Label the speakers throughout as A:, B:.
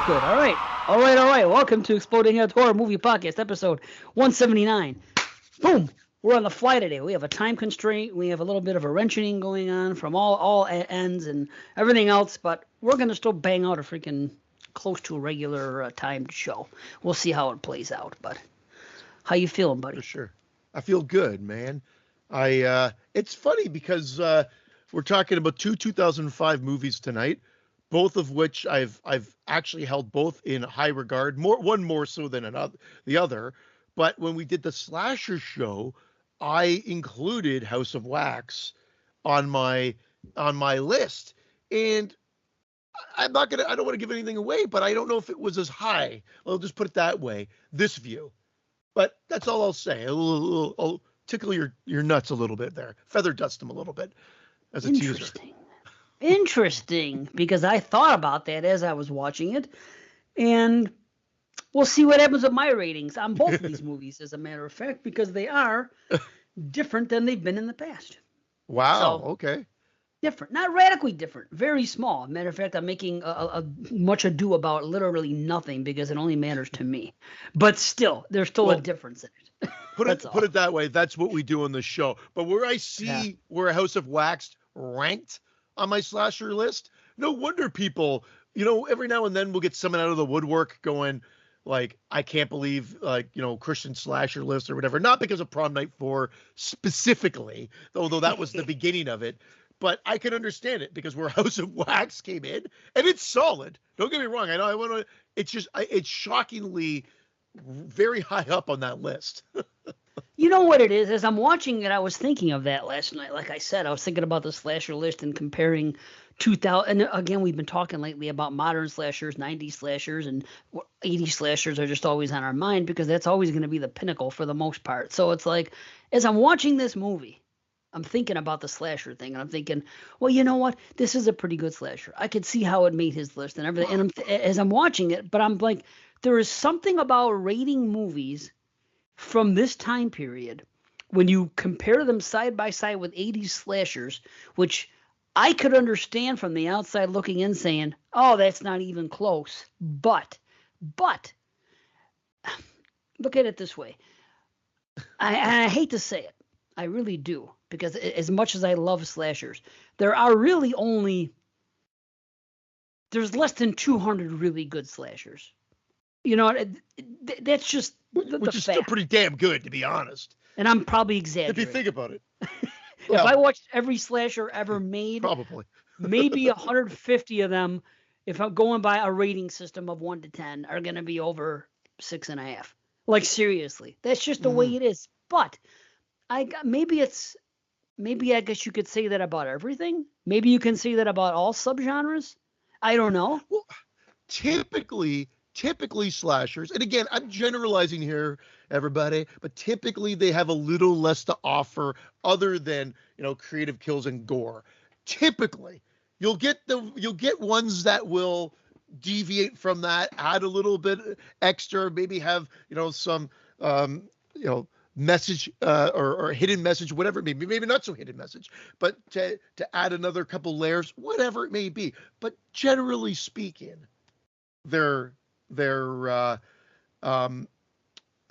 A: good. All right. All right. All right. Welcome to Exploding Heads Horror Movie Podcast, episode 179. Boom. We're on the fly today. We have a time constraint. We have a little bit of a wrenching going on from all ends and everything else, but we're going to still bang out a freaking close to a regular timed show. We'll see how it plays out, but how you feeling, buddy?
B: For sure. I feel good, man. It's funny because we're talking about two 2005 movies tonight, both of which I've actually held both in high regard, one more so than the other. But when we did the slasher show, I included House of Wax on my list. And I don't want to give anything away, but I don't know if it was as high. I'll just put it that way, this view. But that's all I'll say. I'll tickle your nuts a little bit there. Feather dust them a little bit as a teaser.
A: Interesting, because I thought about that as I was watching it, and we'll see what happens with my ratings on both of these movies, as a matter of fact, because they are different than they've been in the past.
B: Wow, okay.
A: Different, not radically different, very small. Matter of fact, I'm making a much ado about literally nothing because it only matters to me. But still, there's still a difference in it.
B: Put it that way. That's what we do on the show. But where I see where House of Wax ranked on my slasher list, no wonder people, every now and then we'll get someone out of the woodwork going like, I can't believe, Christian slasher list or whatever. Not because of Prom Night 4 specifically, although that was the beginning of it. But I can understand it because where House of Wax came in, and it's solid. Don't get me wrong. I know I want to. It's shockingly very high up on that list.
A: You know what it is? As I'm watching it, I was thinking of that last night. Like I said, I was thinking about the slasher list and comparing 2000. And again, we've been talking lately about modern slashers, 90s slashers, and 80s slashers are just always on our mind because that's always going to be the pinnacle for the most part. So it's like, as I'm watching this movie, I'm thinking about the slasher thing, and I'm thinking, well, you know what? This is a pretty good slasher. I could see how it made his list and everything. And as I'm watching it, but I'm like, there is something about rating movies from this time period when you compare them side by side with 80s slashers, which I could understand from the outside looking in saying, oh, that's not even close. But look at it this way. I hate to say it. I really do. Because as much as I love slashers, there's less than 200 really good slashers. That's just
B: which is still pretty damn good, to be honest.
A: And I'm probably exaggerating.
B: If you think about it.
A: If I watched every slasher ever made,
B: probably
A: maybe 150 of them, if I'm going by a rating system of 1 to 10, are going to be over 6.5. Like, seriously. That's just the way it is. But maybe I guess you could say that about everything. Maybe you can say that about all subgenres. I don't know.
B: Well, typically slashers, and again, I'm generalizing here, everybody, but typically they have a little less to offer other than, creative kills and gore. Typically, you'll get ones that will deviate from that, add a little bit extra, maybe have, some, message or hidden message, whatever it may be, maybe not so hidden message, but to add another couple layers, whatever it may be. But generally speaking, they're going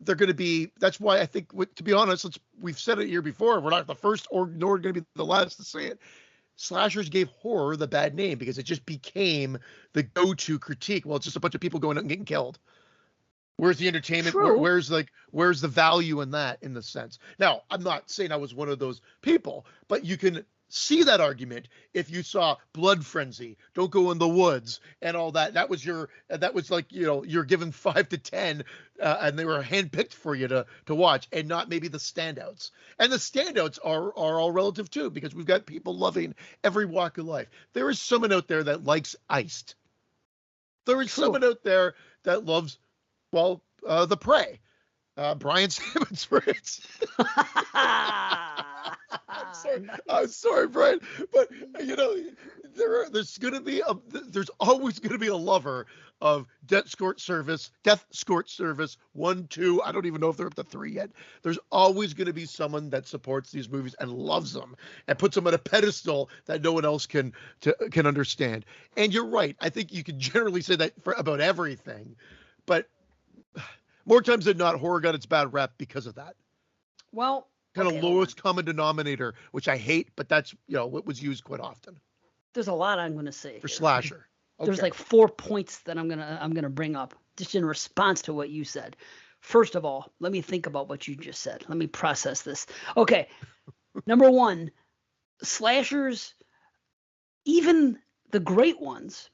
B: to be. That's why I think, to be honest, we've said it here before. We're not the first or nor going to be the last to say it. Slashers gave horror the bad name because it just became the go-to critique. Well, it's just a bunch of people going out and getting killed. Where's the entertainment? Where's the value in that, in the sense? Now, I'm not saying I was one of those people, but you can see that argument if you saw Blood Frenzy, Don't Go in the Woods, and all that. That was like, you're given 5 to 10, and they were handpicked for you to watch, and not maybe the standouts. And the standouts are all relative too, because we've got people loving every walk of life. There is someone out there that likes Iced. There is someone out there that loves, The Prey. Brian Simmons, for instance. I'm sorry, Brian, but there's always gonna be a lover of Death Escort Service 1, 2. I don't even know if they're up to 3 yet. There's always gonna be someone that supports these movies and loves them and puts them on a pedestal that no one else can understand. And you're right. I think you can generally say that for about everything, but more times than not, horror got its bad rep because of that.
A: Well,
B: Kind
A: okay,
B: of lowest common denominator, which I hate, but that's what was used quite often
A: there's a lot I'm going to say
B: for
A: here.
B: slasher. Okay.
A: There's like 4 points that I'm gonna bring up just in response to what you said. First of all, let me think about what you just said. Let me process this. Okay, number one, slashers, even the great ones,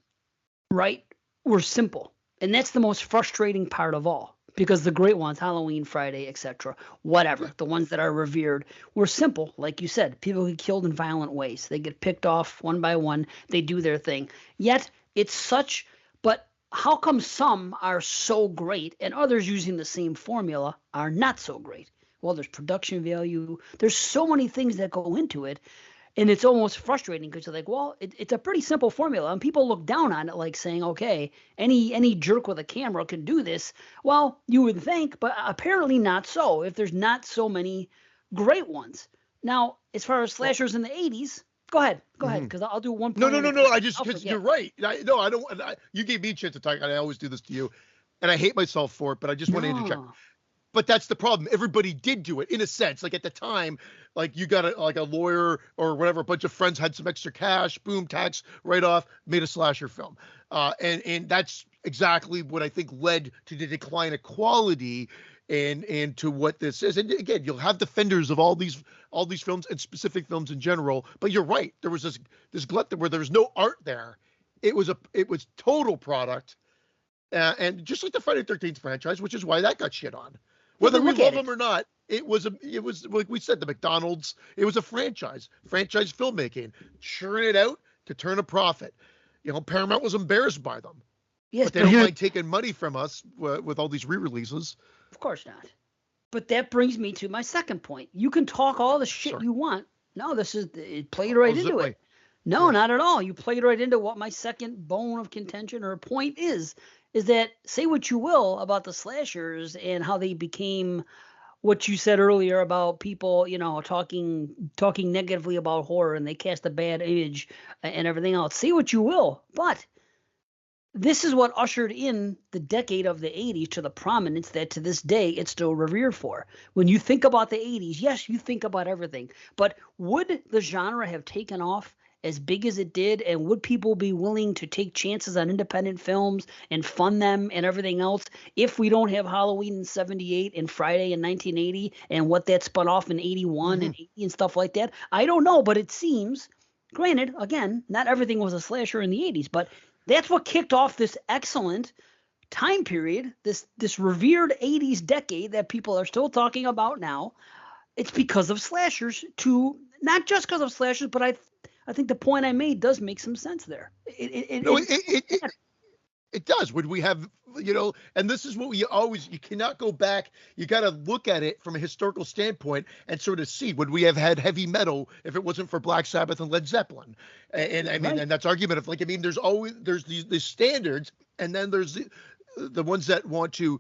A: right, were simple, and that's the most frustrating part of all. Because the great ones, Halloween, Friday, etc., whatever, the ones that are revered, were simple. Like you said, people get killed in violent ways. They get picked off one by one. They do their thing. Yet it's such, but how come some are so great and others using the same formula are not so great? Well, there's production value. There's so many things that go into it. And it's almost frustrating because you're like, well, it's a pretty simple formula, and people look down on it, like saying, okay, any jerk with a camera can do this. Well, you would think, but apparently not so. If there's not so many great ones. Now, as far as slashers in the '80s, go ahead, because I'll do one point.
B: No. I just because you're right. I don't. You gave me a chance to talk, and I always do this to you, and I hate myself for it. But I just want to interject. But that's the problem. Everybody did do it in a sense. Like at the time, like you got a lawyer or whatever, a bunch of friends had some extra cash, boom, tax write off, made a slasher film. And that's exactly what I think led to the decline of quality and to what this is. And again, you'll have defenders of all these films and specific films in general. But you're right. There was this glut where there was no art there. It was total product. And just like the Friday the 13th franchise, which is why that got shit on. Whether we love them or not, it was like we said, the McDonald's, it was a franchise filmmaking, churn it out to turn a profit. Paramount was embarrassed by them. Yes, but they don't mind taking money from us with all these re-releases.
A: Of course not. But that brings me to my second point. You can talk all the shit you want. No, it played right into it. No, not at all. You played right into what my second bone of contention or point is that say what you will about the slashers and how they became what you said earlier about people, talking negatively about horror and they cast a bad image and everything else. Say what you will, but this is what ushered in the decade of the 80s to the prominence that to this day it's still revered for. When you think about the 80s, yes, you think about everything, but would the genre have taken off as big as it did, and would people be willing to take chances on independent films and fund them and everything else if we don't have Halloween in '78 and Friday in 1980 and what that spun off in '81 and '80 and stuff like that? I don't know, but it seems, granted, again, not everything was a slasher in the '80s, but that's what kicked off this excellent time period, this revered '80s decade that people are still talking about now. It's because of slashers, not just because of slashers, but I think the point I made does make some sense there. It
B: does. Would we have, and this is what you cannot go back. You got to look at it from a historical standpoint and sort of see, would we have had heavy metal if it wasn't for Black Sabbath and Led Zeppelin? And I mean, and that's argument there's these standards, and then there's the ones that want to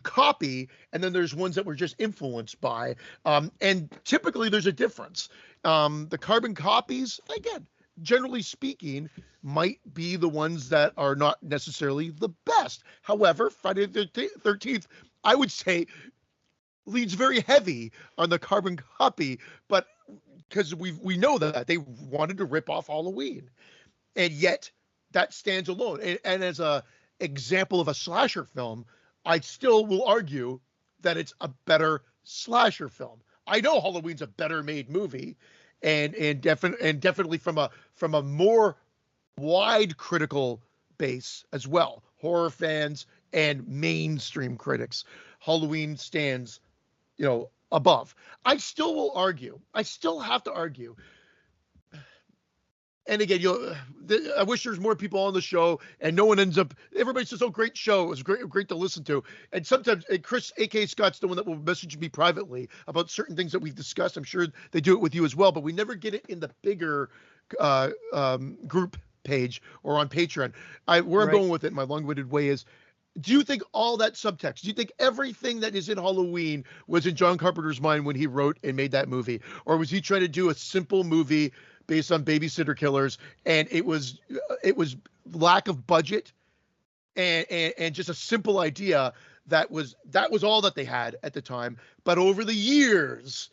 B: copy, and then there's ones that were just influenced by. And typically there's a difference. The carbon copies, again, generally speaking, might be the ones that are not necessarily the best. However, Friday the 13th, I would say, leans very heavy on the carbon copy, but because we know that they wanted to rip off Halloween, and yet that stands alone. And as a example of a slasher film, I still will argue that it's a better slasher film. I know Halloween's a better made movie, and definitely from a more wide critical base as well, horror fans and mainstream critics. Halloween stands, above. I still will argue. I still have to argue. And again, I wish there's more people on the show, and no one ends up. Everybody says, "Oh, great show! It was great to listen to." And sometimes, Chris, aka Scott's the one that will message me privately about certain things that we've discussed. I'm sure they do it with you as well, but we never get it in the bigger group page or on Patreon. Where I'm
A: Right.
B: going with it, my long-winded way is, do you think all that subtext, do you think everything that is in Halloween was in John Carpenter's mind when he wrote and made that movie? Or was he trying to do a simple movie based on babysitter killers, and it was lack of budget and just a simple idea that was all that they had at the time. But over the years,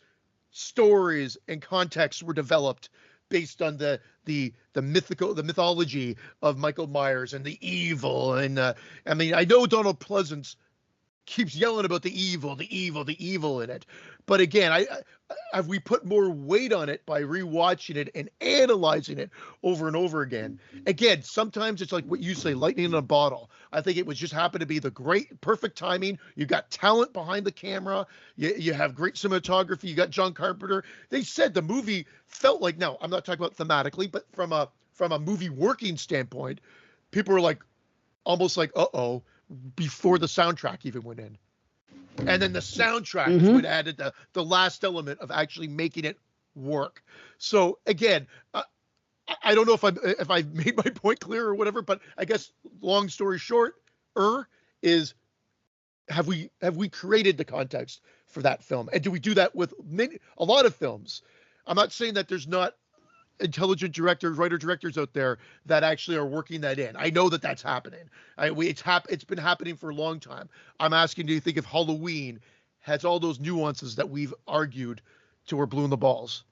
B: stories and contexts were developed based on the mythology of Michael Myers and the evil. And I mean, I know Donald Pleasance keeps yelling about the evil, the evil, the evil in it. But again, have we put more weight on it by rewatching it and analyzing it over and over again? Again, sometimes it's like what you say, lightning in a bottle. I think it was just happened to be the perfect timing. You got talent behind the camera. You have great cinematography. You got John Carpenter. They said the movie felt like, now I'm not talking about thematically, but from a movie working standpoint, people were like, almost like, uh-oh, before the soundtrack even went in. And then the soundtrack is what added the last element of actually making it work. So again, I don't know if I made my point clear or whatever, but I guess long story short, is have we created the context for that film? And do we do that with a lot of films? I'm not saying that there's not intelligent writer-directors out there that actually are working that in. I know that that's happening. It's been happening for a long time. I'm asking, do you think if Halloween has all those nuances that we've argued to we're blue in the balls?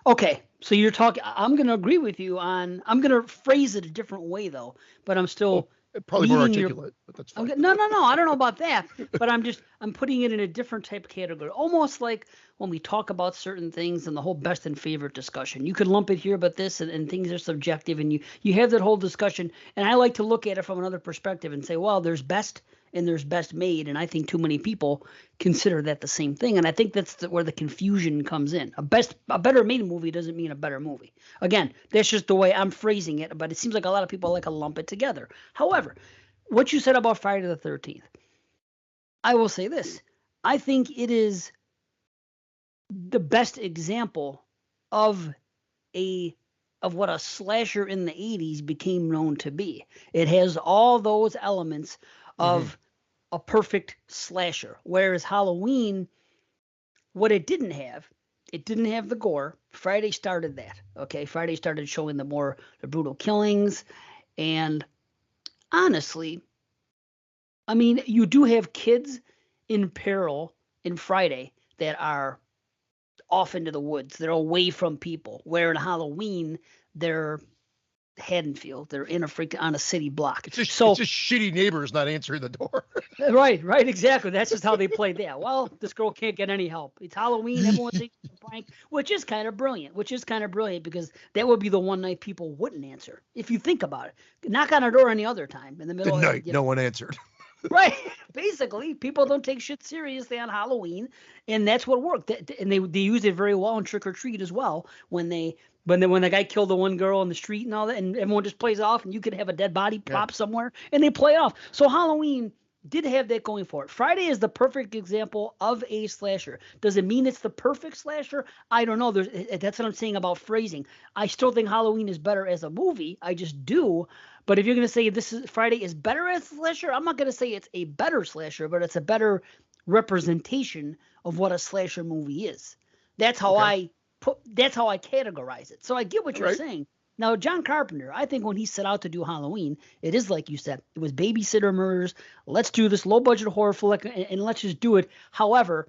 A: Okay, so you're talking. I'm going to agree with you on. I'm going to phrase it a different way though, but I'm still
B: Probably more
A: meeting your.
B: articulate, but that's fine.
A: No. I don't know about that, but I'm putting it in a different type of category. Almost like when we talk about certain things and the whole best and favorite discussion. You could lump it here, but this and things are subjective, and you have that whole discussion. And I like to look at it from another perspective and say, well, there's best and there's best made, and I think too many people consider that the same thing. And I think that's where the confusion comes in. A better made movie doesn't mean a better movie. Again, that's just the way I'm phrasing it, but it seems like a lot of people like to lump it together. However, what you said about Friday the 13th, I will say this. I think it is the best example of what a slasher in the 80s became known to be. It has all those elements of a perfect slasher, whereas Halloween, what it didn't have the gore. Friday started that. Okay, Friday started showing the brutal killings, and honestly, I mean, you do have kids in peril in Friday that are off into the woods. They're away from people. Where in Halloween, they're Haddonfield. They're on a city block.
B: It's just shitty neighbors not answering the door.
A: Right, exactly. That's just how they played that. Well, this girl can't get any help. It's Halloween. Everyone thinks it's a prank, which is kind of brilliant. Because that would be the one night people wouldn't answer. If you think about it, knock on a door any other time in the middle
B: of
A: the
B: night, no one answered.
A: Right. Basically, people don't take shit seriously on Halloween, and that's what worked. And they use it very well in Trick or Treat as well. When the guy killed the one girl in the street and all that, and everyone just plays off, and you could have a dead body plop somewhere, and they play off. So Halloween did have that going for it. Friday is the perfect example of a slasher. Does it mean it's the perfect slasher? I don't know. That's what I'm saying about phrasing. I still think Halloween is better as a movie. I just do. But if you're going to say Friday is better as a slasher, I'm not going to say it's a better slasher, but it's a better representation of what a slasher movie is. That's how I categorize it. So I get what you're saying. Now, John Carpenter, I think when he set out to do Halloween, it is like you said, it was babysitter murders. Let's do this low-budget horror flick, and let's just do it. However,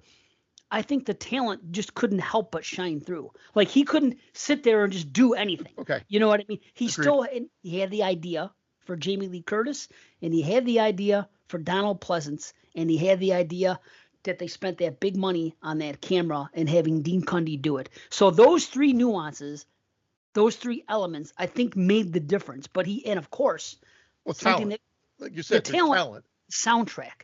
A: I think the talent just couldn't help but shine through. Like, he couldn't sit there and just do anything.
B: Okay.
A: You know what I mean? He
B: Agreed.
A: he had the idea for Jamie Lee Curtis, and he had the idea for Donald Pleasance, and he had the idea that they spent that big money on that camera and having Dean Cundy do it. So those three nuances, those three elements, I think made the difference. But and of course,
B: talent. Like you said, talent.
A: Soundtrack.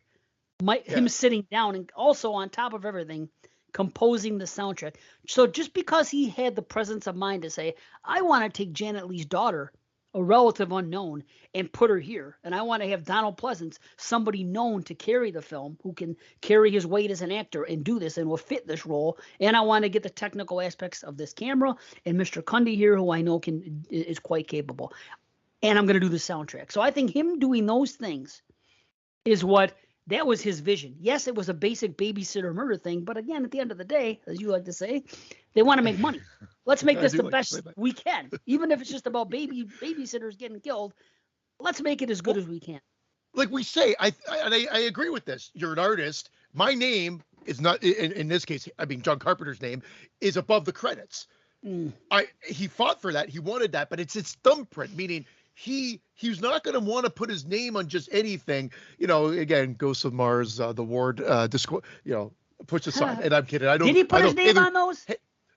A: Him sitting down and also on top of everything, composing the soundtrack. So just because he had the presence of mind to say, I want to take Janet Leigh's daughter a relative unknown and put her here. And I want to have Donald Pleasance, somebody known to carry the film, who can carry his weight as an actor and do this and will fit this role. And I want to get the technical aspects of this camera and Mr. Cundy here, who I know is quite capable. And I'm going to do the soundtrack. So I think him doing those things is what that was his vision. Yes, it was a basic babysitter murder thing, but again, at the end of the day, as you like to say, they want to make money. Let's make this the best we can, even if it's just about babysitters getting killed. Let's make it as good as we can.
B: Like we say, I agree with this. You're an artist. My name is not in this case. I mean, John Carpenter's name is above the credits. He fought for that. He wanted that, but it's his thumbprint, meaning he's not going to want to put his name on just anything. You know, again, Ghosts of Mars, the Ward, push aside. And I'm kidding.
A: Did he put his name on those?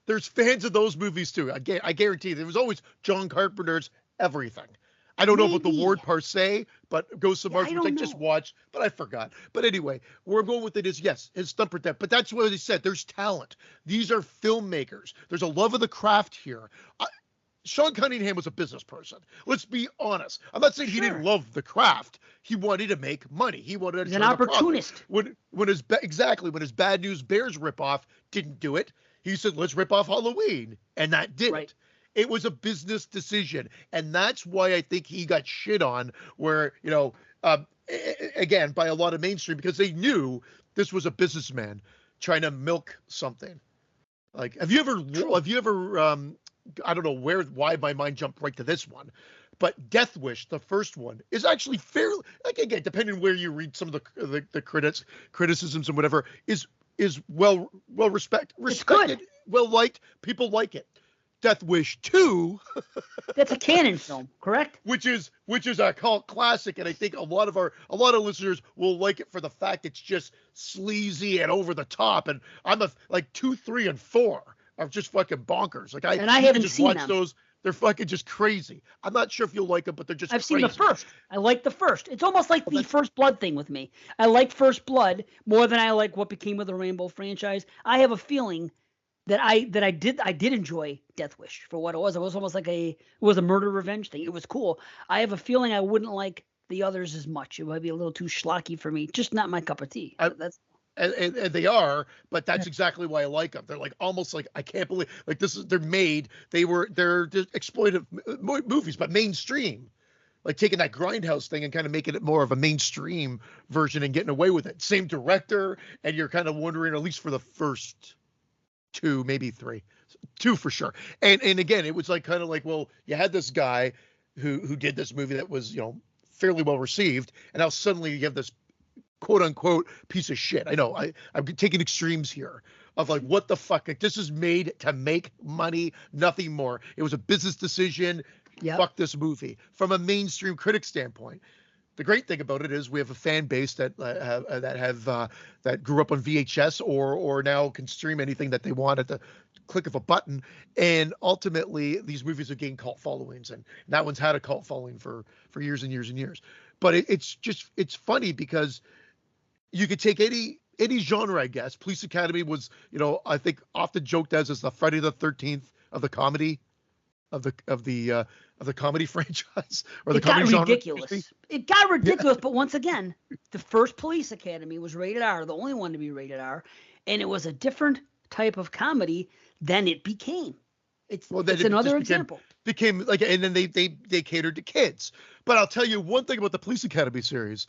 B: There's fans of those movies too. I guarantee there was always John Carpenter's everything. I don't know about the Ward per se, but Ghosts of Mars, which I just watched, but I forgot. But anyway, where I'm going with it is, yes, his thumbprint. But that's what he said. There's talent. These are filmmakers. There's a love of the craft here. Sean Cunningham was a business person. Let's be honest. I'm not saying he didn't love the craft. He wanted to make money. He wanted to
A: He's an opportunist.
B: When his Bad News Bears ripoff didn't do it, he said, let's rip off Halloween. And that did it. It was a business decision. And that's why I think he got shit on where, again, by a lot of mainstream, because they knew this was a businessman trying to milk something. Like, have you ever, I don't know why my mind jumped right to this one, but Death Wish, the first one, is actually fairly, like, again, depending on where you read some of the criticisms and whatever, is well respected, well liked. People like it. Death Wish 2.
A: That's a canon film, correct?
B: Which is a cult classic, and I think a lot of listeners will like it for the fact it's just sleazy and over the top. And I'm 2, 3, and 4 are just fucking bonkers. Like I
A: haven't just seen them.
B: Those. They're fucking just crazy. I'm not sure if you'll like them, but they're just
A: I've
B: crazy.
A: seen the first. I like the first. It's almost like the First Blood thing with me. I like First Blood more than I like what became of the Rainbow franchise. I have a feeling that I did enjoy Death Wish for what it was. It was almost like it was a murder revenge thing. It was cool. I have a feeling I wouldn't like the others as much. It might be a little too schlocky for me. Just not my cup of tea.
B: And they are, but that's exactly why I like them. They're like almost like, I can't believe, like, they're just exploitive movies, but mainstream, like taking that Grindhouse thing and kind of making it more of a mainstream version and getting away with it. Same director, and you're kind of wondering, at least for the first 2, maybe 3, 2 for sure. And again, it was like kind of like, well, you had this guy who did this movie that was, fairly well received, and now suddenly you have this quote unquote piece of shit. I know I'm taking extremes here of like, what the fuck? Like, this is made to make money, nothing more. It was a business decision. Yep. Fuck this movie. From a mainstream critic standpoint, the great thing about it is we have a fan base that grew up on VHS or now can stream anything that they want at the click of a button. And ultimately, these movies have gained cult followings, and that one's had a cult following for years and years and years. But it's funny because you could take any genre, I guess. Police Academy was, I think often joked as the Friday the 13th of the comedy of the comedy franchise or the comedy genre.
A: It got ridiculous. But once again, the first Police Academy was rated R, the only one to be rated R, and it was a different type of comedy than it became. It's another example.
B: Became like, and then they catered to kids. But I'll tell you one thing about the Police Academy series.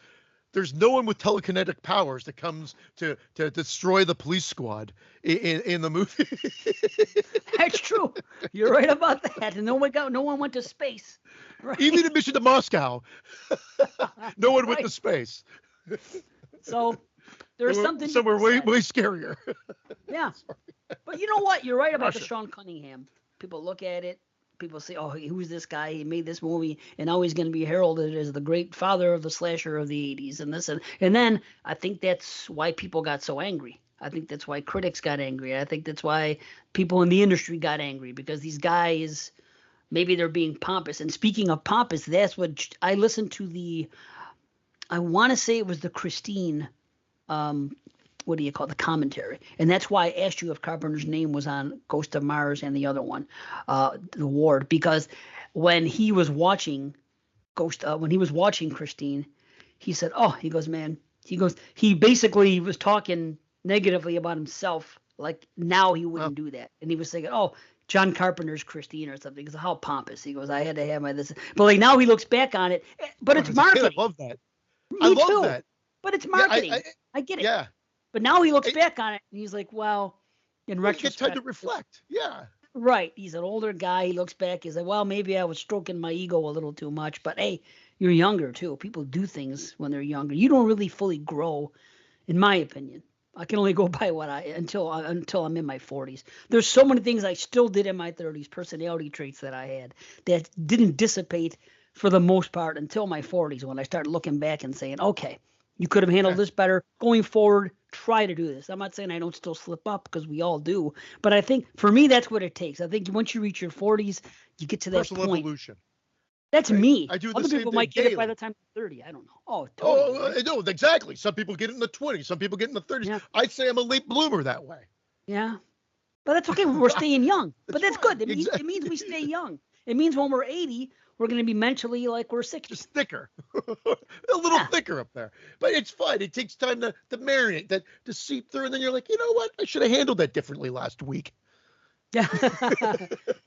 B: There's no one with telekinetic powers that comes to destroy the police squad in the movie.
A: That's true. You're right about that. And no one went to space. Right?
B: Even in Mission to Moscow, no one went to space.
A: So there's something
B: somewhere way scarier.
A: Yeah. But you know what? You're right about the Sean Cunningham. People look at it. People say, oh, who's this guy? He made this movie, and now he's going to be heralded as the great father of the slasher of the 80s and this. And then I think that's why people got so angry. I think that's why critics got angry. I think that's why people in the industry got angry, because these guys, maybe they're being pompous. And speaking of pompous, that's what I listened to I want to say it was the Christine what do you call it, the commentary. And that's why I asked you if Carpenter's name was on Ghost of Mars and the other one, The Ward, because when he was watching when he was watching Christine, he said, "Oh," he goes, "man," he basically was talking negatively about himself, like now he
B: Well,
A: wouldn't do that, and he was thinking, "Oh, John Carpenter's Christine or something." Because how pompous. He goes, "I had to have my this," but like now he looks back on it, but it's
B: as a kid, I
A: marketing.
B: love that. I
A: Me
B: love
A: too,
B: that.
A: but it's
B: Yeah,
A: marketing. I get it.
B: yeah.
A: But now he looks
B: It,
A: back on it and he's like, well, in
B: well, you get time to
A: retrospect,
B: reflect. Yeah.
A: right. He's an older guy. He looks back. He's like, well, maybe I was stroking my ego a little too much. But hey, you're younger too. People do things when they're younger. You don't really fully grow, in my opinion. I can only go by what until I'm in my 40s. There's so many things I still did in my 30s, personality traits that I had that didn't dissipate for the most part until my 40s when I started looking back and saying, okay, you could have handled
B: Yeah.
A: this better. Going forward, try to do this. I'm not saying I don't still slip up because we all do, but I think for me that's what it takes. I think once you reach your 40s, you get to that
B: Personal
A: point.
B: evolution.
A: That's
B: Right?
A: me.
B: I do the
A: Other
B: same
A: people
B: thing
A: might get it by
B: daily.
A: the time they're 30. I don't know. Oh, totally.
B: Oh,
A: Right?
B: no, exactly. Some people get it in the 20s. Some people get it in the 30s.
A: Yeah.
B: I'd say I'm a late bloomer that way.
A: Yeah. But that's okay. We're staying young. But that's
B: fine.
A: good. It means we stay young. It means when we're 80, we're going to be mentally like we're 60.
B: Just thicker. A little thicker up there. But it's fine. It takes time to marinate, to seep through. And then you're like, you know what? I should have handled that differently last week.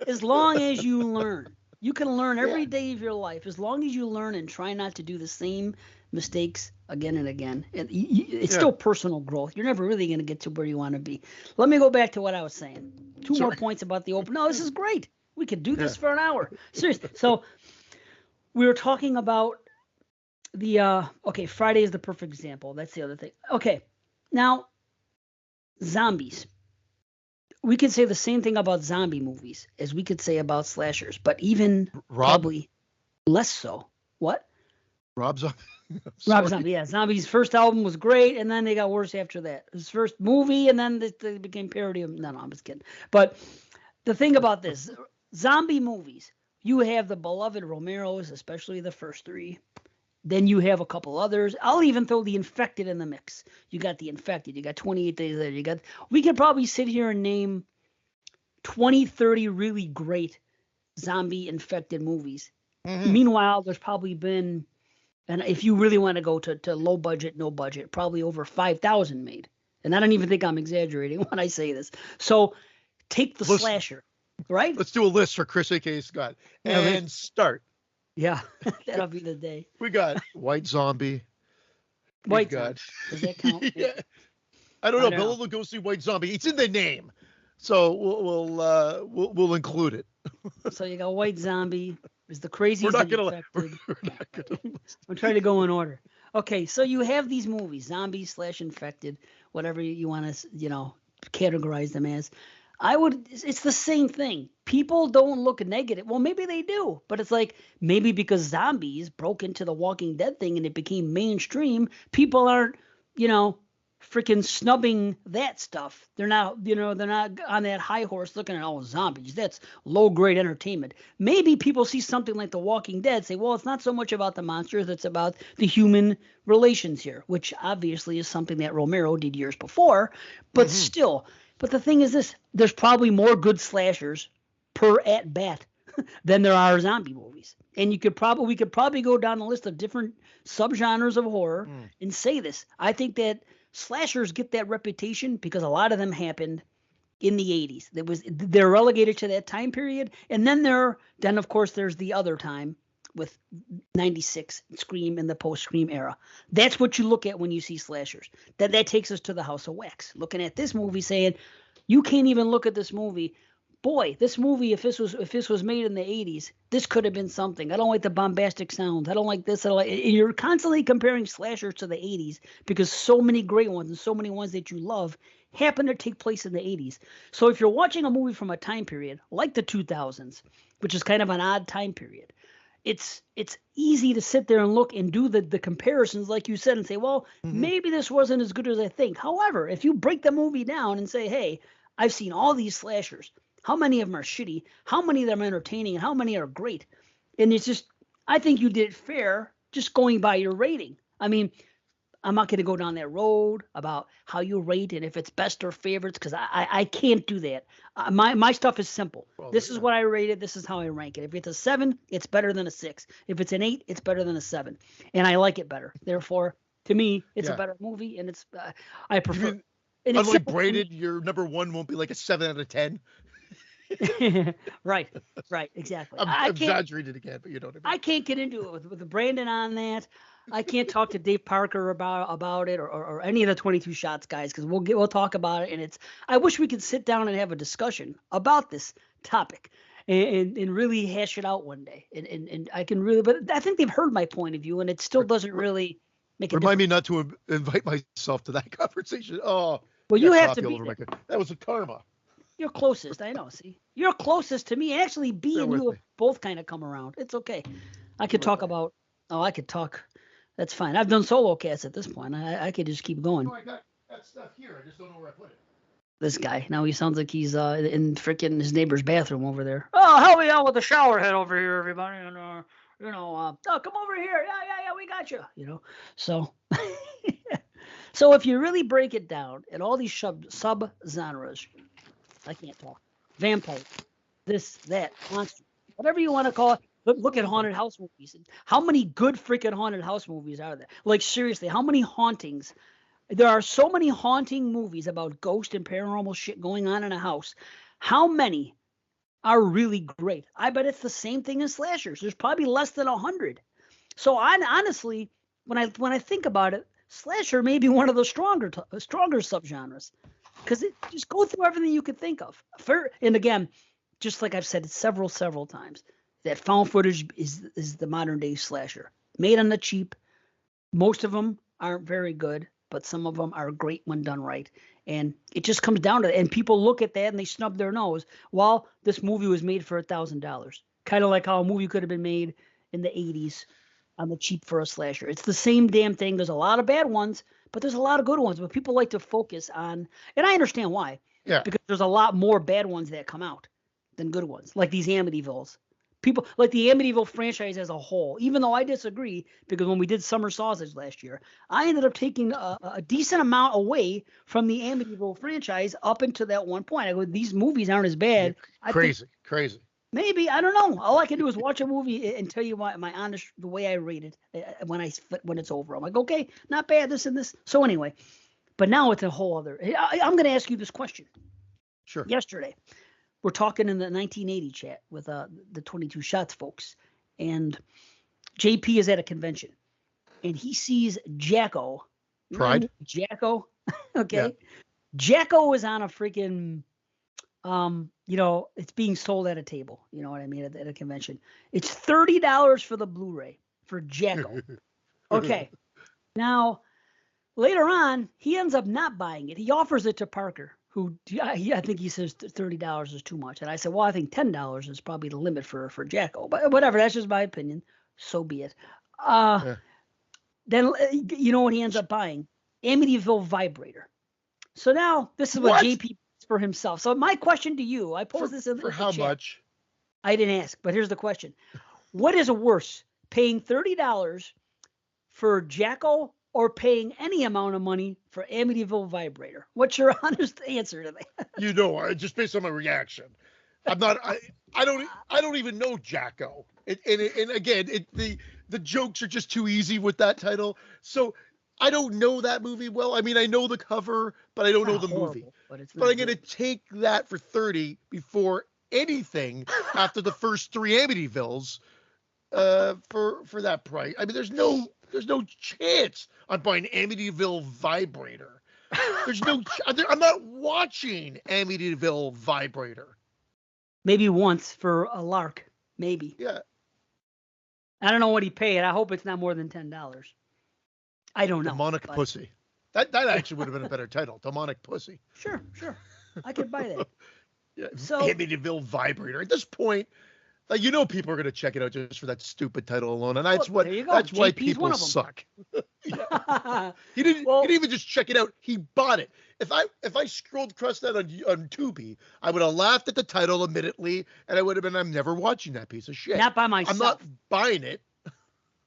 A: As long as you learn. You can learn every
B: Yeah.
A: day of your life. As long as you learn and try not to do the same mistakes again and again. And it's still personal growth. You're never really going to get to where you want to be. Let me go back to what I was saying. Two more points about the open. No, this is great. We could do this for an hour. Seriously. So we were talking about the okay, Friday is the perfect example. That's the other thing. Okay. Now, zombies. We could say the same thing about zombie movies as we could say about slashers, but even probably less so. What?
B: Rob Zombie.
A: Rob Zombie, yeah. Zombie's first album was great, and then they got worse after that. His first movie, and then they became parody of. No, I'm just kidding. But the thing about this, zombie movies, you have the beloved Romeros, especially the first three. Then you have a couple others. I'll even throw the Infected in the mix. You got the Infected. You got 28 Days Later. We could probably sit here and name 20, 30 really great zombie infected movies. Mm-hmm. Meanwhile, there's probably been, and if you really want to go to low budget, no budget, probably over 5,000 made. And I don't even think I'm exaggerating when I say this. So take the slasher, right?
B: Let's do a list for Chris A.K. Scott. And start.
A: Yeah, that'll be the day.
B: We got White Zombie.
A: White Zombie. Does that count?
B: Yeah. I don't know. Bela Lugosi, White Zombie. It's in the name, so we'll include it.
A: So you got White Zombie. Is the craziest infected.
B: We're not gonna
A: I'm trying to go in order. Okay, so you have these movies, zombies / infected, whatever you want to categorize them as. It's the same thing. People don't look negative. Well, maybe they do, but it's like maybe because zombies broke into the Walking Dead thing and it became mainstream, people aren't, freaking snubbing that stuff. They're not on that high horse looking at all zombies. That's low grade entertainment. Maybe people see something like The Walking Dead, say, well, it's not so much about the monsters, it's about the human relations here, which obviously is something that Romero did years before, but still. But the thing is this, there's probably more good slashers per at bat than there are zombie movies. And we could probably go down the list of different subgenres of horror and say this. I think that slashers get that reputation because a lot of them happened in the 80s. They're relegated to that time period. And then of course there's the other time with 96 Scream and the post-Scream era. That's what you look at when you see slashers. That takes us to the House of Wax. Looking at this movie saying, you can't even look at this movie. Boy, this movie, if this was made in the 80s, this could have been something. I don't like the bombastic sounds. I don't like this. You're constantly comparing slashers to the 80s because so many great ones and so many ones that you love happen to take place in the 80s. So if you're watching a movie from a time period like the 2000s, which is kind of an odd time period, it's easy to sit there and look and do the comparisons like you said and say, well, maybe this wasn't as good as I think. However, if you break the movie down and say, hey, I've seen all these slashers. How many of them are shitty? How many of them are entertaining? And how many are great? And it's just, I think you did it fair just going by your rating. I mean, I'm not going to go down that road about how you rate and if it's best or favorites because I can't do that. My stuff is simple.
B: Well,
A: This is
B: yeah.
A: what I rate it. This is how I rank it. If it's a 7, it's better than a 6. If it's an 8, it's better than a 7. And I like it better. Therefore, to me, it's a
B: Yeah.
A: better movie and it's I
B: You
A: prefer.
B: mean,
A: And it's
B: unlike
A: simple to me.
B: Braided, your number one won't be like a 7 out of 10?
A: Right. Right. Exactly.
B: I'm
A: I can't
B: exaggerated again, but you know what I mean.
A: I can't get into it with Brandon on that. I can't talk to Dave Parker about it or any of the 22 shots guys because we'll talk about it and it's I wish we could sit down and have a discussion about this topic and really hash it out one day and I can really but I think they've heard my point of view and it still doesn't really make a
B: Remind me
A: difference.
B: not to invite myself to that conversation. Oh,
A: Well,
B: I
A: you
B: got
A: have to
B: coffee all
A: be
B: over
A: there.
B: that was a karma.
A: You're closest, I know. See, you're closest to me. Actually, B
B: Bear
A: and
B: with
A: you
B: me.
A: have both kind of come around. It's okay. I
B: Bear
A: could
B: with
A: talk
B: me.
A: about. Oh, I could talk. That's fine. I've done solo casts at this point. I could just keep going.
B: No, I got that stuff here. I just don't know where I put it.
A: This guy now he sounds like he's in freaking his neighbor's bathroom over there. Oh, help me out with the shower head over here, everybody, and oh, come over here. Yeah, we got you. So so if you really break it down and all these sub genres, I can't talk. Vampire, this, that, monster, whatever you want to call it. Look at haunted house movies. How many good freaking haunted house movies are there? Like seriously, how many hauntings? There are so many haunting movies about ghost and paranormal shit going on in a house. How many are really great? I bet it's the same thing as slashers. There's probably less than 100. So honestly, when I think about it, slasher may be one of the stronger subgenres because it just go through everything you could think of. And again, just like I've said several times, that found footage is the modern day slasher, made on the cheap. Most of them aren't very good, but some of them are great when done right. And it just comes down to it. And people look at that and they snub their nose. Well, this movie was made for $1,000, kind of like how a movie could have been made in the '80s on the cheap for a slasher. It's the same damn thing. There's a lot of bad ones, but there's a lot of good ones. But people like to focus on, and I understand why,
B: Yeah.
A: because there's a lot more bad ones that come out than good ones, like these Amityvilles. People like the Amityville franchise as a whole, even though I disagree, because when we did Summer Sausage last year, I ended up taking a decent amount away from the Amityville franchise up until that one point. I go, these movies aren't as
B: Yeah.
A: bad. I think
B: Crazy.
A: maybe I don't know. All I can do is watch a movie and tell you my honest the way I rate it when it's over. I'm like, okay, not bad. This and this. So anyway, but now it's a whole other. I'm going to ask you this question.
B: Sure.
A: Yesterday, we're talking in the 1980 chat with the 22 shots folks, and JP is at a convention, and he sees Jacko.
B: Pride.
A: Jacko, okay.
B: Yeah.
A: Jacko is on a freaking it's being sold at a table. You know what I mean? At a convention. It's $30 for the Blu-ray for Jacko. Okay. Now, later on, he ends up not buying it. He offers it to Parker, who I think he says $30 is too much. And I said, well, I think $10 is probably the limit for Jacko. But whatever, that's just my opinion. So be it.
B: Yeah.
A: Then you know what he ends up buying? Amityville Vibrator. So now this is what
B: What?
A: JP for himself. So my question to you, I posed this in
B: For
A: the
B: how
A: chat.
B: much?
A: I didn't ask, but here's the question. What is worse, paying $30 for Jacko or paying any amount of money for Amityville Vibrator? What's your honest answer to that?
B: Just based on my reaction. I'm not. I don't even know Jacko. And again, the jokes are just too easy with that title. So I don't know that movie well. I mean, I know the cover, but I don't know the movie.
A: But it's
B: But
A: not
B: I'm gonna take that for 30 before anything after the first 3 Amityvilles. For that price. I mean, there's no chance I'm buying Amityville Vibrator. There's no. I'm not watching Amityville Vibrator.
A: Maybe once for a lark. Maybe.
B: Yeah.
A: I don't know what he paid. I hope it's not more than $10. I don't know.
B: Demonic Pussy. That actually would have been a better title. Demonic Pussy.
A: Sure. I could buy that.
B: Yeah.
A: So
B: Amityville Vibrator. At this point, people are going to check it out just for that stupid title alone, and that's
A: there you go.
B: That's why
A: JP's one
B: people
A: of 'em.
B: suck. He didn't even just check it out. He bought it. If I scrolled across that on Tubi, I would have laughed at the title immediately, and I would have been, I'm never watching that piece of shit.
A: Not by myself.
B: I'm not buying it.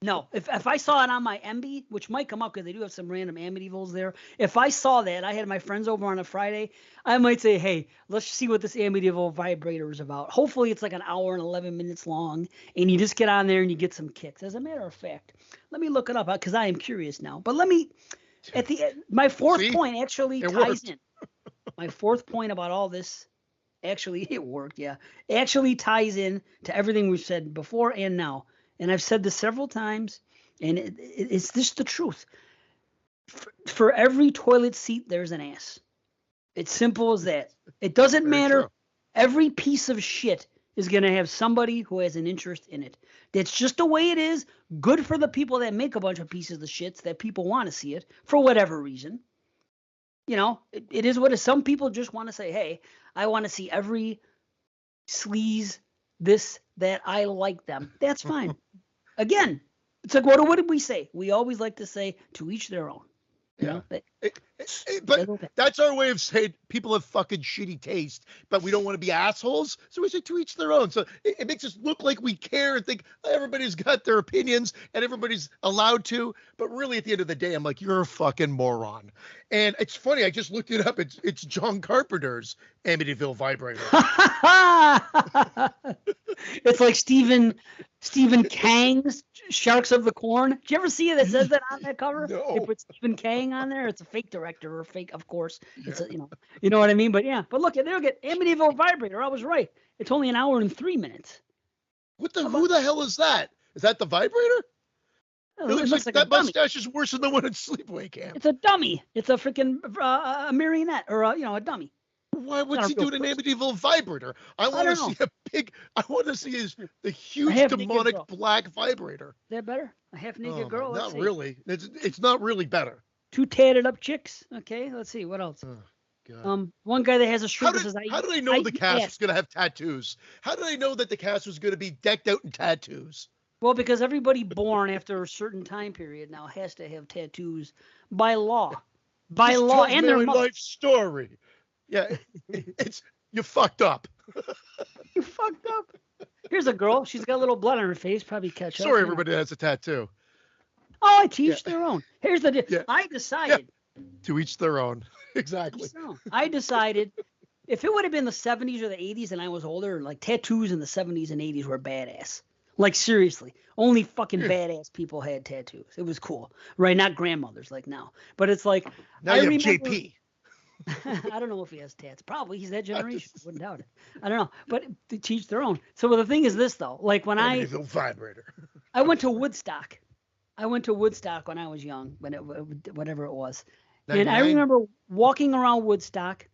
A: No, if I saw it on my Emby, which might come up because they do have some random Amityville's there. If I saw that, I had my friends over on a Friday, I might say, hey, let's see what this Amityville vibrator is about. Hopefully it's like an hour and 11 minutes long, and you just get on there and you get some kicks. As a matter of fact, let me look it up because I am curious now. But my fourth
B: See?
A: point actually
B: It
A: ties
B: worked.
A: in. My fourth point about all this, actually, it worked, yeah. It actually ties in to everything we've said before and now. And I've said this several times, and it's just the truth. For every toilet seat, there's an ass. It's simple as that. It doesn't
B: Very
A: matter.
B: true.
A: Every piece of shit is going to have somebody who has an interest in it. That's just the way it is. Good for the people that make a bunch of pieces of shits that people want to see it for whatever reason. It is what it is. Some people just want to say, hey, I want to see every sleaze, this, that, I like them. That's fine. Again, it's like, what did we say? We always like to say, to each their own.
B: Yeah.
A: But
B: But that's our way of saying people have fucking shitty taste, but we don't want to be assholes. So we say to each their own. So it makes us look like we care and think everybody's got their opinions and everybody's allowed to. But really, at the end of the day, I'm like, you're a fucking moron. And it's funny. I just looked it up. It's John Carpenter's Amityville vibrator.
A: It's like Stephen Kang's Sharks of the Corn. Did you ever see it that says that on that cover?
B: No.
A: They put Stephen Kang on there. It's a fake director or fake, of course. It's
B: Yeah.
A: you know what I mean. But yeah, but look, there get Amityville vibrator. I was right. It's only an hour and 3 minutes.
B: Who the hell is that? Is that the vibrator?
A: It
B: looks like that
A: a dummy.
B: mustache is worse than the one in Sleepaway Camp.
A: It's a dummy. It's a freaking a marionette or a dummy.
B: Why would he do an Amityville vibrator? I want to see I want to see the huge demonic black vibrator.
A: Is that better? A half naked girl?
B: Not really. It's not really better.
A: Two tatted up chicks. Okay, let's see what else.
B: Oh, God.
A: One guy that has a shirt that says,
B: how did they know the cast was going to have tattoos? How did they know that the cast was going to be decked out in tattoos?
A: Well, because everybody born after a certain time period now has to have tattoos by law. By law, and their
B: life story. Yeah, you fucked up.
A: You fucked up. Here's a girl. She's got a little blood on her face. Probably catch up.
B: Sorry, everybody has a tattoo.
A: Oh, I teach their own. Here's the deal. Yeah. I decided.
B: Yeah. To each their own. Exactly.
A: I decided if it would have been the 70s or the 80s and I was older, like tattoos in the 70s and 80s were badass. Like, seriously. Only fucking badass people had tattoos. It was cool. Right? Not grandmothers like now. But it's like.
B: Now you have JP.
A: I don't know if he has tats. Probably he's that generation. Wouldn't doubt it. I don't know, but to teach their own. So the thing is this though, like when I went to Woodstock. I went to Woodstock when I was young, whatever it was, 99? And I remember walking around Woodstock,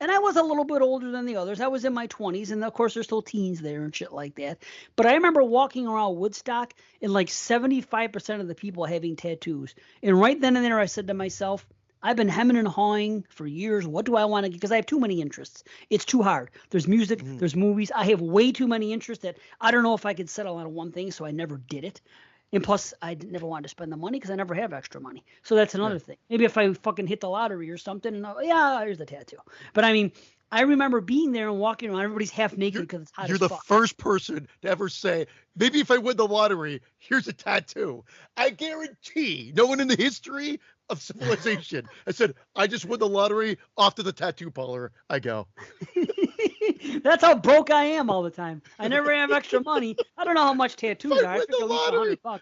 A: and I was a little bit older than the others. I was in my 20s, and of course there's still teens there and shit like that. But I remember walking around Woodstock, and like 75% of the people having tattoos. And right then and there, I said to myself, I've been hemming and hawing for years. What do I want to get? Because I have too many interests. It's too hard. There's music. There's movies. I have way too many interests that I don't know if I could settle on one thing, so I never did it. And plus, I never wanted to spend the money because I never have extra money. So that's another thing. Maybe if I fucking hit the lottery or something, here's the tattoo. But I mean, I remember being there and walking around. Everybody's half naked because it's hot as fuck.
B: You're the first person to ever say, maybe if I win the lottery, here's a tattoo. I guarantee no one in the history of civilization has said, I just won the lottery, off to the tattoo parlor I go.
A: That's how broke I am all the time. I never have extra money. I don't know how much tattoos are. I figure at least $100.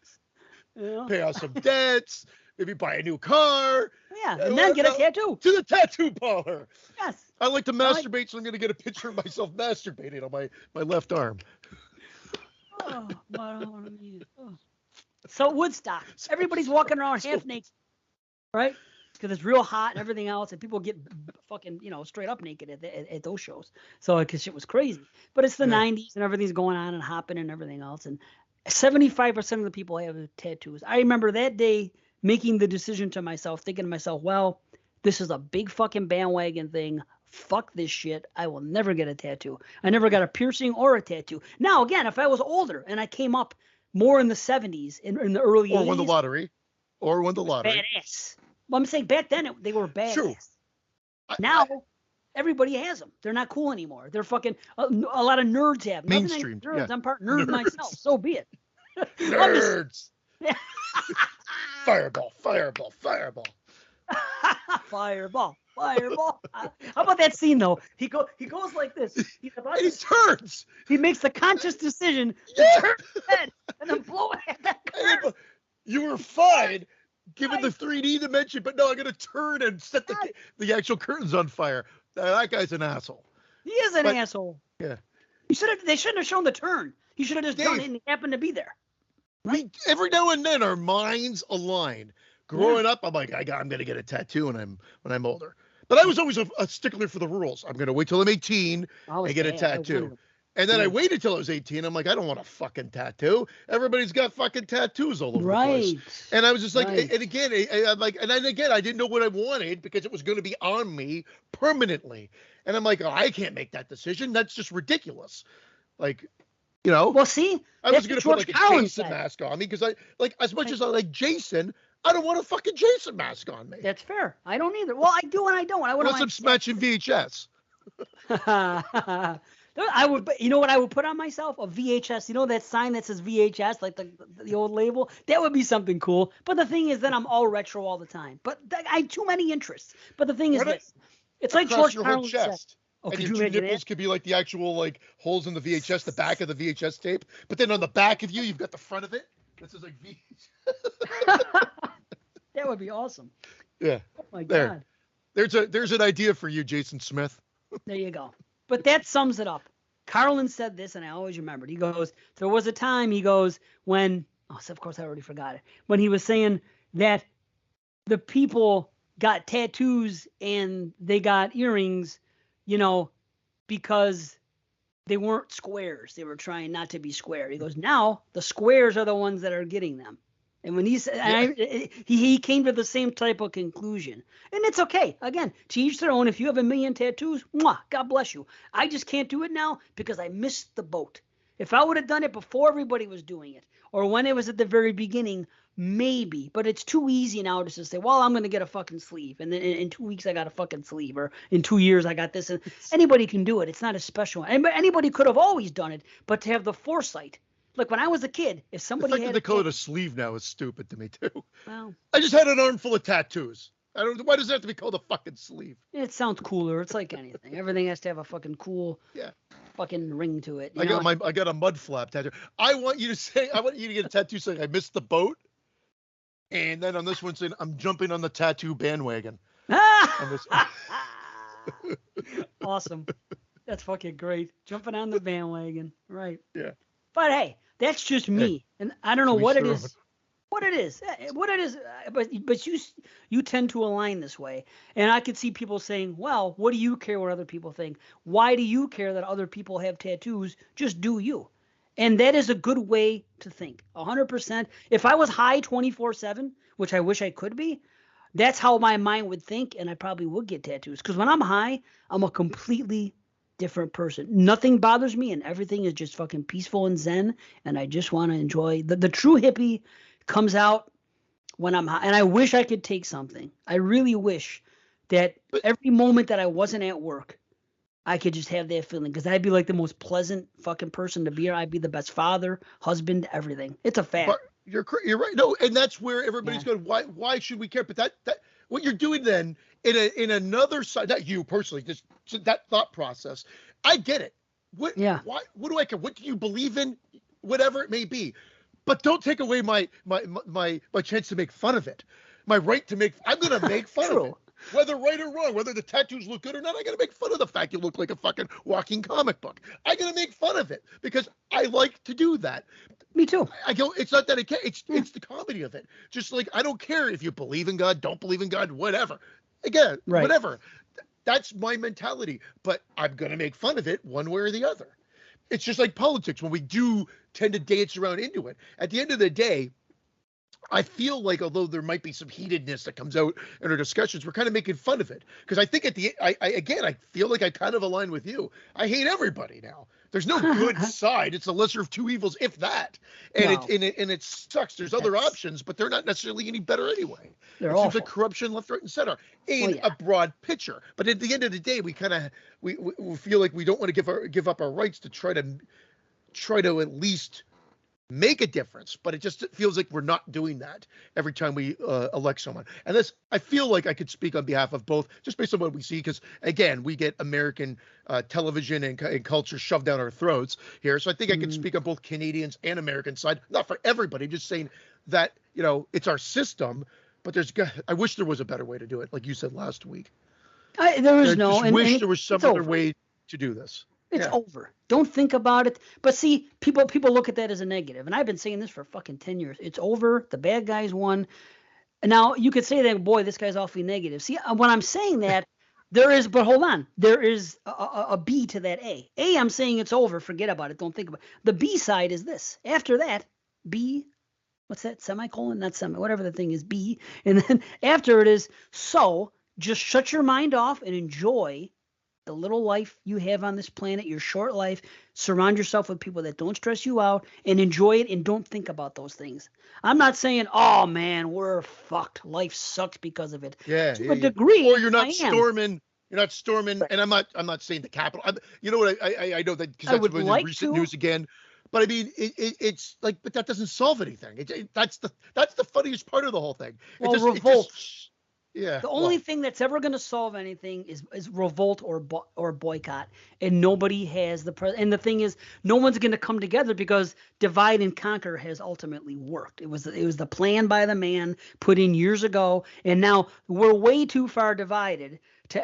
A: You know?
B: Pay off some debts, maybe buy a new car.
A: Yeah, and then get a tattoo.
B: To the tattoo parlor.
A: Yes.
B: I like to masturbate, so I'm going to get a picture of myself masturbating on my left arm.
A: So Woodstock. Everybody's walking around half naked, right? Because it's real hot and everything else, and people get fucking, straight up naked at those shows. So, because shit was crazy. But it's the 90s, and everything's going on and hopping and everything else. And 75% of the people have tattoos. I remember that day making the decision to myself, thinking to myself, well, this is a big fucking bandwagon thing. Fuck this shit. I will never get a tattoo. I never got a piercing or a tattoo. Now, again, if I was older and I came up more in the 70s, in the early 80s.
B: Or won the lottery.
A: Badass. Well, I'm saying back then they were badass. True. Now everybody has them. They're not cool anymore. They're fucking a lot of nerds have them.
B: Mainstream.
A: Nerds. Yeah. I'm part nerd myself. So be it.
B: Nerds. Fireball, fireball, fireball.
A: Fireball, fireball. How about that scene though? He goes like this. He's about
B: And he
A: to,
B: turns.
A: he makes the conscious decision to
B: Yeah.
A: turn his head and then blow it at that curtain.
B: You were fine given the 3D dimension, but no, I'm going to turn and set the actual curtains on fire. That guy's an asshole.
A: He is an asshole.
B: Yeah.
A: They shouldn't have shown the turn. He should have just done it and he happened to be there.
B: Every now and then our minds align. Growing up, I'm like, I'm going to get a tattoo when I'm older. But I was always a stickler for the rules. I'm going to wait till I'm 18 and get a tattoo. And then I waited till I was 18. I'm like, I don't want a fucking tattoo. Everybody's got fucking tattoos all over the place. And I was just like, and again, I didn't know what I wanted because it was going to be on me permanently. And I'm like, oh, I can't make that decision. That's just ridiculous. Like, you know.
A: Well, see,
B: I was going to put like a Jason mask on me because I like as much as I like Jason. I don't want a fucking Jason mask on me.
A: That's fair. I don't either. Well, I do and I don't.
B: Unless I'm smashing VHS.
A: I would, you know what I would put on myself? A VHS. You know that sign that says VHS, like the old label? That would be something cool. But the thing is that I'm all retro all the time. But I have too many interests. But the thing is this. It's like George Carlin said. Oh,
B: and your two nipples could be like the actual like holes in the VHS, the back of the VHS tape. But then on the back of you've got the front of it. This is like VHS.
A: That would be awesome.
B: Yeah.
A: Oh my God.
B: There's an idea for you, Jason Smith.
A: There you go. But that sums it up. Carlin said this, and I always remembered. He goes, there was a time, he goes, when, of course I already forgot it, when he was saying that the people got tattoos and they got earrings, because they weren't squares. They were trying not to be square. He goes, now the squares are the ones that are getting them. And when he said, he came to the same type of conclusion. And it's okay. Again, to each their own. If you have 1 million tattoos, God bless you. I just can't do it now because I missed the boat. If I would have done it before everybody was doing it, or when it was at the very beginning, maybe. But it's too easy now just to say, well, I'm going to get a fucking sleeve. And then in 2 weeks, I got a fucking sleeve. Or in 2 years, I got this. And anybody can do it. It's not a special one. Anybody could have always done it. But to have the foresight. Like when I was a kid, if somebody
B: the fact that they call it a sleeve now is stupid to me too.
A: Well,
B: I just had an armful of tattoos. Why does it have to be called a fucking sleeve?
A: It sounds cooler. It's like anything. Everything has to have a fucking cool, fucking ring to it.
B: I got a mud flap tattoo. I want you to get a tattoo saying I missed the boat, and then on this one saying I'm jumping on the tattoo bandwagon.
A: Awesome. That's fucking great. Jumping on the bandwagon, right?
B: Yeah.
A: But hey, that's just me, and I don't know what it is. What it is, but you tend to align this way, and I could see people saying, "Well, what do you care what other people think? Why do you care that other people have tattoos? Just do you." And that is a good way to think. 100%. If I was high 24/7, which I wish I could be, that's how my mind would think, and I probably would get tattoos. Because when I'm high, I'm a completely different person. Nothing bothers me, and everything is just fucking peaceful and zen, and I just want to enjoy. The true hippie comes out when I'm high, and I wish I could take something. I really wish that every moment that I wasn't at work, I could just have that feeling, because I'd be like the most pleasant fucking person to be here. I'd be the best father, husband, everything. It's a fact.
B: But you're right. No, and that's where everybody's going. Why should we care? But that what you're doing then in another side, not you personally, just that thought process. I get it. What do I care? What do you believe in? Whatever it may be. But don't take away my chance to make fun of it. My right to I'm going to make fun of it. Whether right or wrong, whether the tattoos look good or not, I got to make fun of the fact you look like a fucking walking comic book. I got to make fun of it because I like to do that.
A: Me too.
B: I go, it's not that I care. It's the comedy of it. Just like, I don't care if you believe in God, don't believe in God, whatever. Again, whatever. That's my mentality. But I'm going to make fun of it one way or the other. It's just like politics when we do tend to dance around into it. At the end of the day, I feel like although there might be some heatedness that comes out in our discussions, we're kind of making fun of it. Because I think I feel like I kind of align with you. I hate everybody now. There's no good side. It's the lesser of two evils, if that. And it sucks. There's other options, but they're not necessarily any better anyway. It seems like corruption left, right, and center in a broad picture. But at the end of the day, we kind of we feel like we don't want to give up our rights to try to at least make a difference, but it just feels like we're not doing that every time we elect someone. And this, I feel like I could speak on behalf of both, just based on what we see, because again, we get American television and culture shoved down our throats here. So I think I could speak on both Canadians and American side, not for everybody, just saying that, it's our system, but I wish there was a better way to do it, like you said last week.
A: There is no.
B: I wish there was some other way to do this.
A: It's over. Don't think about it. But see, people look at that as a negative. And I've been saying this for fucking 10 years. It's over. The bad guys won. And now you could say that, boy, this guy's awfully negative. See, when I'm saying that, but hold on. There is a B to that A. A, I'm saying it's over. Forget about it. Don't think about it. The B side is this. After that, B, what's that? Semicolon? Not semi, whatever the thing is, B. And then after it is, so just shut your mind off and enjoy the little life you have on this planet, your short life. Surround yourself with people that don't stress you out and enjoy it, and don't think about those things. I'm not saying, oh man, we're fucked. Life sucks because of it.
B: Yeah.
A: To a degree.
B: Or you're not storming. You're not storming. Right. And I'm not saying the Capitol. You know what? I know that because that's been in recent news again. But I mean, it's like, but that doesn't solve anything. That's the funniest part of the whole thing.
A: Revolt.
B: Yeah.
A: The only thing that's ever going to solve anything is revolt or boycott, and nobody has and the thing is, no one's going to come together because divide and conquer has ultimately worked. It was the plan by the man put in years ago, and now we're way too far divided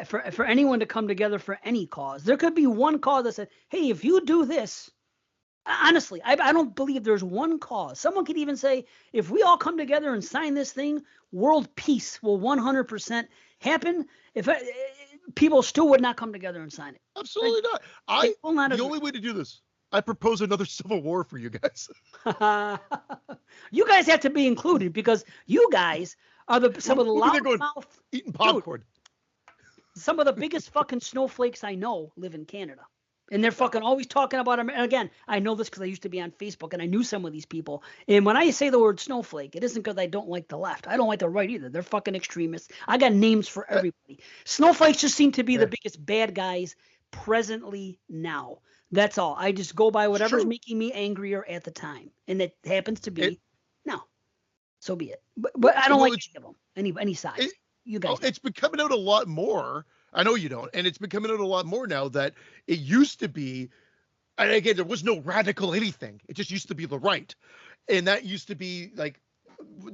A: for anyone to come together for any cause. There could be one cause that said, hey, if you do this. Honestly, I don't believe there's one cause. Someone could even say, if we all come together and sign this thing, world peace will 100% happen. If people still would not come together and sign it.
B: Absolutely not. The only way to do this, I propose another civil war for you guys.
A: You guys have to be included because you guys are some of the loudmouth
B: eating popcorn.
A: Dude, some of the biggest fucking snowflakes I know live in Canada. And they're fucking always talking about them. And again, I know this because I used to be on Facebook and I knew some of these people. And when I say the word snowflake, it isn't because I don't like the left. I don't like the right either. They're fucking extremists. I got names for everybody. Snowflakes just seem to be the biggest bad guys presently now. That's all. I just go by whatever's making me angrier at the time. And it happens to be now. So be it. But I don't like any of them, any side. You guys.
B: It's been coming out a lot more. I know you don't. And it's been coming out a lot more now that it used to be, and again, there was no radical anything. It just used to be the right. And that used to be like,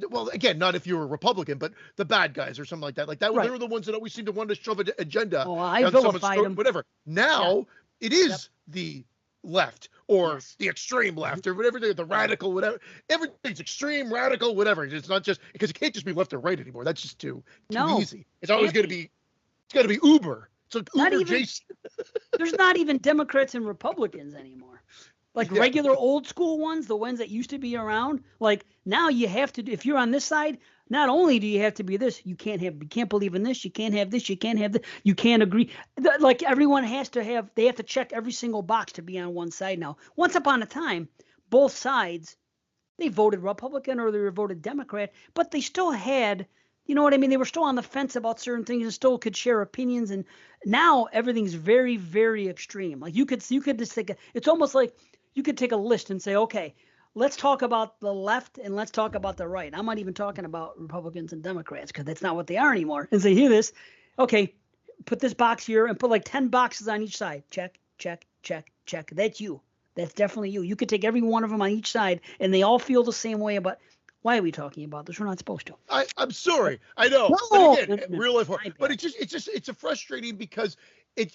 B: well, again, not if you were a Republican, but the bad guys or something like that. Like that, they were the ones that always seemed to want to shove an agenda.
A: Oh, I vilified them.
B: Whatever. Now it is the left or the extreme left or whatever, the radical, whatever. Everything's extreme, radical, whatever. It's not just, because it can't just be left or right anymore. That's just too easy. It's always going to be. It's got to be Uber. So Uber Jason.
A: There's not even Democrats and Republicans anymore. Like regular old school ones, the ones that used to be around. Like now you have to, if you're on this side, not only do you have to be this, you can't believe in this, you can't have this, you can't have this, you can't agree. Like everyone they have to check every single box to be on one side now. Once upon a time, both sides, they voted Republican or they voted Democrat, but they still had, you know what I mean? They were still on the fence about certain things and still could share opinions. And now everything's very, very extreme. Like you could just think, it's almost like you could take a list and say, okay, let's talk about the left and let's talk about the right. I'm not even talking about Republicans and Democrats because that's not what they are anymore. And say, hear this. Okay, put this box here and put like 10 boxes on each side. Check, check, check, check. That's you. That's definitely you. You could take every one of them on each side and they all feel the same way about. Why are we talking about this? We're not supposed to.
B: I'm sorry. I know.
A: No,
B: but again, real life horror. But it's a frustrating because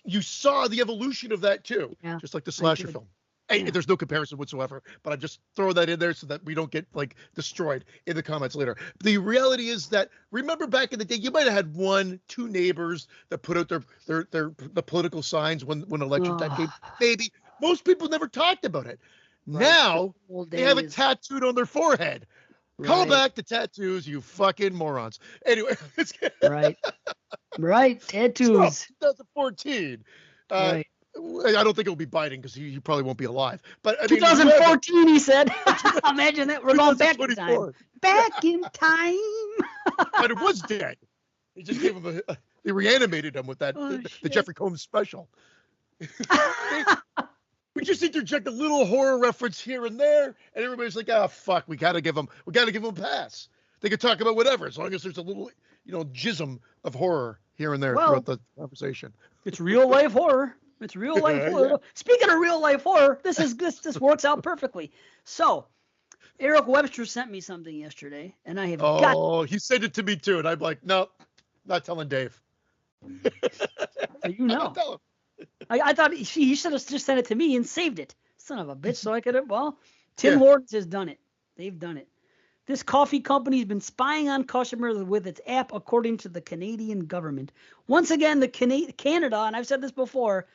B: you saw the evolution of that too.
A: Yeah,
B: just like the slasher film. Hey, there's no comparison whatsoever, but I'm just throwing that in there so that we don't get like destroyed in the comments later. The reality is that remember back in the day, you might have had 1-2 neighbors that put out the political signs when election time came. Maybe most people never talked about it. Right. Now they have it tattooed on their forehead. Call back to tattoos, you fucking morons. Anyway, let's get
A: right, tattoos.
B: 2014. Right. I don't think it'll be Biden because he probably won't be alive. But I
A: 2014, he said. Imagine that. We're going back in time. Back in time.
B: But it was dead. They just gave him they reanimated him with that the Jeffrey Combs special. We just interject a little horror reference here and there, and everybody's like, "Ah, fuck, we gotta give them a pass. They can talk about whatever as long as there's a little, jism of horror here and there
A: Well,
B: throughout the conversation."
A: it's real life horror. It's real life horror.
B: Yeah.
A: Speaking of real life horror, this works out perfectly. So, Eric Webster sent me something yesterday, and I have got.
B: Oh, he sent it to me too, and I'm like, no, not telling Dave.
A: So you know.
B: Tell him.
A: I thought he should have just sent it to me and saved it. Son of a bitch. So I could have. Well, Tim Hortons has done it. They've done it. This coffee company's been spying on customers with its app, according to the Canadian government. Once again, Canada, and I've said this before,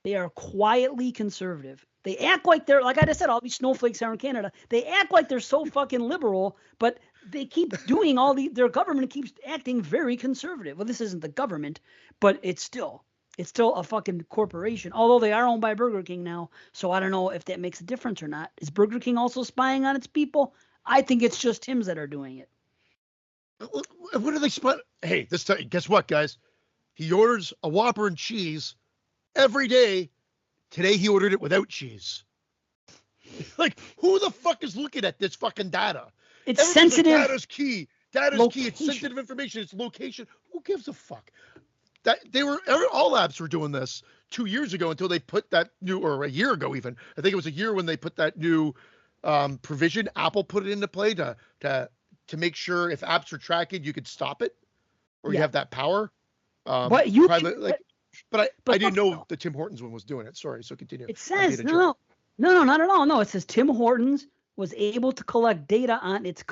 A: they are quietly conservative. They act like they're, like I just said, all these snowflakes are in Canada. They act like they're so fucking liberal, but they keep doing their government keeps acting very conservative. Well, this isn't the government, but it's still a fucking corporation, although they are owned by Burger King now. So I don't know if that makes a difference or not. Is Burger King also spying on its people? I think it's just Tim's that are doing it.
B: What are they spying? Hey, this time, guess what, guys? He orders a Whopper and cheese every day. Today he ordered it without cheese. Like, who the fuck is looking at this fucking data?
A: It's sensitive.
B: Like, data's key. Data's key. It's sensitive information. It's location. Who gives a fuck? All apps were doing this 2 years ago until they put that new, or a year ago even. I think it was a year when they put that new provision. Apple put it into play to make sure if apps are tracking, you could stop it, or you have that power.
A: But you
B: but I didn't know the Tim Hortons one was doing it. Sorry, so continue.
A: It says no, not at all. No, it says Tim Hortons was able to collect data on its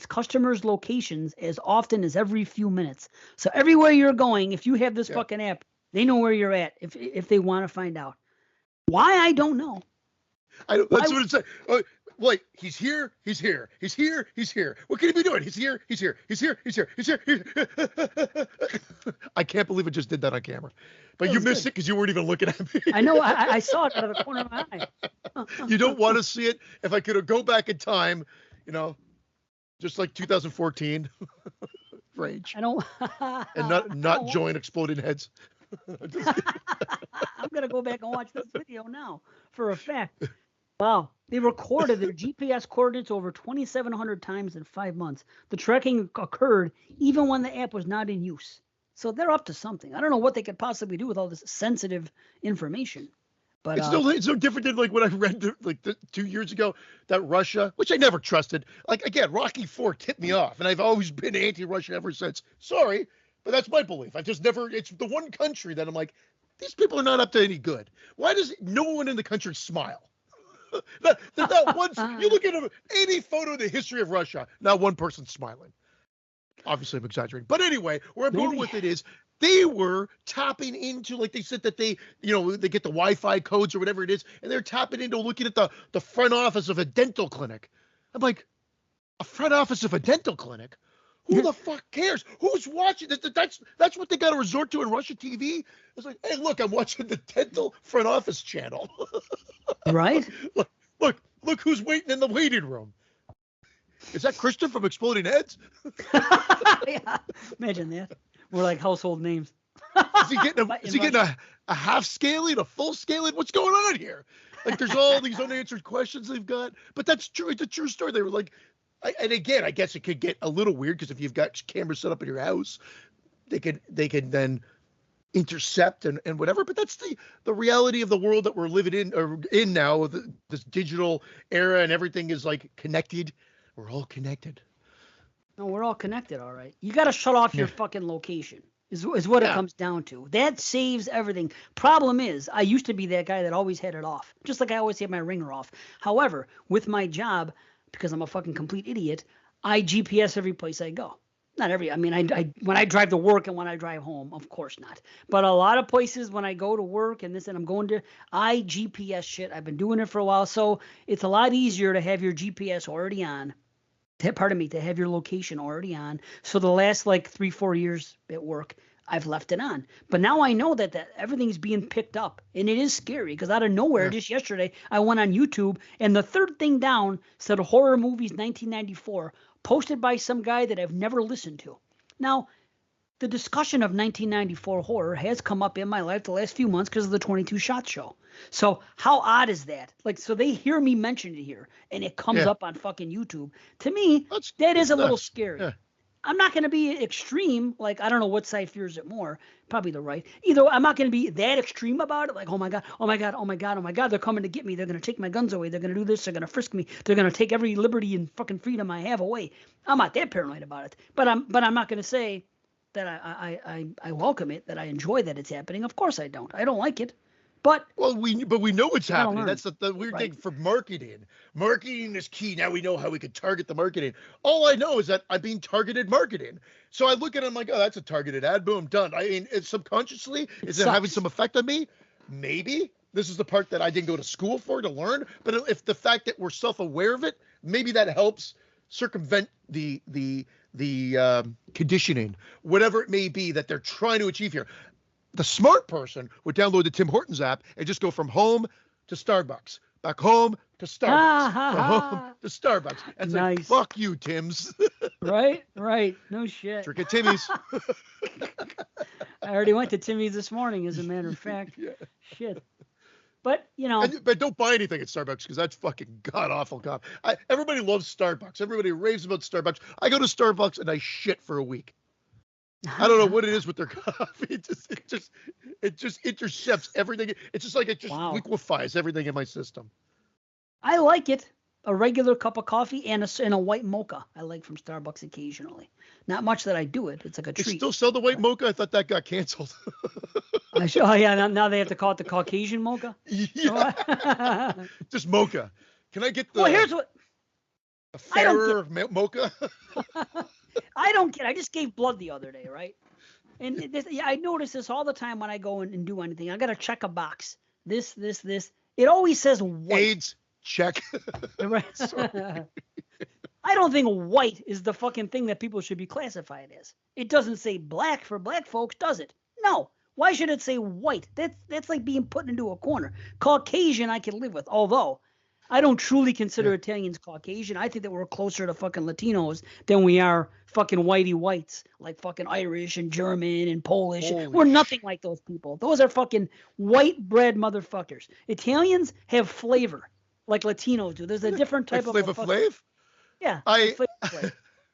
A: customers' locations as often as every few minutes. So everywhere you're going, if you have this fucking app, they know where you're at if they want to find out. Why, I don't know.
B: That's what it said. Like, he's here. What can he be doing? He's here. I can't believe it just did that on camera. But you missed it because you weren't even looking at me.
A: I know. I saw it out of the corner of my eye.
B: You don't want to see it? If I could go back in time, just like 2014 range.
A: I don't.
B: And not join exploding heads.
A: I'm going to go back and watch this video now for a fact. Wow. They recorded their GPS coordinates over 2,700 times in 5 months. The tracking occurred even when the app was not in use. So they're up to something. I don't know what they could possibly do with all this sensitive information. But
B: it's no different than like what I read 2 years ago that Russia, which I never trusted. Like, again, Rocky IV tipped me off, and I've always been anti-Russia ever since. Sorry, but that's my belief. I just never. It's the one country that I'm like, these people are not up to any good. Why does no one in the country smile? Not once. You look at any photo in the history of Russia, not one person smiling. Obviously, I'm exaggerating. But anyway, where I'm going with it is they were tapping into, like they said that they get the Wi-Fi codes or whatever it is, and they're tapping into looking at the front office of a dental clinic. I'm like, a front office of a dental clinic? Who the fuck cares? Who's watching? That's what they got to resort to in Russian TV. It's like, hey, look, I'm watching the dental front office channel.
A: Right?
B: Look who's waiting in the waiting room. Is that Christian from Exploding Heads?
A: Yeah, imagine that. We're like household names.
B: Is he getting a half scaling, a full scaling? What's going on here? Like, there's all these unanswered questions they've got. But that's true. It's a true story. They were like, and again, I guess it could get a little weird because if you've got cameras set up in your house, they could then intercept and whatever. But that's the reality of the world that we're living in now, this digital era, and everything is like connected. We're all connected.
A: No, we're all connected, all right. You got to shut off your fucking location is what it comes down to. That saves everything. Problem is, I used to be that guy that always had it off, just like I always had my ringer off. However, with my job, because I'm a fucking complete idiot, I GPS every place I go. Not every, I mean, I when I drive to work and when I drive home, of course not. But a lot of places when I go to work and I'm going to, I GPS shit. I've been doing it for a while. So it's a lot easier to have your GPS already on. To have your location already on. So the last like 3-4 years at work, I've left it on. But now I know that everything's being picked up. And it is scary because out of nowhere, just yesterday, I went on YouTube and the third thing down said horror movies 1994, posted by some guy that I've never listened to. Now, the discussion of 1994 horror has come up in my life the last few months because of the 22 Shot Show. So how odd is that? Like, so they hear me mention it here, and it comes
B: Yeah.
A: up on fucking YouTube. To me,
B: That's
A: that is a little
B: nuts.
A: scary.
B: Yeah.
A: I'm not going to be extreme. Like, I don't know what side fears it more. Probably the right. Either I'm not going to be that extreme about it. Like, oh my God, oh my God, oh my God, oh my God, they're coming to get me. They're going to take my guns away. They're going to do this. They're going to frisk me. They're going to take every liberty and fucking freedom I have away. I'm not that paranoid about it. But I'm not going to say that I welcome it, that I enjoy that it's happening. Of course I don't. I don't like it. But
B: we know it's happening.
A: learn.
B: That's the weird
A: Right.
B: thing for marketing. Marketing is key. Now we know how we could target the marketing. All I know is that I'm being targeted marketing. So I look at it, I'm like, oh, that's a targeted ad. Boom, done. I mean, it's subconsciously, is it having some effect on me? Maybe. This is the part that I didn't go to school for to learn. But if the fact that we're self-aware of it, maybe that helps circumvent the conditioning, whatever it may be that they're trying to achieve here. The smart person would download the Tim Hortons app and just go from home to Starbucks, back home to Starbucks, home to Starbucks. And
A: nice.
B: Like, fuck you, Tim's.
A: Right. No shit.
B: Drink at Timmy's.
A: I already went to Timmy's this morning, as a matter of fact.
B: Yeah.
A: Shit. But, you know.
B: But don't buy anything at Starbucks because that's fucking god-awful. Everybody loves Starbucks. Everybody raves about Starbucks. I go to Starbucks and I shit for a week. I don't know what it is with their coffee. It just intercepts everything. It's just like it just liquefies everything in my system.
A: I like it. A regular cup of coffee and a white mocha. I like from Starbucks occasionally. Not much that I do it. It's like a treat.
B: They still sell the white mocha? I thought that got canceled.
A: Oh yeah. Now they have to call it the Caucasian mocha.
B: Yeah. Just mocha. Can I get the?
A: Well, here's what.
B: A fairer mocha.
A: I don't get. I just gave blood the other day, right? And I notice this all the time when I go and do anything. I got to check a box. This. It always says white.
B: AIDS, check.
A: Right. I don't think white is the fucking thing that people should be classified as. It doesn't say black for black folks, does it? No. Why should it say white? That's like being put into a corner. Caucasian I can live with, although I don't truly consider Italians Caucasian. I think that we're closer to fucking Latinos than we are fucking whitey whites, like fucking Irish and German and Polish. We're nothing like those people. Those are fucking white bread motherfuckers. Italians have flavor, like Latinos do. There's a different type of
B: Flavor Flav?
A: Yeah. Flav.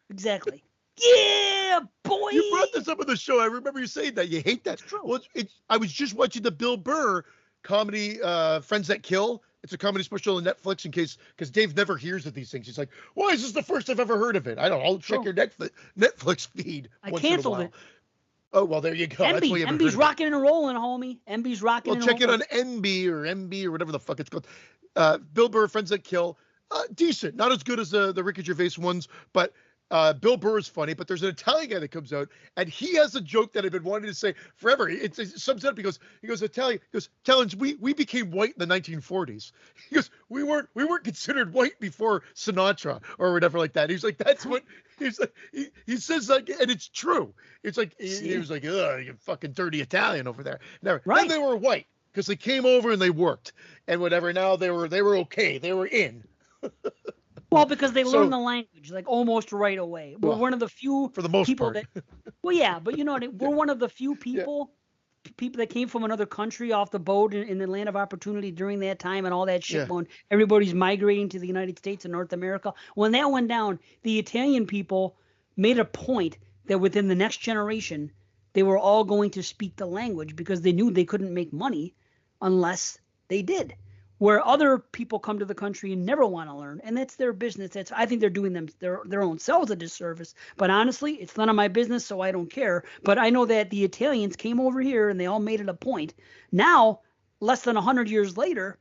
A: Exactly. Yeah, boy.
B: You brought this up on the show. I remember you saying that. You hate that.
A: It's true.
B: Well, I was just watching the Bill Burr comedy, Friends That Kill. It's a comedy special on Netflix because Dave never hears of these things. He's like, why is this the first I've ever heard of it? I don't know. I'll check your Netflix feed.
A: I canceled it.
B: Oh, well, there you go.
A: MB's rocking and rolling, homie. MB's rocking and rolling.
B: Well, check it on MB or whatever the fuck it's called. Bill Burr, Friends That Kill. Decent. Not as good as the Ricky Gervais ones, but Bill Burr is funny, but there's an Italian guy that comes out, and he has a joke that I've been wanting to say forever. It sums it up. He goes, Italian. He goes, Italians, we became white in the 1940s. He goes, we weren't considered white before Sinatra or whatever like that. He's like, that's what he's like. He says like, and it's true. It's like he was like, ugh, you fucking dirty Italian over there. Never. Right. Then they were white because they came over and they worked and whatever. Now they were okay. They were in.
A: Well, because they learn the language like almost right away. We're one of the few
B: for the most
A: people
B: part.
A: Well, yeah, but you know what? We're one of the few people that came from another country off the boat in the land of opportunity during that time and all that shit. When everybody's migrating to the United States and North America. When that went down, the Italian people made a point that within the next generation, they were all going to speak the language because they knew they couldn't make money unless they did. Where other people come to the country and never want to learn, and that's their business. I think they're doing their own selves a disservice. But honestly, it's none of my business, so I don't care. But I know that the Italians came over here and they all made it a point. Now, less than 100 years later,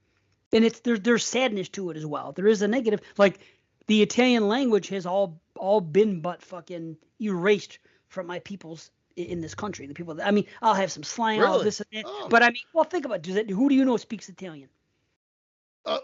A: and there's sadness to it as well. There is a negative, like the Italian language has all been but fucking erased from my peoples in this country. The people, I'll have some slang, all this and that. But well, think about it. Who do you know speaks Italian?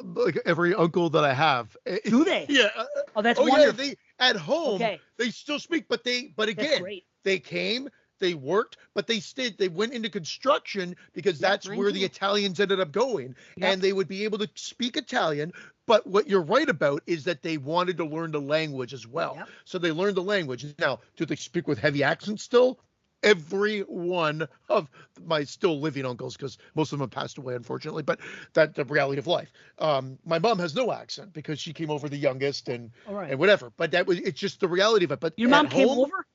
B: Like every uncle that I have.
A: Do they?
B: Yeah.
A: That's wonderful.
B: Yeah, at home, they still speak, but again, they came, they worked, but they stayed. They went into construction because that's where the Italians ended up going, and they would be able to speak Italian. But what you're right about is that they wanted to learn the language as well. So they learned the language. Now, do they speak with heavy accents still? every one of my still living uncles, because most of them have passed away, unfortunately, but that's the reality of life. My mom has no accent because she came over the youngest and
A: All right.
B: and whatever. But it's just the reality of it. But
A: Your
B: at
A: mom came
B: home,
A: over?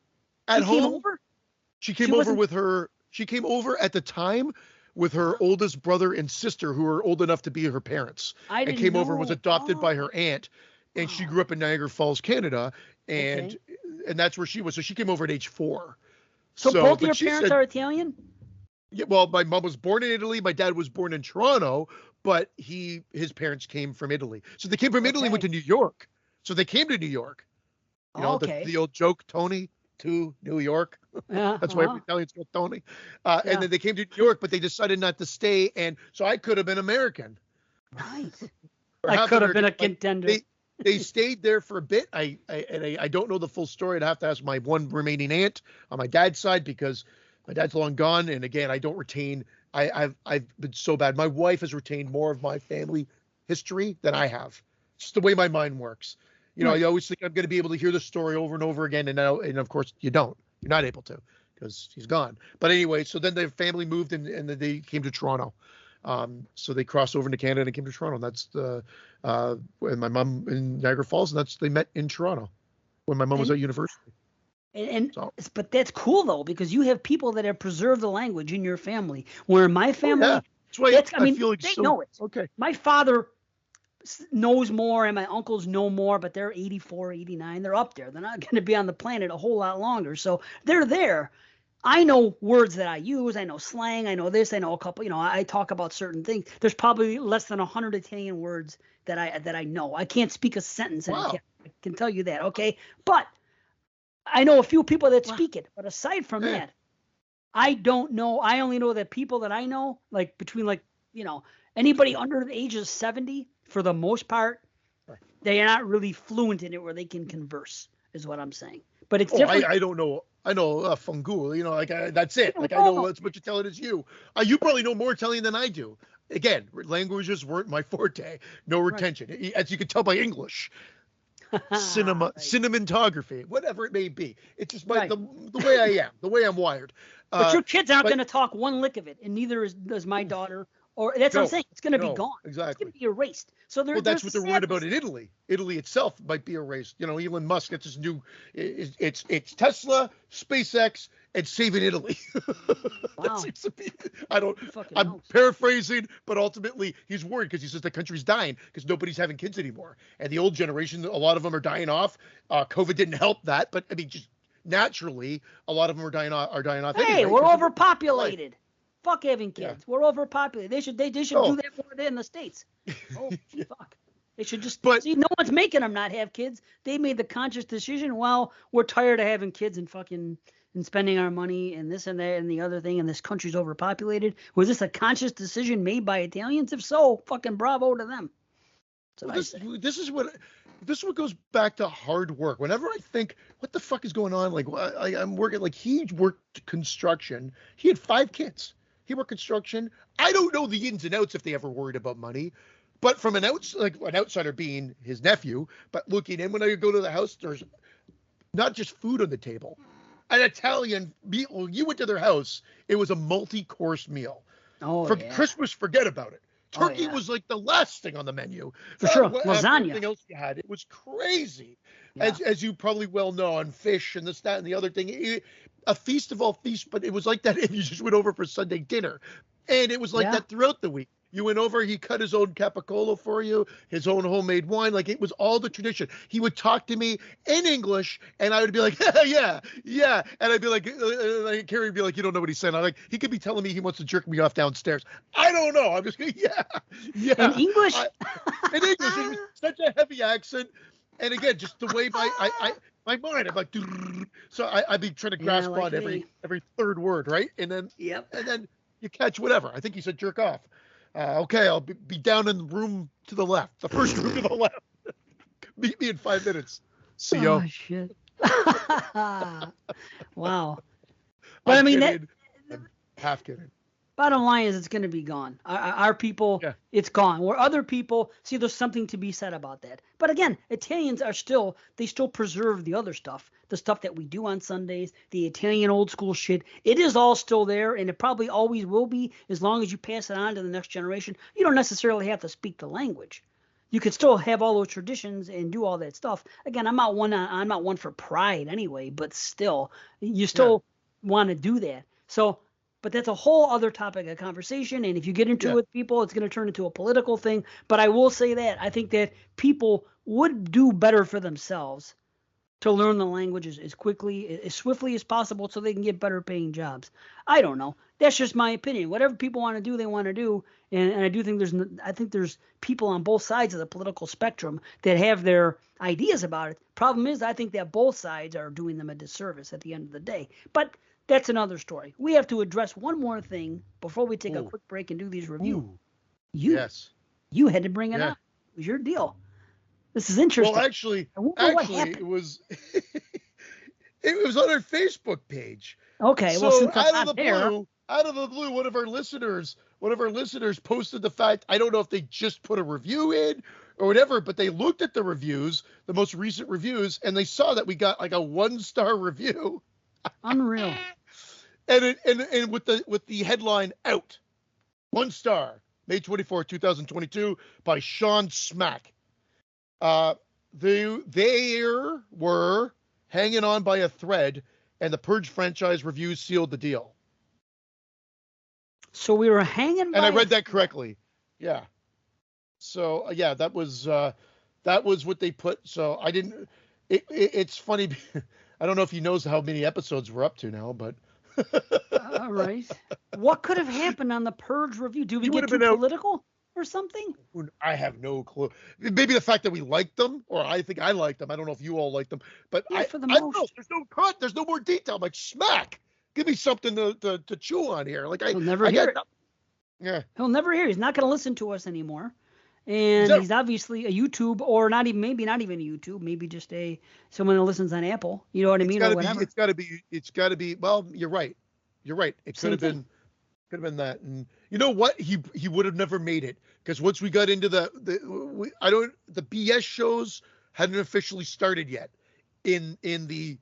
B: at
A: She came
B: home,
A: over?
B: she
A: She
B: came over
A: wasn't.
B: with her. She came over at the time with her oldest brother and sister, who were old enough to be her parents,
A: I
B: and
A: didn't
B: came over and was
A: know.
B: adopted by
A: Oh,
B: her aunt. And she
A: wow.
B: grew up in Niagara Falls, Canada,
A: Okay.
B: and that's where she was. So she came over at age 4.
A: So
B: So,
A: both of
B: but
A: your
B: she
A: parents
B: said,
A: are Italian?
B: yeah, well, my mom was born in Italy. My dad was born in Toronto, but his parents came from Italy. So they came from Italy, went
A: Okay.
B: to New York. So they came to New York. You know, the
A: Okay.
B: the old joke, Tony to New York.
A: Yeah.
B: That's why every Italian's called Tony. And
A: Yeah.
B: then they came to New York, but they decided not to stay. And so I could have been American
A: Right.
B: or
A: I
B: half
A: could have been
B: American.
A: a
B: But
A: contender.
B: they stayed there for a bit. I don't know the full story. I'd have to ask my one remaining aunt on my dad's side, because my dad's long gone. And again, I don't retain. I've been so bad. My wife has retained more of my family history than I have. It's just the way my mind works. You know,
A: Right.
B: I always think I'm going to be able to hear the story over and over again, and now, and of course, you don't. You're not able to, because he's gone. But anyway, so then the family moved, and then they came to Toronto. So they crossed over into Canada and came to Toronto. And that's the and my mom in Niagara Falls, and that's they met in Toronto when my mom was
A: And
B: at university.
A: and
B: So,
A: but that's cool though, because you have people that have preserved the language in your family. Where in my
B: oh yeah,
A: family,
B: that's why
A: that's I
B: I
A: mean,
B: feel like
A: they
B: so
A: know it.
B: okay.
A: My father knows more and my uncles know more, but they're 84, 89. They're up there. They're not going to be on the planet a whole lot longer. So they're there. I know words that I use. I know slang. I know this. I know a couple. I talk about certain things. There's probably less than 100 Italian words that I know. I can't speak a sentence in
B: Wow,
A: Italian. I can tell you that. Okay, but I know a few people that
B: wow,
A: speak it. But aside from
B: yeah.
A: that, I don't know. I only know that people that I know, like between you know anybody under the age of 70, for the most part, they are not really fluent in it where they can converse, is what I'm saying. But it's
B: Oh,
A: different.
B: I don't know. I know fungul. You know, like that's it. Like I know
A: Oh,
B: as much Italian as you. You probably know more Italian than I do. Again, languages weren't my forte. No
A: right.
B: retention, as you can tell by English.
A: Right.
B: Cinematography, whatever it may be. It's just
A: Right.
B: the way I am, the way I'm wired.
A: But
B: Uh,
A: your kids aren't
B: but
A: going to talk one lick of it, and neither does my daughter. Or that's what I'm
B: no,
A: saying. It's going to be
B: no,
A: gone. It's going
B: exactly.
A: to be erased. So
B: Well, that's
A: there's a
B: what they're worried about
A: sadness
B: in
A: there.
B: Italy. Italy itself might be erased. You know, Elon Musk, that's his new. It's Tesla, SpaceX, and saving Italy. That
A: Wow.
B: seems to be. I don't.
A: Who fucking
B: I'm
A: knows?
B: paraphrasing, but ultimately he's worried because he says the country's dying because nobody's having kids anymore, and the old generation, a lot of them are dying off. COVID didn't help that, but I mean, just naturally, a lot of them are dying off
A: Hey,
B: anyway
A: we're
B: because they don't have life.
A: overpopulated. Fuck having
B: Yeah.
A: kids. We're overpopulated. They should do
B: Oh,
A: that more in the States. Oh fuck. They should just
B: but
A: see. No one's making them not have kids. They made the conscious decision. Well, we're tired of having kids and spending our money and this and that and the other thing. And this country's overpopulated. Was this a conscious decision made by Italians? If so, fucking bravo to them. That's
B: well,
A: what I say.
B: this is what goes back to hard work. Whenever I think, what the fuck is going on? Like I'm working, like he worked construction. He had 5 kids. He worked construction. I don't know the ins and outs if they ever worried about money, but from like an outsider being his nephew, but looking in when I go to the house, there's not just food on the table. An Italian meal. You went to their house, it was a multi-course meal.
A: Oh
B: For
A: yeah.
B: Christmas, forget about it.
A: Oh
B: Turkey
A: yeah.
B: was like the last thing on the menu.
A: For sure.
B: After
A: Lasagna.
B: everything else you had, it was crazy.
A: Yeah.
B: As you probably well know, on fish and this, that, and the other thing. A feast of all feasts, but it was like that if you just went over for Sunday dinner. And it was like
A: Yeah.
B: that throughout the week. You went over, he cut his own capicola for you, his own homemade wine. Like it was all the tradition. He would talk to me in English, and I would be like, yeah, yeah. And I'd be like, Carrie would be like, you don't know what he's saying. I'm like, he could be telling me he wants to jerk me off downstairs. I don't know. I'm just going, yeah,
A: In
B: yeah.
A: English.
B: In English, it was such a heavy accent. And again, just the way my mind, I'm like, so I'd be trying to
A: Yeah,
B: grasp
A: like
B: on
A: me.
B: every third word, right?
A: Yep.
B: And then you catch whatever. I think he said jerk off. Okay, I'll be down in the room to the left, the first room to the left. Meet me in 5 minutes. See
A: Oh
B: you.
A: shit. Wow. But I
B: I'm
A: mean that
B: kidding. I'm half kidding.
A: Bottom line is it's going to be gone. Our people,
B: Yeah.
A: it's gone. Where other people, see, there's something to be said about that. But again, Italians are still, they still preserve the other stuff, the stuff that we do on Sundays, the Italian old school shit. It is all still there, and it probably always will be as long as you pass it on to the next generation. You don't necessarily have to speak the language. You could still have all those traditions and do all that stuff. Again, I'm not one for pride anyway, but still, you
B: Yeah.
A: still want to do that. So, but that's a whole other topic of conversation. And if you get into it
B: Yeah.
A: with people, it's going to turn into a political thing. But I will say that I think that people would do better for themselves to learn the language as quickly, as swiftly as possible so they can get better paying jobs. I don't know. That's just my opinion. Whatever people want to do, they want to do. And I do think there's people on both sides of the political spectrum that have their ideas about it. Problem is, I think that both sides are doing them a disservice at the end of the day. But that's another story. We have to address one more thing before we take a
B: Ooh.
A: quick break and do these reviews.
B: Ooh.
A: You,
B: Yes.
A: you had to bring it
B: Yeah.
A: up. It was your deal. This is
B: Well,
A: interesting.
B: actually,
A: I wonder what happened.
B: it was it was on our Facebook page.
A: Okay, well,
B: So
A: since I'm not there,
B: out of the blue, one of our listeners posted the fact, I don't know if they just put a review in or whatever, but they looked at the reviews, the most recent reviews, and they saw that we got like a 1-star review.
A: unreal.
B: And with the headline out. 1 star, May 24, 2022, by Sean Smack. They were hanging on by a thread, and the Purge franchise reviews sealed the deal.
A: So we were hanging by
B: And I read that correctly. Yeah. So yeah, that was what they put. So I didn't. It's funny. I don't know if he knows how many episodes we're up to now, but.
A: All right. What could have happened on the Purge review? Do we
B: You
A: get
B: would have
A: too
B: been out.
A: political or something?
B: I have no clue. Maybe the fact that we liked them, or I think I liked them. I don't know if you all liked them, but
A: Yeah, for the
B: I don't know.
A: most.
B: There's no cut. There's no more detail. I'm like, Smack. Give me something to chew on here. Like
A: He'll never
B: I
A: hear
B: got.
A: it.
B: Yeah.
A: He'll never hear. He's not going to listen to us anymore. And
B: That,
A: he's obviously a YouTube, or not even, maybe not even a YouTube, maybe just someone that listens on Apple. You know what I mean, or whatever.
B: It's got to be. Well, you're right. It
A: Same thing.
B: could have been that. And you know what? He would have never made it, because once we got into the BS shows hadn't officially started yet. In the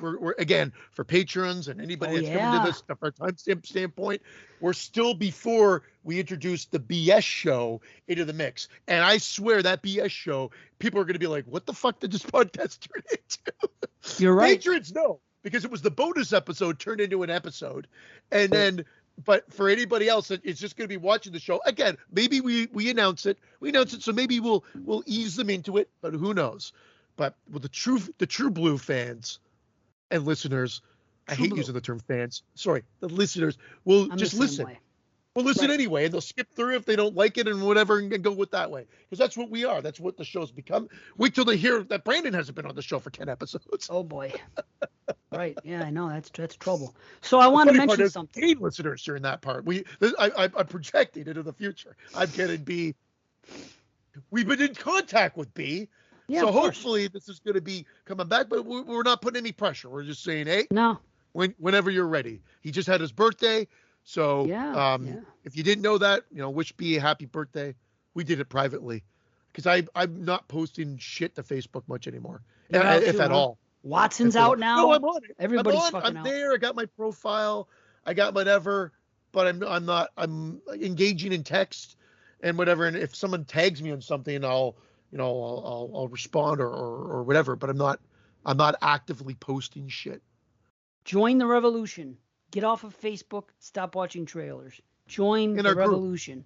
B: we're again, for patrons and anybody that's coming to this from a timestamp standpoint, we're still before we introduced the BS show into the mix. And I swear that BS show, people are going to be like, "What the fuck did this podcast turn into?"
A: You're right.
B: Patrons know, because it was the bonus episode turned into an episode, and then. But for anybody else, it's just going to be watching the show again. Maybe we announce it. So maybe we'll ease them into it. But who knows? But with the true blue fans and listeners, I hate using the term fans. Sorry, the listeners will just listen. We'll listen anyway, and they'll skip through if they don't like it and whatever, and go with that way, because that's what we are. That's what the show's become. Wait till they hear that Brandon hasn't been on the show for 10 episodes.
A: Oh boy. Right. Yeah, I know that's trouble. So I want to mention something.
B: 8 listeners during that part. I'm projecting into the future. I'm getting B. We've been in contact with B.
A: Yeah,
B: so hopefully this is going to be coming back, but we're not putting any pressure. We're just saying, hey,
A: no,
B: whenever you're ready. He just had his birthday, so if you didn't know that, wish B a happy birthday. We did it privately, because I'm not posting shit to Facebook much anymore, if at all.
A: Watson's out now.
B: No, I'm on it.
A: Everybody's fucking
B: I'm there. I got my profile. I got whatever, but I'm not. I'm engaging in text and whatever. And if someone tags me on something, I'll respond or whatever. But I'm not actively posting shit.
A: Join the revolution. Get off of Facebook. Stop watching trailers. Join the revolution.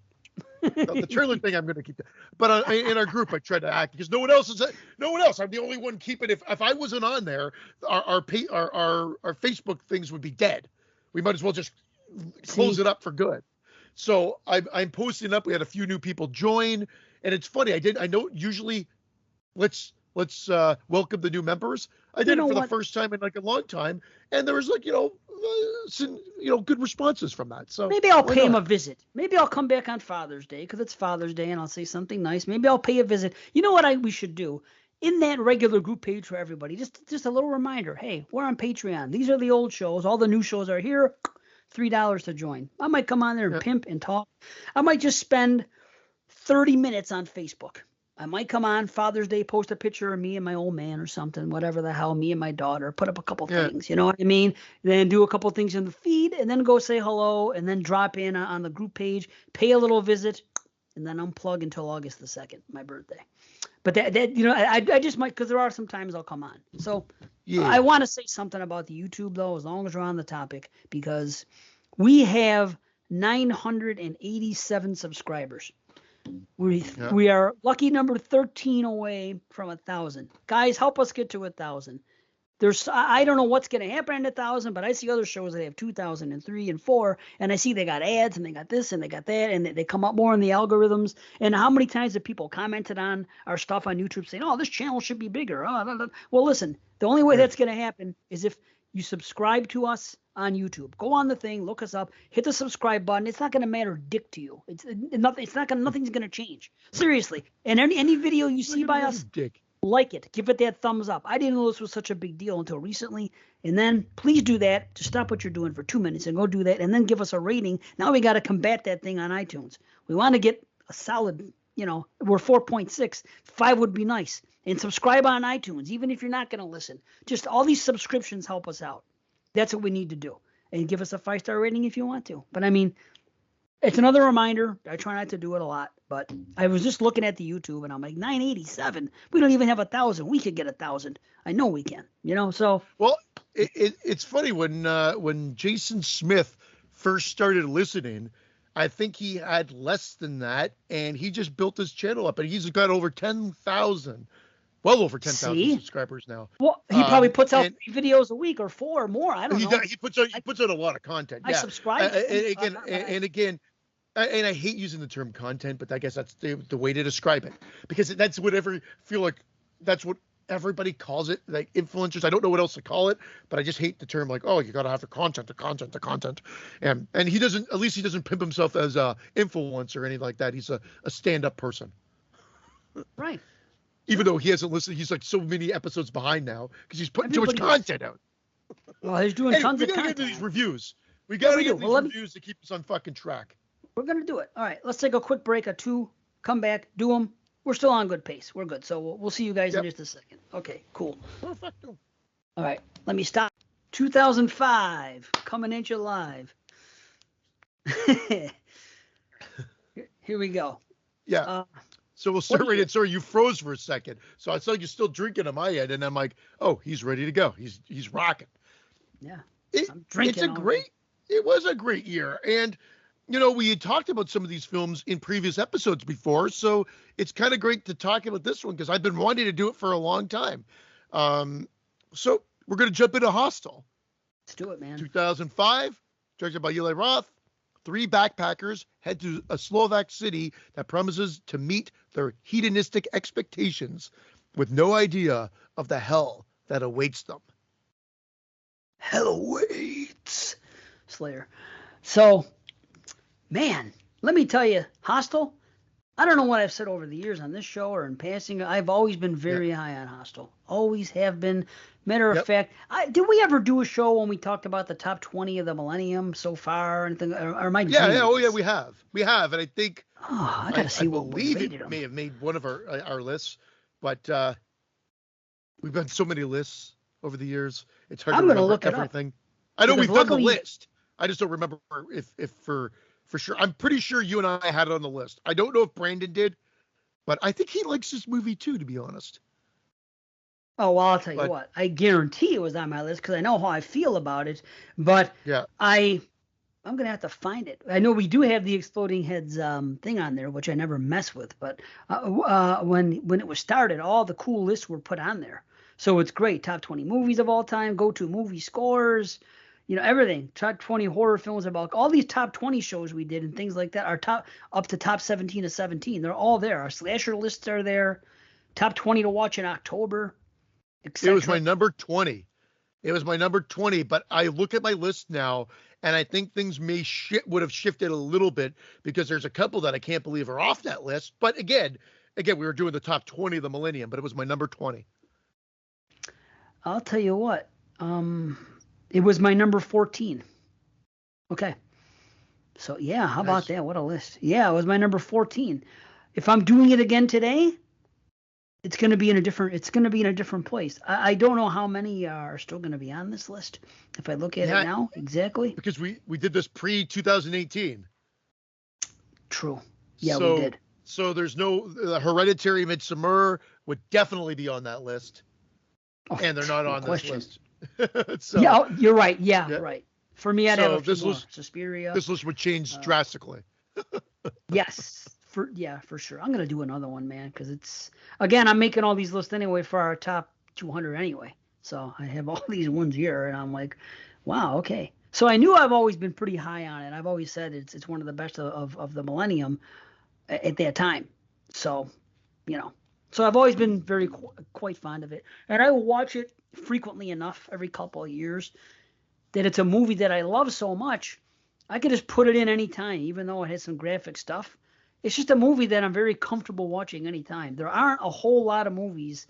B: The trailer thing I'm going to keep that. But in our group, I try to act, because no one else. I'm the only one keeping. If I wasn't on there, our Facebook things would be dead. We might as well just close it up for good. So I'm posting up. We had a few new people join, and it's funny. I know usually let's welcome the new members. I did it for the first time in like a long time, and there was some good responses from that. So
A: maybe I'll pay him a visit. Maybe I'll come back on Father's Day, because it's Father's Day, and I'll say something nice. Maybe I'll pay a visit. You know what we should do? In that regular group page for everybody, just a little reminder. Hey, we're on Patreon. These are the old shows. All the new shows are here. $3 to join. I might come on there and
B: Yeah.
A: pimp and talk. I might just spend 30 minutes on Facebook. I might come on Father's Day, post a picture of me and my old man or something, whatever the hell, me and my daughter, put up a couple
B: Yeah.
A: things, you know what I mean? Then do a couple things in the feed and then go say hello and then drop in on the group page, pay a little visit, and then unplug until August the 2nd, my birthday. But that you know, I just might, because there are some times I'll come on. So
B: Yeah.
A: I want to say something about the YouTube, though, as long as we're on the topic, because we have 987 subscribers. We are lucky number 13 away from 1,000. Guys, help us get to 1,000. I don't know what's going to happen in 1,000, but I see other shows that have 2,000 and 3 and 4, and I see they got ads and they got this and they got that, and they come up more in the algorithms. And how many times have people commented on our stuff on YouTube saying, "Oh, this channel should be bigger"? Well, listen, the only way that's going to happen is if you subscribe to us on YouTube. Go on the thing, look us up, hit the subscribe button. It's not going to matter dick to you. Nothing's going to change. Seriously. And any video you see by us, like it, give it that thumbs up. I didn't know this was such a big deal until recently. And then please do that. To stop what you're doing for 2 minutes and go do that, and then give us a rating. Now we got to combat that thing on iTunes. We want to get a solid, we're 4.6. 5 would be nice. And subscribe on iTunes, even if you're not going to listen. Just all these subscriptions help us out. That's what we need to do. And give us a 5-star rating if you want to. But I mean, it's another reminder. I try not to do it a lot, but I was just looking at the YouTube and I'm like, 987. We don't even have 1,000. We could get 1,000. I know we can. So.
B: Well, it's funny when Jason Smith first started listening, I think he had less than that, and he just built his channel up, and he's got over 10,000. Well over 10,000 subscribers now.
A: Well, he probably puts out 3 videos a week or 4 or more. I don't know.
B: He puts out a lot of content.
A: I subscribe.
B: And again, and I hate using the term content, but I guess that's the way to describe it, because that's that's what everybody calls it, like influencers. I don't know what else to call it, but I just hate the term, like, oh, you got to have the content. And he doesn't, at least he doesn't pimp himself as a influencer or anything like that. He's a stand-up person.
A: Right.
B: Even though he hasn't listened, he's like so many episodes behind now because he's putting too much content out.
A: Well, he's doing tons of content. We
B: gotta get these reviews. We gotta get these reviews to keep us on fucking track.
A: We're gonna do it. All right, let's take a quick break, a 2, come back, do them. We're still on good pace. We're good. So we'll see you guys in just a second. Okay, cool.
B: Perfecto.
A: All right, let me stop. 2005, coming at you live. Here we go.
B: Yeah. So we'll start right in. Sorry, you froze for a second. So I saw you still drinking on my end, and I'm like, oh, he's ready to go. He's rocking.
A: Yeah. I'm drinking.
B: It was a great year. And, we had talked about some of these films in previous episodes before, so it's kind of great to talk about this one because I've been wanting to do it for a long time. So we're going to jump into Hostel.
A: Let's do it, man.
B: 2005, directed by Eli Roth. 3 backpackers head to a Slovak city that promises to meet their hedonistic expectations with no idea of the hell that awaits them.
A: Hell awaits. Slayer. So, man, let me tell you, Hostel, I don't know what I've said over the years on this show or in passing. I've always been very high on Hostel. Always have been. Matter of fact, did we ever do a show when we talked about the top 20 of the millennium so far? Or am I
B: yeah, we have. And I think
A: I gotta see what we
B: believe it may have made one of our lists, but we've done so many lists over the years. It's hard to remember everything. I know we've done the list. I just don't remember if for sure. I'm pretty sure you and I had it on the list. I don't know if Brandon did, but I think he likes this movie too, to be honest.
A: Oh, well, I'll tell you what. I guarantee it was on my list because I know how I feel about it. But I'm going to have to find it. I know we do have the Exploding Heads thing on there, which I never mess with. But when it was started, all the cool lists were put on there. So it's great. Top 20 movies of all time, go-to movie scores, everything. Top 20 horror films about all these top 20 shows we did and things like that are up to top 17 of 17. They're all there. Our slasher lists are there. Top 20 to watch in October.
B: It was my number 20. But I look at my list now, and I think things would have shifted a little bit because there's a couple that I can't believe are off that list. But again, we were doing the top 20 of the millennium, but it was my number 20.
A: I'll tell you what. It was my number 14. Okay. So yeah, how about
B: Nice.
A: that? What a list. Yeah, it was my number 14. If I'm doing it again today, it's gonna be in a different place. I don't know how many are still gonna be on this list if I look at it
B: Yeah,
A: now exactly.
B: because we did this pre 2018.
A: True. Yeah, we
B: So
A: did.
B: there's no Hereditary, Midsommar would definitely be on that list,
A: Oh,
B: and they're not
A: no
B: on this
A: question.
B: list.
A: Yeah,
B: So
A: oh, you're right. Yeah,
B: yeah,
A: right. For me, I'd have a
B: so
A: few more. Suspiria.
B: this list would change
A: Uh,
B: drastically.
A: yes, for sure. I'm gonna do another one, man, because it's again, I'm making all these lists anyway for our top 200 anyway. So I have all these ones here, and I'm like, wow, okay. So I knew I've always been pretty high on it. I've always said it's one of the best of the millennium at that time. So you know, so I've always been quite fond of it, and I watch it frequently enough every couple of years that it's a movie that I love so much, I could just put it in any time, even though it has some graphic stuff. It's just a movie that I'm very comfortable watching anytime. There aren't a whole lot of movies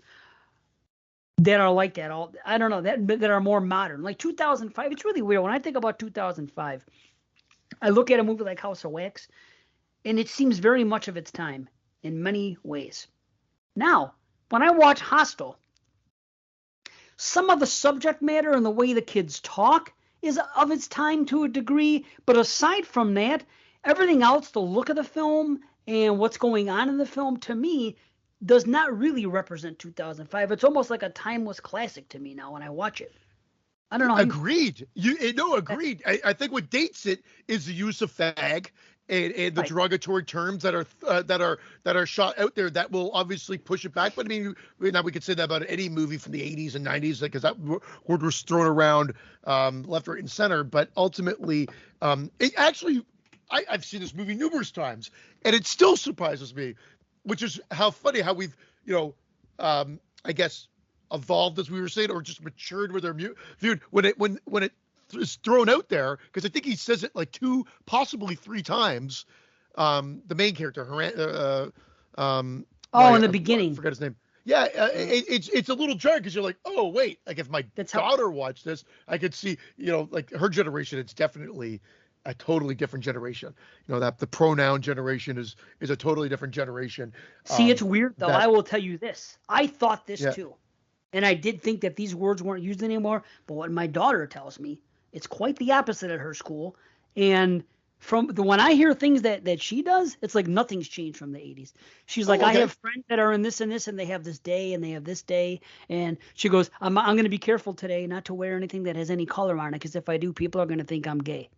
A: that are like that. All I don't know that are more modern. Like 2005, it's really weird when I think about 2005. I look at a movie like House of Wax, and it seems very much of its time in many ways. Now, when I watch Hostel, some of the subject matter and the way the kids talk is of its time to a degree, but aside from that, everything else, the look of the film and what's going on in the film, to me, does not really represent 2005. It's almost like a timeless classic to me now when I watch it. I don't know how you feel.
B: Agreed. No, agreed. I think what dates it is the use of fag and the
A: Right.
B: derogatory terms that are shot out there that will obviously push it back. But I mean, now we could say that about any movie from the 80s and 90s because that word was thrown around left, right, and center. But ultimately, it actually, I've seen this movie numerous times, and it still surprises me, which is how funny how we've I guess evolved as we were saying, or just matured with our viewed when it is thrown out there because I think he says it like two, possibly three times. The main character,
A: Oh,
B: my
A: in the
B: I
A: beginning.
B: forgot his name. Yeah,
A: Uh,
B: it's a little jarring because you're like, oh wait, like if my
A: that's how.
B: daughter watched this, I could see, like her generation, it's definitely a totally different generation. That the pronoun generation is a totally different generation.
A: See, it's weird though.
B: That
A: I will tell you this. I thought this
B: Yeah.
A: too. And I did think that these words weren't used anymore, but what my daughter tells me, it's quite the opposite at her school. And when I hear things that she does, it's like nothing's changed from the 80s. She's like,
B: Oh,
A: I
B: okay.
A: have friends that are in this and this, and they have this day and they have this day. And she goes, I'm going to be careful today not to wear anything that has any color on it, because if I do, people are going to think I'm gay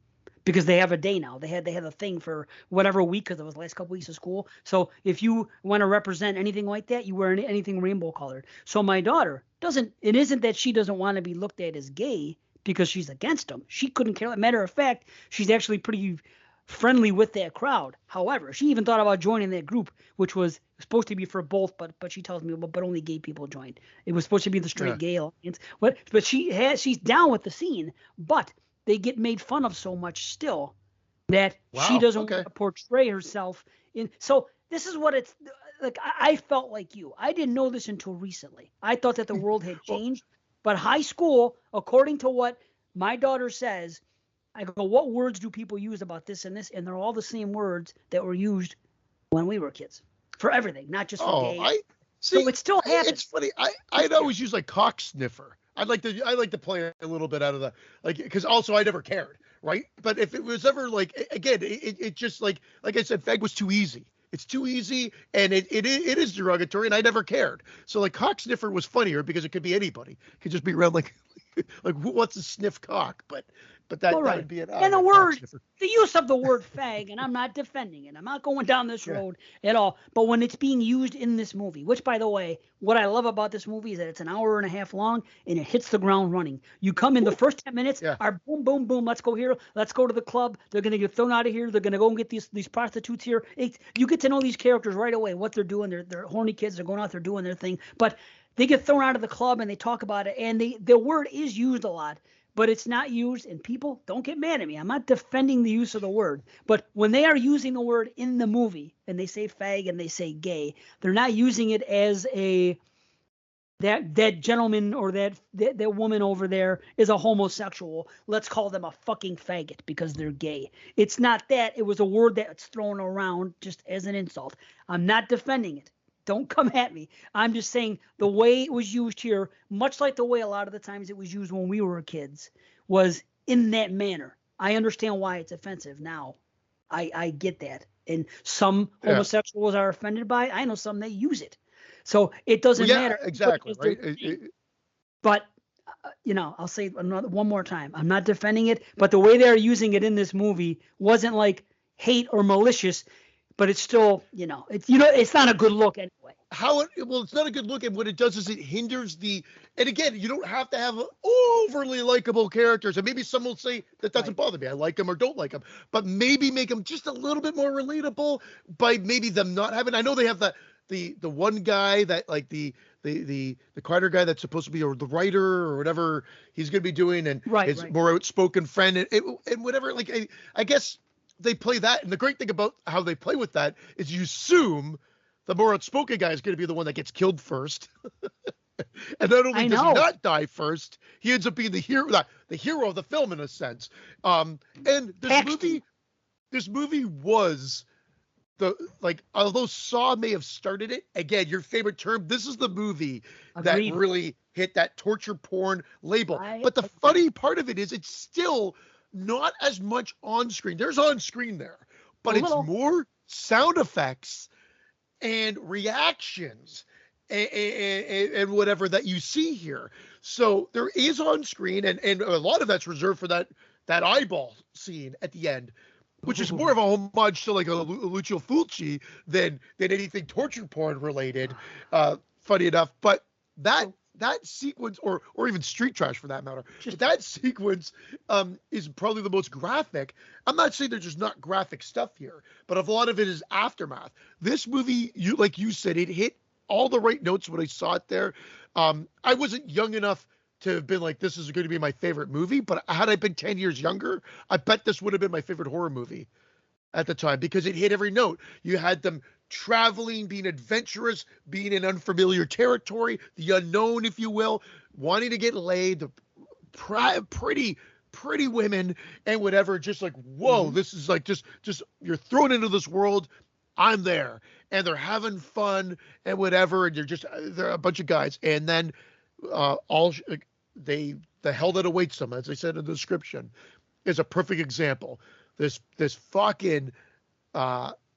A: because they have a day now. They had a thing for whatever week because it was the last couple weeks of school. So if you want to represent anything like that, you wear anything rainbow colored. So my daughter doesn't. It isn't that she doesn't want to be looked at as gay because she's against them. She couldn't care. Matter of fact, she's actually pretty friendly with that crowd. However, she even thought about joining that group, which was supposed to be for both, but she tells me, but only gay people joined. It was supposed to be the straight
B: Yeah.
A: gay alliance. But she's down with the scene, but they get made fun of so much still that she
B: Wow.
A: doesn't want
B: Okay.
A: to portray herself in. So this is what it's like. I felt like you. I didn't know this until recently. I thought that the world had
B: Well,
A: changed, but high school, according to what my daughter says, I go, what words do people use about this and this? And they're all the same words that were used when we were kids for everything, not just for
B: oh,
A: gay.
B: I see.
A: So it still
B: It's
A: happens.
B: funny.
A: It's
B: I'd
A: weird.
B: always use like cock sniffer. I like to play a little bit out of the like because also I never cared, right? But if it was ever like again, it just like I said, fag was too easy. It's too easy, and it is derogatory, and I never cared. So like cock sniffer was funnier because it could be anybody. It could just be around like who wants to sniff cock? But
A: All
B: that
A: right.
B: would be it. Oh
A: And
B: yeah, cock sniffer.
A: the use of the word fag, and I'm not defending it. I'm not going down this
B: Yeah.
A: road at all. But when it's being used in this movie, which, by the way, what I love about this movie is that it's an hour and a half long and it hits the ground running. You come in the first 10 minutes,
B: Yeah.
A: are boom, boom, boom. Let's go here. Let's go to the club. They're going to get thrown out of here. They're going to go and get these prostitutes here. You get to know these characters right away, what they're doing. They're horny kids. They're going out. They're doing their thing. But they get thrown out of the club and they talk about it. And the word is used a lot, but it's not used. And people, don't get mad at me. I'm not defending the use of the word, but when they are using the word in the movie and they say fag and they say gay, they're not using it as a that gentleman or that woman over there is a homosexual. Let's call them a fucking faggot because they're gay. It's not that. It was a word that's thrown around just as an insult. I'm not defending it. Don't come at me. I'm just saying the way it was used here, much like the way a lot of the times it was used when we were kids, was in that manner. I understand why it's offensive now. I get that. And some homosexuals are offended by it. I know some, they use it. So it doesn't matter.
B: Exactly, right?
A: But, I'll say one more time. I'm not defending it, but the way they're using it in this movie wasn't like hate or malicious, but it's still, it's not a good look anyway.
B: It's not a good look, and what it does is it hinders and again, you don't have to have overly likable characters, and maybe some will say that doesn't bother me. I like them or don't like them, but maybe make them just a little bit more relatable by maybe them not having. I know they have the one guy that like the Carter guy that's supposed to be the writer or whatever he's going to be doing, and his more outspoken friend and whatever. Like I guess they play that, and the great thing about how they play with that is you assume the more outspoken guy is going to be the one that gets killed first. And not only does he not die first, he ends up being the hero of the film in a sense. And this movie was although Saw may have started it, again, your favorite term, this is the movie that really hit that torture porn label. But the funny part of it is it's still not as much on screen. There's on screen there, but it's more sound effects and reactions and whatever that you see here. So there is on screen, and a lot of that's reserved for that eyeball scene at the end, which is more of a homage to like a Lucio Fulci than anything torture porn related. Funny enough, but that sequence, or even Street Trash for that matter, that sequence is probably the most graphic. I'm not saying there's just not graphic stuff here, but a lot of it is aftermath. This movie, like you said, it hit all the right notes when I saw it there. I wasn't young enough to have been like, this is going to be my favorite movie, but had I been 10 years younger, I bet this would have been my favorite horror movie at the time, because it hit every note. You had them traveling, being adventurous, being in unfamiliar territory, the unknown, if you will, wanting to get laid, the pretty women and whatever, just like, whoa, this is like just you're thrown into this world. I'm there, and they're having fun and whatever, and they're a bunch of guys, and then the hell that awaits them, as I said in the description, is a perfect example. This fucking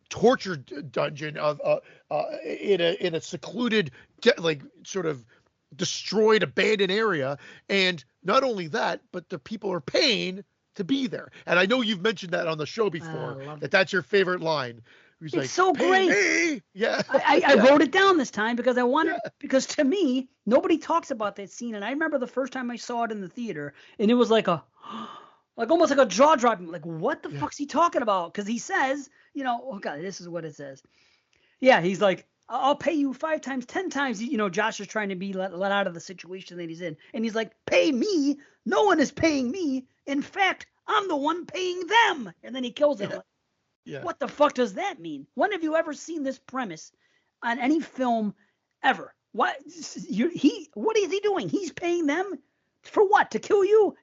B: torture dungeon of in a secluded, like sort of destroyed, abandoned area, and not only that, but the people are paying to be there. And I know you've mentioned that on the show before, that's your favorite line. It's like,
A: so great.
B: Me. Yeah.
A: I wrote it down this time because I wanted, because to me, nobody talks about that scene. And I remember the first time I saw it in the theater, and it was like almost like a jaw dropping. Like, what the fuck's he talking about? Because he says, oh God, this is what it says. Yeah, he's like, I'll pay you 5 times, 10 times. Josh is trying to be let out of the situation that he's in. And he's like, pay me? No one is paying me. In fact, I'm the one paying them. And then he kills him.
B: Yeah.
A: What the fuck does that mean? When have you ever seen this premise on any film ever? What is he doing? He's paying them for what? To kill you?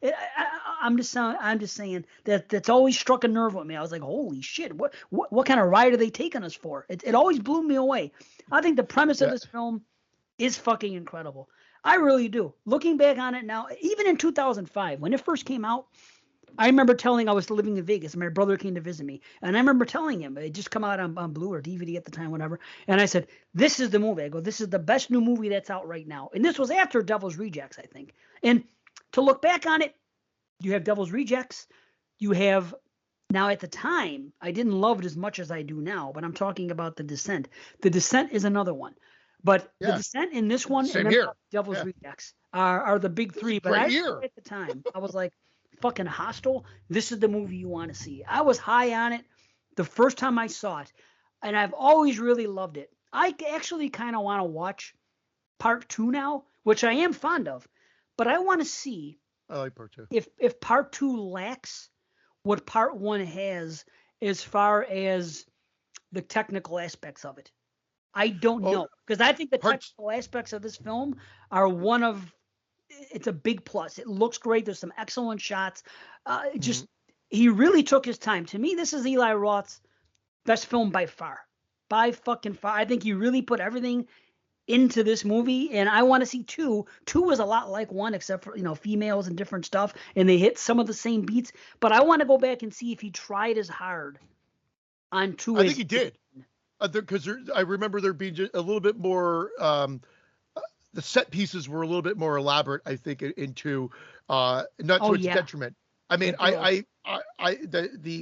A: I'm just saying that's always struck a nerve with me. I was like, holy shit! What kind of ride are they taking us for? It always blew me away. I think the premise of this film is fucking incredible. I really do. Looking back on it now, even in 2005 when it first came out, I remember I was living in Vegas, and my brother came to visit me. And I remember telling him, it just come out on Blu or DVD at the time, whatever. And I said, this is the movie. I go, this is the best new movie that's out right now. And this was after Devil's Rejects, I think. And to look back on it, you have Devil's Rejects. You have, now at the time, I didn't love it as much as I do now, but I'm talking about The Descent. The Descent is another one. But The Descent in this one and Devil's Rejects are the big three. But at the time, I was like, fucking Hostel, this is the movie you want to see. I was high on it the first time I saw it, and I've always really loved it. I actually kind of want to watch part 2 now, which I am fond of, but I want to see
B: I like part 2.
A: If part 2 lacks what part 1 has as far as the technical aspects of it. I don't
B: Oh,
A: know, because I think the
B: parts.
A: technical aspects of this film are one of it's a big plus. It looks great. There's some excellent shots.
B: Mhm.
A: Just he really took his time. To me, this is Eli Roth's best film by far, by fucking far. I think he really put everything into this movie, and I want to see two. Two was a lot like one, except for females and different stuff, and they hit some of the same beats. But I want to go back and see if he tried as hard on two
B: I think
A: as
B: he
A: he did.
B: did. Because I remember there being a little bit more. The set pieces were a little bit more elaborate, I think, into not
A: Oh
B: to its
A: yeah,
B: detriment. I mean,
A: it was.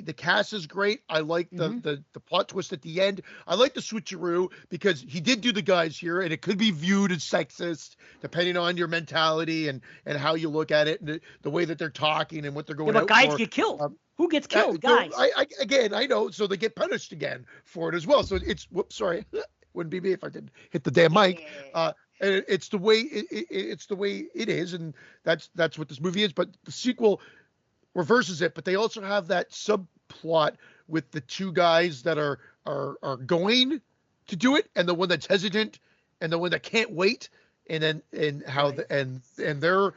B: the cast is great. I like the,
A: Hmm.
B: the plot twist at the end. I like the switcheroo because he did do the guys here, and it could be viewed as sexist depending on your mentality and how you look at it and the way that they're talking and what they're
A: Yeah,
B: going
A: but
B: out
A: guys
B: for.
A: get killed.
B: Um,
A: Who gets killed?
B: so
A: Guys.
B: I again I know, so they get punished again for it as well. So it's whoops, sorry, wouldn't be me if I didn't hit the damn mic.
A: Yeah.
B: And it's the way it's the way it is, and that's what this movie is. But the sequel reverses it. But they also have that subplot with the two guys that are going to do it, and the one that's hesitant, and the one that can't wait, and then and how
A: Right.
B: the and their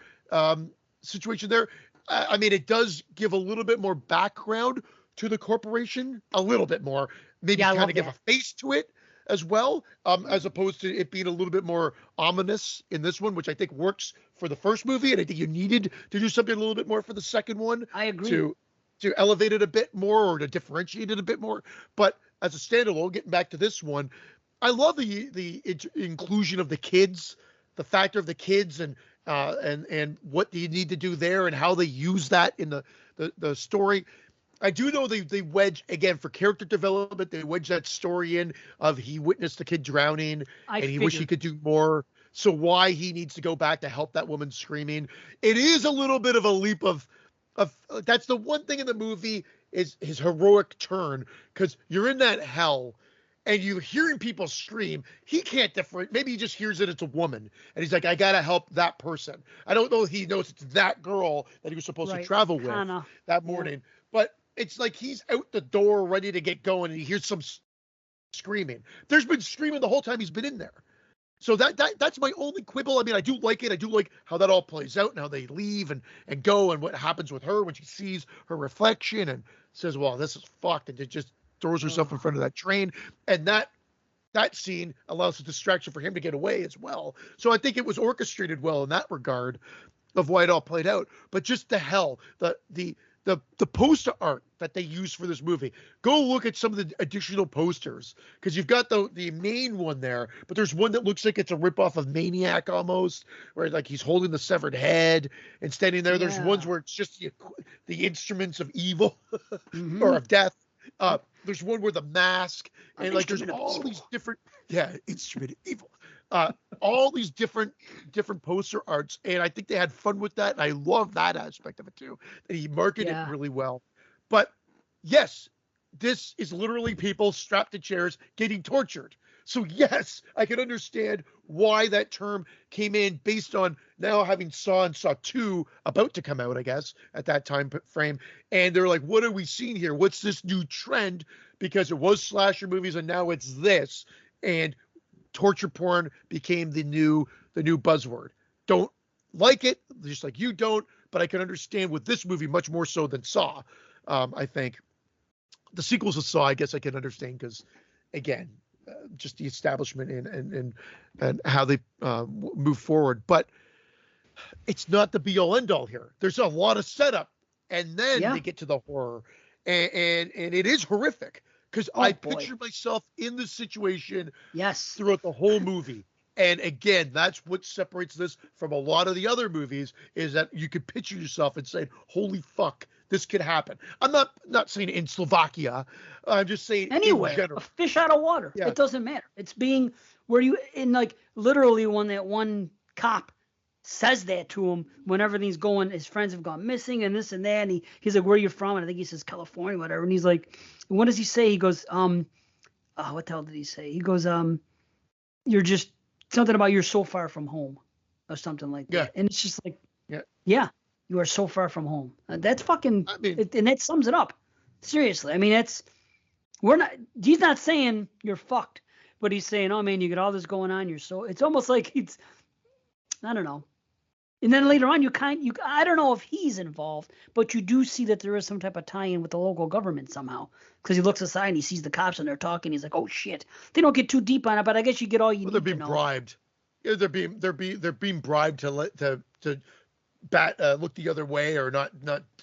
B: situation there. I mean, it does give a little bit more background to the corporation, a little bit more, maybe
A: Yeah, I
B: kind
A: love
B: of give a
A: that.
B: face to it as well, as opposed to it being a little bit more ominous in this one, which I think works for the first movie, and I think you needed to do something a little bit more for the second one
A: I agree.
B: to elevate it a bit more or to differentiate it a bit more. But as a standalone, getting back to this one, I love the inclusion of the kids, the factor of the kids, and what you need to do there and how they use that in the story. I do know they wedge again for character development. They wedge that story in of he witnessed the kid drowning
A: I
B: and he wish he
A: figured.
B: could do more. So why he needs to go back to help that woman screaming. It is a little bit of a leap of that's the one thing in the movie is his heroic turn, because you're in that hell and you're hearing people scream. He can't different. Maybe he just hears that it's a woman and he's like, I gotta help that person. I don't know if he knows it's that girl that he was supposed to
A: Right.
B: travel with
A: Kinda.
B: that
A: Yeah.
B: morning, but it's like he's out the door ready to get going and he hears some screaming. There's been screaming the whole time he's been in there. So that's my only quibble. I mean, I do like it. I do like how that all plays out and how they leave and go and what happens with her when she sees her reflection and says, "Well, this is fucked," and it just throws herself in
A: Ugh.
B: front of that train. And that scene allows a distraction for him to get away as well. So I think it was orchestrated well in that regard of why it all played out. But just the hell, the poster art that they use for this movie. Go look at some of the additional posters because you've got the main one there, but there's one that looks like it's a ripoff of Maniac almost, where like he's holding the severed head and standing there. There's ones
A: Yeah.
B: where it's just the instruments of evil or
A: Hmm.
B: of death. There's one where the mask
A: An
B: and like there's
A: instrument of
B: all these
A: evil.
B: different instrument of evil. Uh, all these different poster arts, and I think they had fun with that, and I love that aspect of it too. That he marketed it
A: Yeah.
B: really well. But yes, this is literally people strapped to chairs getting tortured. So yes, I can understand why that term came in based on now having Saw and Saw 2 about to come out, I guess, at that time frame. And they're like, what are we seeing here? What's this new trend? Because it was slasher movies and now it's this. And torture porn became the new buzzword. Don't like it, just like you don't, but I can understand with this movie much more so than Saw. I think the sequels of Saw, I guess I can understand because, again, just the establishment and how they move forward. But it's not the be all end all here. There's a lot of setup, and then
A: Yeah.
B: they get to the horror, and it is horrific because
A: Oh
B: I
A: boy.
B: picture myself in this situation
A: Yes.
B: throughout the whole movie. And again, that's what separates this from a lot of the other movies is that you could picture yourself and say, "Holy fuck, this could happen." I'm not saying in Slovakia. I'm just saying in
A: Anywhere, a
B: general.
A: fish out of water.
B: Yeah,
A: It doesn't matter. It's being where you in like literally when that one cop says that to him when everything's going, his friends have gone missing and this and that, and he's like, "Where are you from?" And I think he says California, whatever. And he's like, "What does he say?" He goes, what the hell did he say? He goes, "You're just something about you're so far from home," or something like
B: yeah,
A: that. And it's just like,
B: yeah.
A: yeah, you are so far from home. That's fucking,
B: I mean,
A: and that sums it up. Seriously, I mean, we're not. He's not saying you're fucked, but he's saying, "Oh man, you got all this going on. You're so." It's almost like I don't know. And then later on, I don't know if he's involved, but you do see that there is some type of tie-in with the local government somehow, because he looks aside and he sees the cops and they're talking. He's like, "Oh shit!" They don't get too deep on it, but I guess you get all you
B: Well,
A: need
B: they're
A: to
B: being
A: know.
B: bribed. Yeah, they're being bribed to look the other way or not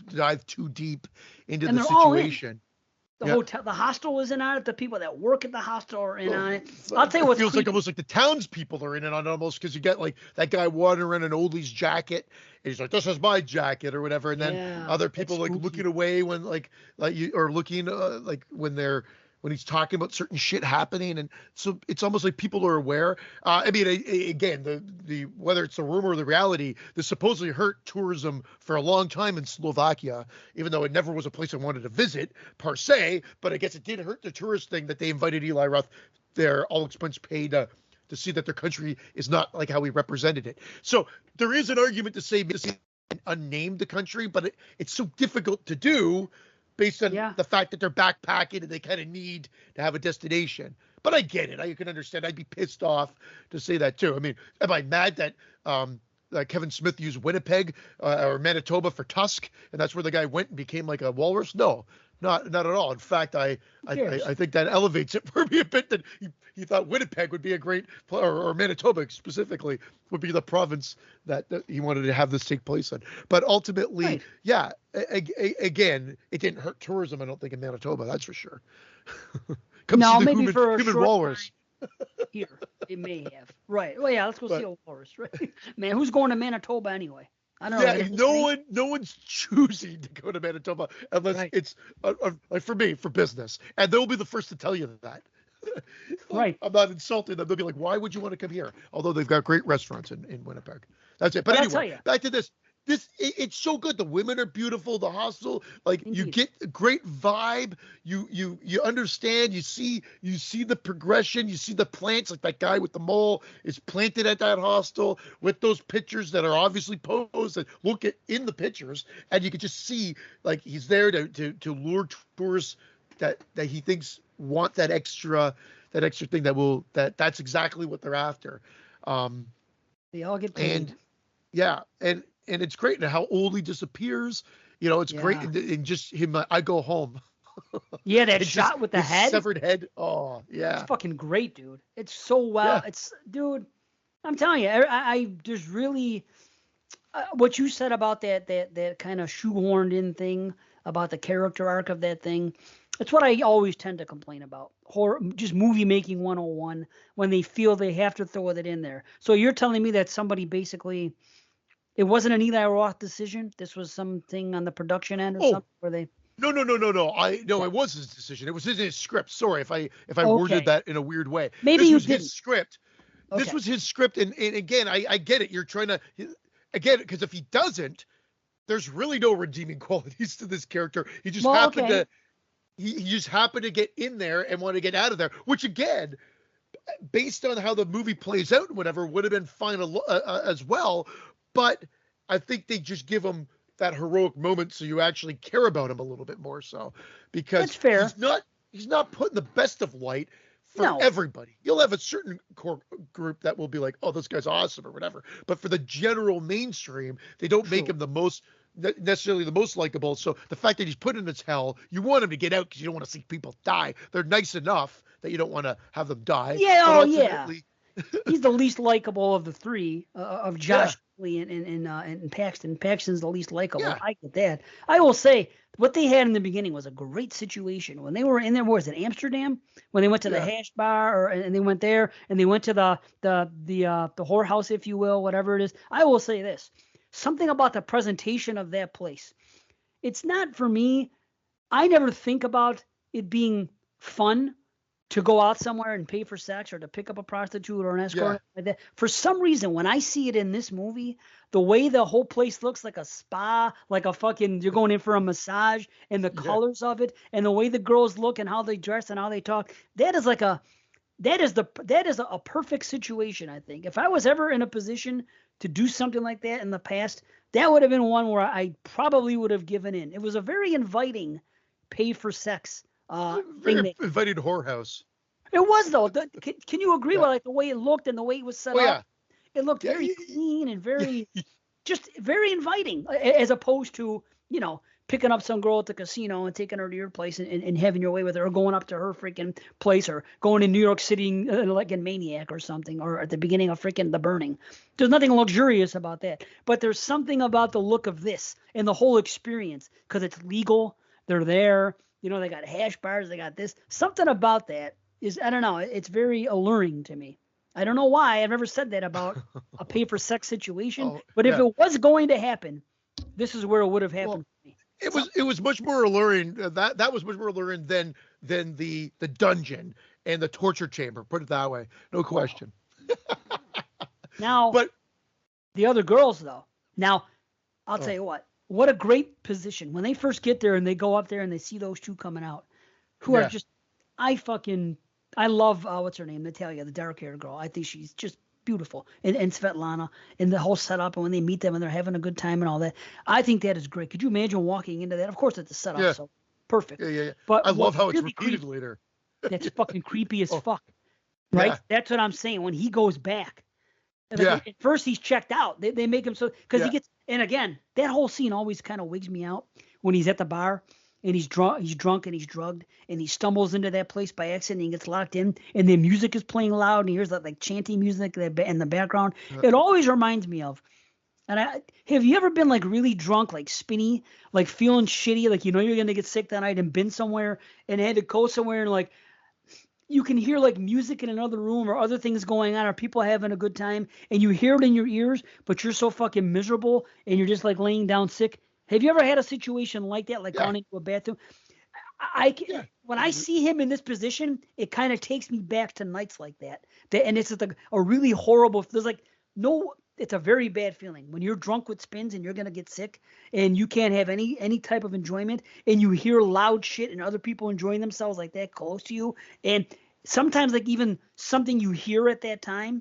B: dive too deep into
A: And
B: the
A: they're all in.
B: situation.
A: The
B: Yeah.
A: hotel, the hostel is in on it. The people that work at the hostel are in
B: Well,
A: on it. I'll tell you
B: it
A: what's
B: feels like
A: creepy.
B: almost like the townspeople are in it on it almost because you get like that guy wandering an oldie's jacket. And he's like, "This is my jacket" or whatever, and then
A: Yeah,
B: other
A: it's
B: people like
A: spooky.
B: looking away when like you or looking like when he's talking about certain shit happening, and so it's almost like people are aware. I mean, again, the whether it's the rumor or the reality, this supposedly hurt tourism for a long time in Slovakia, even though it never was a place I wanted to visit per se. But I guess it did hurt the tourist thing that they invited Eli Roth, their all expense paid to see that their country is not like how we represented it. So there is an argument to say unnamed the country, but it's so difficult to do based on
A: Yeah.
B: the fact that they're backpacking and they kind of need to have a destination. But I get it. I can understand. I'd be pissed off to say that too. I mean, am I mad that Kevin Smith used Winnipeg or Manitoba for Tusk, and that's where the guy went and became like a walrus? No, not at all. In fact, I think that elevates it for me a bit. That he thought Winnipeg would be a great, or Manitoba specifically would be the province that he wanted to have this take place in. But ultimately,
A: Right.
B: yeah, again, it didn't hurt tourism. I don't think in Manitoba, that's for sure. Come see
A: No,
B: the
A: maybe for a
B: human
A: short
B: walrus.
A: here. It may have. Right. Well, yeah, let's go see
B: But
A: a walrus, right? Man, who's going to Manitoba anyway? I don't know.
B: yeah,
A: Like a vacation?
B: no one's choosing to go to Manitoba unless
A: Right.
B: it's like for me, for business, and they'll be the first to tell you that.
A: Right.
B: I'm not insulting them. They'll be like, "Why would you want to come here?" Although they've got great restaurants in Winnipeg. That's it. But
A: But I'll tell
B: anyway,
A: you,
B: back to this. It's so good. The women are beautiful. The hostel, like you
A: indeed.
B: get a great vibe. You understand. You see the progression. You see the plants. Like that guy with the mole is planted at that hostel with those pictures that are obviously posed and look at in the pictures, and you can just see like he's there to lure tourists that he thinks want that extra thing that's exactly what they're after. Um,
A: They all get paid.
B: and yeah, and it's great. And how old he disappears, it's great.
A: Yeah.
B: And just him, I go home.
A: Yeah, that
B: It's just
A: shot with the
B: his
A: head.
B: severed head. Oh
A: It's
B: yeah,
A: fucking great, dude. It's so well.
B: yeah,
A: It's, dude. I'm telling you, I there's really what you said about that kind of shoehorned in thing about the character arc of that thing. It's what I always tend to complain about. Horror, just movie making 101 when they feel they have to throw it in there. So you're telling me that somebody basically it wasn't an Eli Roth decision. This was something on the production end or
B: oh
A: something where they.
B: no,
A: Yeah.
B: it was his decision. It was his script. Sorry if I worded
A: Okay.
B: that in a weird way.
A: Maybe
B: This
A: you
B: was
A: didn't.
B: his script. This
A: Okay.
B: was his script, and again, I get it. You're trying to, I get it, because if he doesn't, there's really no redeeming qualities to this character. He just
A: Well,
B: happened
A: okay.
B: to he just happened to get in there and want to get out of there, which again, based on how the movie plays out and whatever, would have been fine as well. But I think they just give him that heroic moment so you actually care about him a little bit more so,
A: That's
B: because
A: fair.
B: he's not put in the best of light for
A: No.
B: everybody. You'll have a certain core group that will be like, "Oh, this guy's awesome" or whatever. But for the general mainstream, they don't make
A: True.
B: him the most necessarily the most likable. So the fact that he's put in his hell, you want him to get out because you don't want to see people die. They're nice enough that you don't want to have them die.
A: Yeah.
B: But
A: Oh, yeah.
B: ultimately,
A: He's the least likable of the three of
B: yeah,
A: Josh Lee and Paxton. Paxton's the least likable.
B: yeah,
A: I get that. I will say what they had in the beginning was a great situation when they were in there. What was it, Amsterdam? When they went to the
B: yeah.
A: hash bar, and they went there, and they went to the whorehouse, if you will, whatever it is. I will say this: something about the presentation of that place. It's not for me. I never think about it being fun to go out somewhere and pay for sex or to pick up a prostitute or an escort
B: Yeah,
A: or like that. For some reason, when I see it in this movie, the way the whole place looks like a spa, like a fucking you're going in for a massage, and the
B: yeah.
A: colors of it, and the way the girls look and how they dress and how they talk, that is like a that is a perfect situation, I think. If I was ever in a position to do something like that in the past, that would have been one where I probably would have given in. It was a very inviting pay for sex thing
B: Very invited whorehouse.
A: It was though. Can you agree
B: Yeah.
A: with like the way it looked and the way it was set
B: Oh
A: up?
B: yeah.
A: It looked
B: Yeah.
A: very clean and very
B: Yeah.
A: just very inviting, as opposed to, picking up some girl at the casino and taking her to your place and having your way with her, or going up to her freaking place, or going to New York City like in Maniac or something, or at the beginning of freaking The Burning. There's nothing luxurious about that, but there's something about the look of this and the whole experience because it's legal. They're there. They got hash bars. They got this. Something about that is, I don't know. It's very alluring to me. I don't know why. I've never said that about a pay for sex situation,
B: Oh
A: but if
B: yeah.
A: it was going to happen, this is where it would have
B: Well,
A: happened for me.
B: it was much more alluring. That was much more alluring than the dungeon and the torture chamber. Put it that way, no
A: Wow.
B: question.
A: Now,
B: But
A: the other girls, though. Now, I'll tell
B: oh,
A: you what a great position. When they first get there and they go up there and they see those two coming out, who are
B: yeah,
A: just, I love, what's her name? Natalia, the dark haired girl. I think she's just beautiful. And Svetlana, and the whole setup, and when they meet them and they're having a good time and all that. I think that is great. Could you imagine walking into that? Of course, it's a setup,
B: yeah,
A: so perfect.
B: yeah. I
A: But
B: love
A: what's
B: how it's
A: really
B: repeated
A: creepy,
B: later.
A: that's fucking creepy as
B: Oh
A: fuck, right?
B: yeah,
A: That's what I'm saying. When he goes back, like
B: yeah,
A: at first he's checked out. They make him so because he
B: yeah,
A: gets. And again, that whole scene always kind of wigs me out when he's at the bar and he's drunk and he's drugged and he stumbles into that place by accident and he gets locked in and the music is playing loud and he hears that like chanting music in the background.
B: yeah.
A: It always reminds me of. And have you ever been like really drunk, like spinny, like feeling shitty, like you're gonna get sick that night and been somewhere and had to go somewhere and like you can hear like music in another room or other things going on or people having a good time and you hear it in your ears, but you're so fucking miserable and you're just like laying down sick. Have you ever had a situation like that, like
B: Yeah,
A: gone into a bathroom? I
B: yeah.
A: when I see him in this position, it kind of takes me back to nights like that. And it's just like a really horrible. There's like no. It's a very bad feeling when you're drunk with spins and you're gonna get sick and you can't have any type of enjoyment and you hear loud shit and other people enjoying themselves like that close to you and sometimes like even something you hear at that time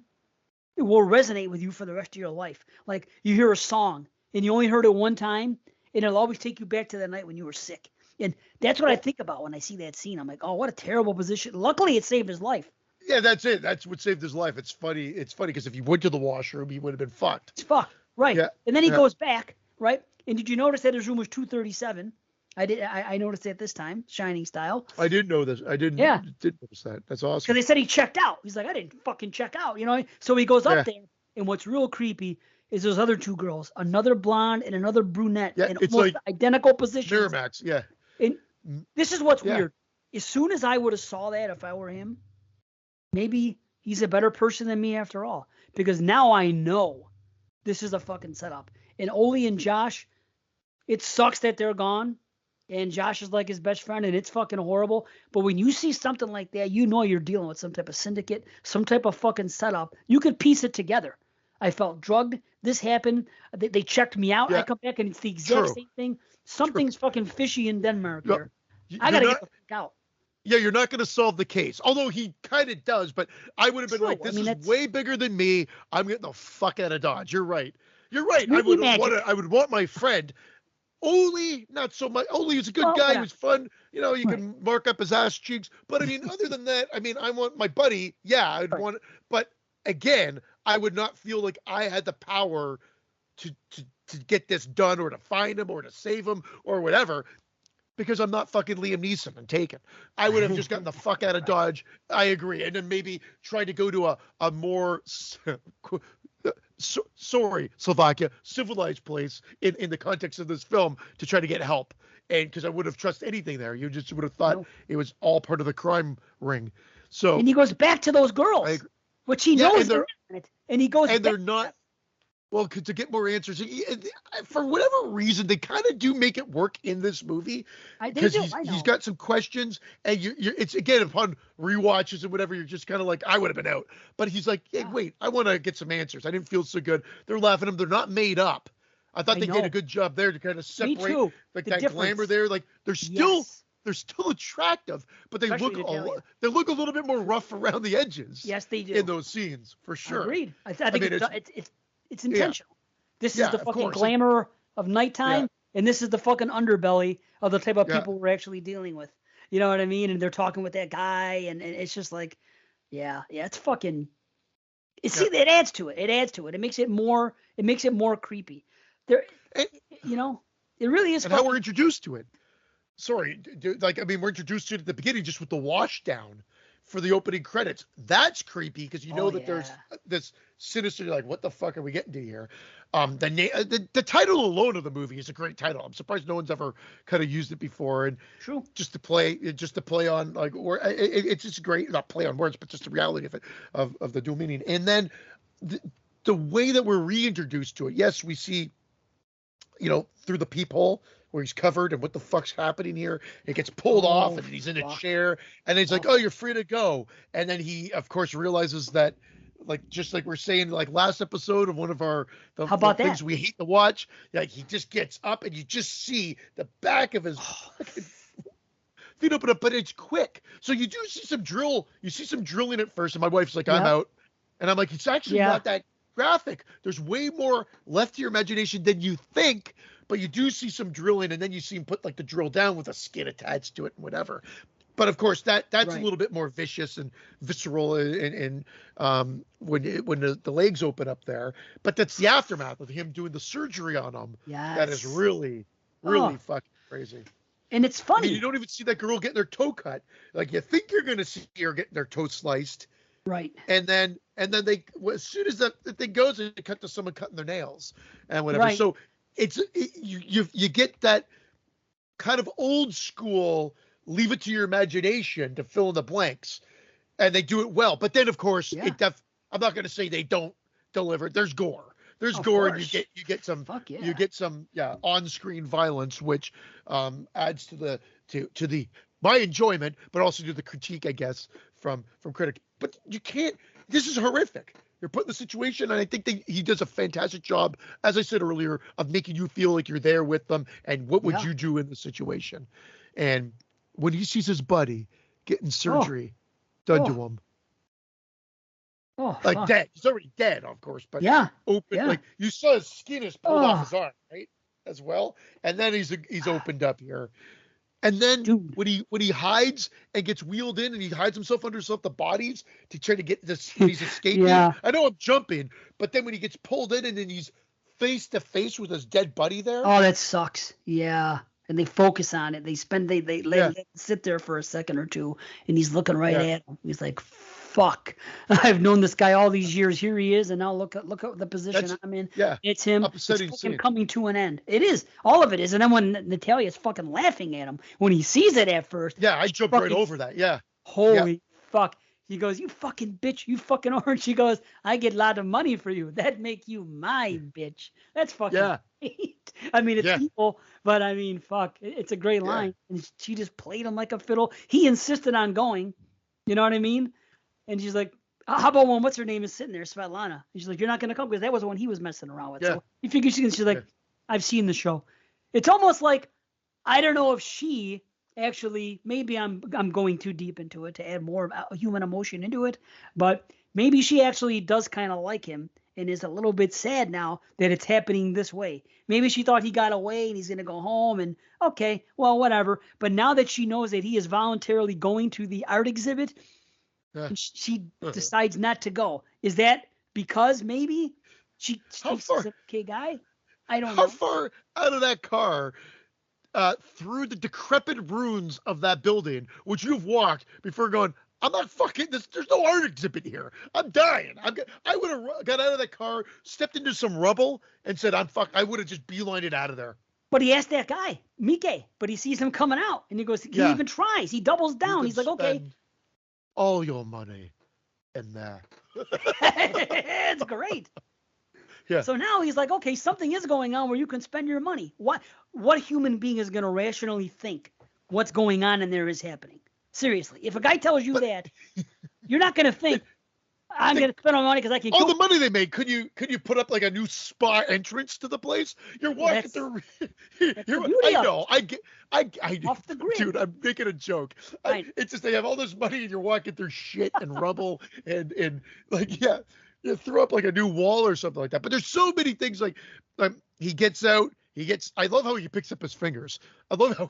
A: it will resonate with you for the rest of your life. Like you hear a song and you only heard it one time and it'll always take you back to that night when you were sick. And that's what I
B: Well,
A: think about when I see that scene. I'm like, oh, what a terrible position. Luckily, it saved his life.
B: yeah, that's it. That's what saved his life. It's funny. It's funny because if he went to the washroom, he would have been fucked.
A: It's fucked. Right.
B: Yeah,
A: And then he
B: yeah.
A: goes back, right? And did you notice that his room was 237? I did. I noticed that this time, Shining style.
B: I didn't know this. I
A: Yeah.
B: didn't notice that. That's
A: Because
B: awesome.
A: they said he checked out. He's like, I didn't fucking check out, So he goes up
B: Yeah,
A: there, and what's real creepy is those other two girls, another blonde and another brunette,
B: yeah.
A: in
B: It's
A: almost
B: like
A: identical positions.
B: Miramax. Yeah,
A: And this is what's
B: yeah.
A: weird. As soon as I would have saw that, if I were him, maybe he's a better person than me after all. Because now I know this is a fucking setup. And Oli and Josh, it sucks that they're gone. And Josh is like his best friend, and it's fucking horrible. But when you see something like that, you know you're dealing with some type of syndicate, some type of fucking setup. You could piece it together. I felt drugged. This happened. They checked me out. I
B: Yeah,
A: come back, and it's the exact
B: true.
A: same thing.
B: True.
A: Something's fucking fishy in Denmark
B: Yep.
A: here. I
B: You're
A: gotta
B: not.
A: get the fuck out.
B: Yeah, you're not going to solve the case. Although he kind of does, but I would have been
A: True.
B: like,
A: I
B: this
A: mean,
B: is
A: that's
B: way bigger than me. I'm getting the fuck out of Dodge. You're right. You're right.
A: movie magic.
B: I would want my friend. Oli, not so much. Oli is a good
A: Well,
B: guy. He
A: whatever.
B: was fun. You
A: Right.
B: can mark up his ass cheeks. But I mean, other than that, I mean, I want my buddy. Yeah, I'd
A: Right.
B: want. But again, I would not feel like I had the power to get this done or to find him or to save him or whatever. Because I'm not fucking Liam Neeson and Taken. I would have just gotten the fuck out of Dodge. I agree. And then maybe try to go to a more, sorry, Slovakia, civilized place in the context of this film to try to get help. And because I would have trusted anything there. You just would have thought
A: No.
B: it was all part of the crime ring. So,
A: And he goes back to those
B: I
A: girls,
B: agree.
A: which he
B: Yeah,
A: knows
B: and
A: they're in it. And he goes back.
B: they're not. Well, to get more answers, for whatever reason, they kind of do make it work in this movie
A: They
B: because
A: do.
B: he's
A: I
B: he's
A: know.
B: got some questions, and it's again upon rewatches and whatever, you're just kind of like, I would have been out, but he's like, hey,
A: Yeah.
B: wait, I want to get some answers. I didn't feel so good. They're laughing at him. They're not made up. I thought
A: I
B: they did a
A: know.
B: good job there to kind of
A: Me
B: separate
A: too.
B: like
A: The
B: that glamour
A: difference.
B: there. Like
A: Yes.
B: they're still attractive, but they
A: Especially
B: look
A: Natalia.
B: they look a little bit more rough around the edges
A: Yes, they
B: in
A: do.
B: those scenes for sure.
A: Agreed. I
B: I
A: think
B: mean,
A: it's
B: yeah,
A: intentional. This is
B: yeah,
A: the
B: of
A: fucking
B: course.
A: glamour of
B: Yeah,
A: nighttime, and this is the fucking underbelly of the type of
B: yeah.
A: people we're actually dealing with. You know what I mean? And they're talking with that guy, and it's just like, yeah, it's fucking. See,
B: Yeah.
A: it adds to it. It adds to it. It makes it more. It makes it more creepy. There,
B: And,
A: you know, it really is
B: and how we're
A: fucking.
B: introduced to it. Sorry, like I mean, we're introduced to it at the beginning just with the wash down for the opening credits. That's creepy because you
A: Oh
B: know that
A: yeah.
B: there's this sinister. Like, what the fuck are we getting to here? The title alone of the movie is a great title. I'm surprised no one's ever kind of used it before. And
A: True.
B: just to play on like, or it's just great. Not play on words, but just the reality of it, of the dual meaning. And then the way that we're reintroduced to it. Yes, we see, through the peephole where he's covered and what the fuck's happening here. It gets pulled off and he's in a chair and he's like, oh, you're free to go. And then he, of course, realizes that, like, just like we're saying, like last episode of one of our the things we hate to watch, like he just gets up and you just see the back of his fucking feet open up, but it's quick. So you do see some drilling at first, and my wife's like, I'm out. And I'm like, it's actually not that graphic. There's way more left to your imagination than you think, but you do see some drilling, and then you see him put like the drill down with a skin attached to it and whatever. But of course, that's a little bit more vicious and visceral, and when the legs open up there. But that's the aftermath of him doing the surgery on him.
A: Yes.
B: That is really, really fucking crazy.
A: And it's funny.
B: I mean, you don't even see that girl getting their toe cut. Like, you think you're going to see her getting their toe sliced.
A: Right.
B: And then they, as soon as that thing goes, they cut to someone cutting their nails and whatever. Right. So you get that kind of old school, leave it to your imagination to fill in the blanks, and they do it well. But then, of course, I'm not going to say they don't deliver. There's gore. There's gore, and you get some on-screen violence, which adds to the my enjoyment, but also to the critique, I guess, from critic. But you can't. This is horrific. You're put in the situation, and I think he does a fantastic job, as I said earlier, of making you feel like you're there with them, and what would you do in the situation. And when he sees his buddy getting surgery done to him. Like dead. He's already dead, of course, but open. Like, you saw his skin is pulled off his arm, right? As well. And then he's opened up here. And then when he hides and gets wheeled in and he hides himself under the bodies to try to get this, he's escaping. I know I'm jumping, but then when he gets pulled in and then he's face to face with his dead buddy there.
A: Oh, that sucks. Yeah. And they focus on it. They let him sit there for a second or two, and he's looking right at him. He's like, fuck, I've known this guy all these years. Here he is, and now look at the position I'm in.
B: Yeah,
A: it's him. It's fucking coming to an end. It is. All of it is. And then when Natalia's fucking laughing at him when he sees it at first.
B: Yeah, I jumped right over that. Yeah.
A: Holy fuck. He goes, you fucking bitch, you fucking orange. She goes, I get a lot of money for you. That make you my bitch. That's fucking great. I mean, it's evil, but I mean, fuck. It's a great line. And she just played him like a fiddle. He insisted on going. You know what I mean? And she's like, how about when what's her name is sitting there, Svetlana? And she's like, you're not going to come because that was the one he was messing around with. So you figure she's like, I've seen the show. It's almost like, I don't know if she actually, maybe I'm going too deep into it to add more human emotion into it, but maybe she actually does kind of like him and is a little bit sad now that it's happening this way. Maybe she thought he got away and he's going to go home and okay, well, whatever. But now that she knows that he is voluntarily going to the art exhibit, she decides not to go. Is that because maybe she thinks he's an okay guy? I don't know.
B: How far out of that car through the decrepit ruins of that building would you have walked before going, I'm not fucking this. There's no art exhibit here. I'm dying. I would have got out of that car, stepped into some rubble, and said, I would have just beelined it out of there.
A: But he asked that guy, Mike, but he sees him coming out, and he goes, he even tries. He doubles down. He's like, okay.
B: All your money in there.
A: It's great.
B: Yeah.
A: So now he's like, okay, something is going on where you can spend your money. What human being is going to rationally think what's going on in there is happening? Seriously, if a guy tells you that, you're not going to think, I'm going to spend my money because I can.
B: All the money they made, could you put up like a new spa entrance to the place? You're walking through. I know. Off the grid. Dude, I'm making a joke. It's just they have all this money and you're walking through shit and rubble and like you throw up like a new wall or something like that. But there's so many things like he gets out. I love how he picks up his fingers. I love how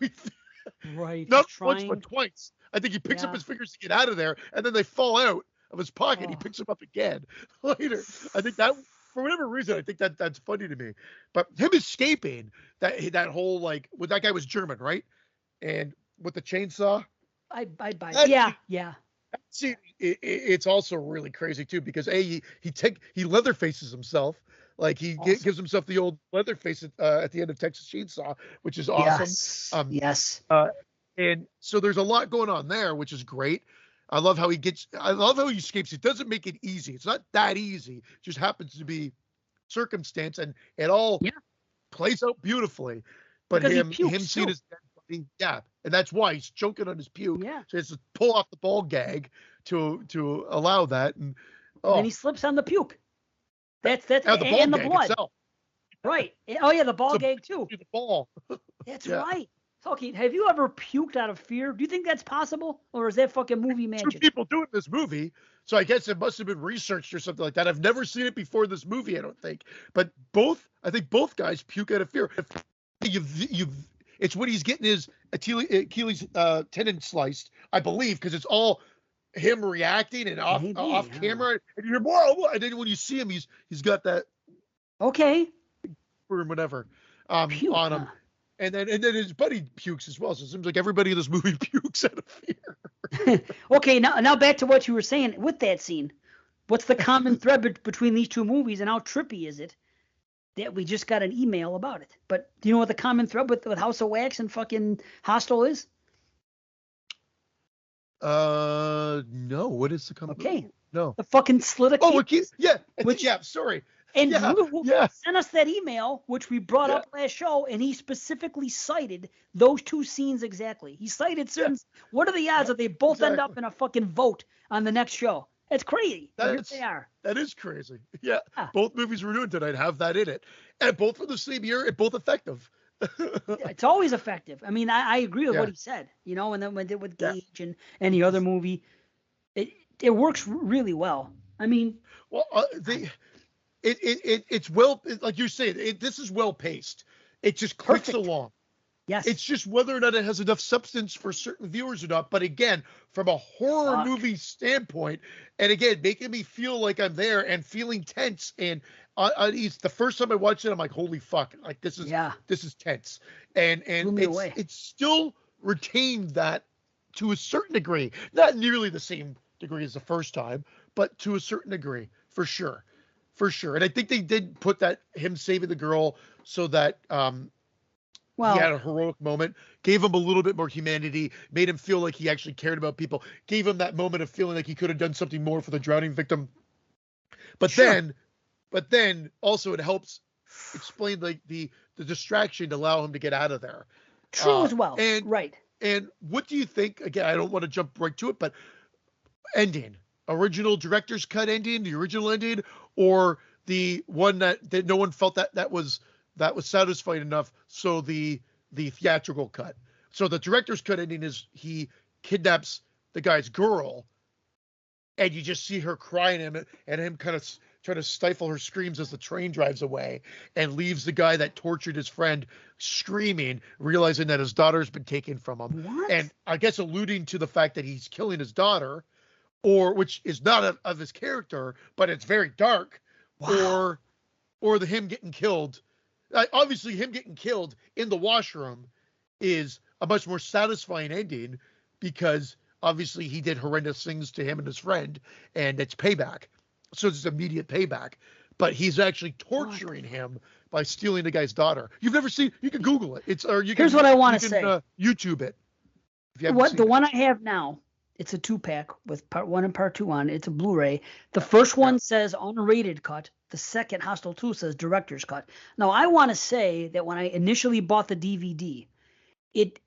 A: Right. He's
B: Not once,
A: trying.
B: but twice. I think he picks up
A: Yeah.
B: his fingers to get out of there, and then they fall out of his pocket. He
A: Oh.
B: picks them up again later. I think that, for whatever reason, I think that's funny to me. But him escaping that whole like, well, that guy was German, right? And with the chainsaw,
A: I buy.
B: that
A: Yeah. Yeah.
B: scene, it's also really crazy too because he leather faces himself. Like he
A: Awesome.
B: gives himself the old leather face at the end of Texas Chainsaw, which is awesome.
A: Yes.
B: Um,
A: Yes.
B: uh, and so there's a lot going on there, which is great. I love how he escapes. It doesn't make it easy. It's not that easy. It just happens to be circumstance, and it all
A: Yeah.
B: plays out beautifully. But
A: Because he
B: him
A: pukes
B: seeing
A: too.
B: his dead body, yeah, and that's why he's choking on his puke.
A: Yeah.
B: So he has to pull off the ball gag to allow that, and
A: And then
B: oh,
A: he slips on the puke. That's
B: the ball
A: and the
B: gag
A: blood.
B: itself.
A: Right. Oh yeah, the ball
B: So
A: gag too.
B: the ball,
A: That's
B: yeah.
A: right. Okay, have you ever puked out of fear? Do you think that's possible, or is that fucking movie
B: Two
A: magic?
B: people doing this movie, so I guess it must have been researched or something like that. I've never seen it before this movie, I don't think. But I think both guys puke out of fear. It's when he's getting his Achilles tendon sliced, I believe, because it's all him reacting and off
A: Maybe,
B: off
A: yeah.
B: camera, and you hear more, and then when you see him, he's got that
A: Okay.
B: or whatever
A: Puke,
B: on him.
A: huh?
B: And then his buddy pukes as well. So it seems like everybody in this movie pukes out of fear.
A: Okay, now back to what you were saying with that scene. What's the common thread between these two movies, and how trippy is it that we just got an email about it? But do you know what the common thread with House of Wax and fucking Hostel is?
B: No. What is the company?
A: Okay.
B: No.
A: The fucking slit of
B: Oh,
A: keys.
B: yeah. Sorry.
A: And
B: Yeah,
A: Drew
B: yeah,
A: sent us that email, which we brought
B: yeah,
A: up last show, and he specifically cited those two scenes exactly. He cited certain.
B: yeah.
A: What are the odds that they both end up
B: Exactly.
A: in a fucking vote on the next show? It's crazy. And here they are.
B: That is crazy. Yeah.
A: Yeah.
B: Both movies we're doing tonight have that in it, and both from the same year, and both effective.
A: It's always effective. I mean, I agree with
B: Yeah.
A: what he said. And then when they did with
B: Yeah.
A: Gage and the other movie, it works really well. I mean,
B: Well, it's well, like you're saying, this is well paced. It just clicks
A: Perfect.
B: along.
A: yes.
B: It's just whether or not it has enough substance for certain viewers or not. But again, from a horror
A: Fuck.
B: movie standpoint, and again, making me feel like I'm there and feeling tense and unease. The first time I watched it, I'm like, holy fuck, like this is tense, and
A: Blew me away.
B: it's still retained that to a certain degree, not nearly the same degree as the first time, but to a certain degree, for sure. For sure. And I think they did put that him saving the girl so that he had a heroic moment, gave him a little bit more humanity, made him feel like he actually cared about people, gave him that moment of feeling like he could have done something more for the drowning victim. But then also it helps explain like the distraction to allow him to get out of there.
A: True as well.
B: And
A: right.
B: And what do you think? Again, I don't want to jump right to it, but ending, original director's cut ending, the original ending, or the one that no one felt that was satisfying enough, so the theatrical cut. So the director's cut ending is he kidnaps the guy's girl, and you just see her crying and him kind of trying to stifle her screams as the train drives away, and leaves the guy that tortured his friend screaming, realizing that his daughter's been taken from him.
A: What?
B: And I guess alluding to the fact that he's killing his daughter, or which is not of his character, but it's very dark.
A: Wow.
B: Or the him getting killed. Obviously, him getting killed in the washroom is a much more satisfying ending, because obviously he did horrendous things to him and his friend, and it's payback. So it's immediate payback. But he's actually torturing him by stealing the guy's daughter. You've never seen? You can Google it.
A: Here's what I want to say.
B: YouTube it. If you
A: The one I have now, it's a 2-pack with part 1 and part 2 on it. It's a Blu-ray. The first one says unrated cut. The second, Hostel 2, says director's cut. Now, I want to say that when I initially bought the DVD, it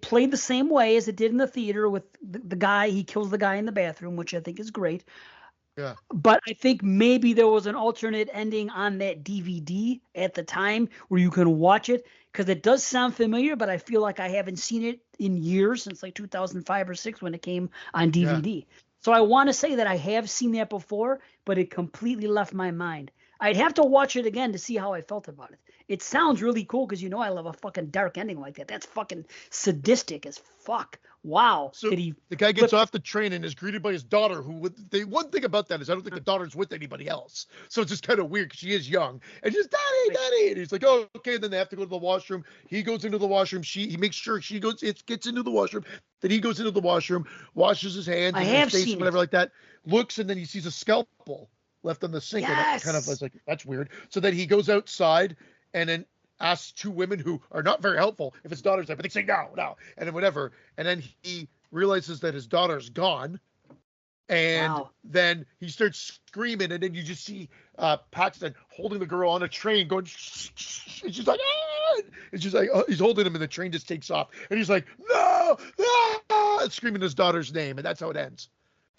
A: played the same way as it did in the theater with the guy. He kills the guy in the bathroom, which I think is great.
B: Yeah.
A: But I think maybe there was an alternate ending on that DVD at the time where you can watch it, because it does sound familiar, but I feel like I haven't seen it in years, since like 2005 or 6 when it came on DVD. Yeah. So I want to say that I have seen that before, but it completely left my mind. I'd have to watch it again to see how I felt about it. It sounds really cool because I love a fucking dark ending like that. That's fucking sadistic as fuck. Wow.
B: So
A: Did he
B: the guy gets
A: flip?
B: off the train and is greeted by his daughter, the one thing about that is I don't think the daughter's with anybody else. So it's just kind of weird because she is young. And she's, Daddy, Daddy. And he's like, oh, okay. And then they have to go to the washroom. He goes into the washroom. He makes sure she gets into the washroom. Then he goes into the washroom, washes his hands
A: I
B: and
A: have
B: his face,
A: seen
B: whatever
A: it.
B: like that, looks, and then he sees a scalpel left on the sink. And that kind of
A: Yes.
B: was like, that's weird. So then he goes outside and then asks two women who are not very helpful if his daughter's there, but they say no, no, and then whatever. And then he realizes that his daughter's gone. And
A: Wow.
B: then he starts screaming, and then you just see Paxton holding the girl on a train, going, and she's like, ah! And she's like, oh, he's holding him, and the train just takes off, and he's like, no, ah! And screaming his daughter's name, and that's how it ends.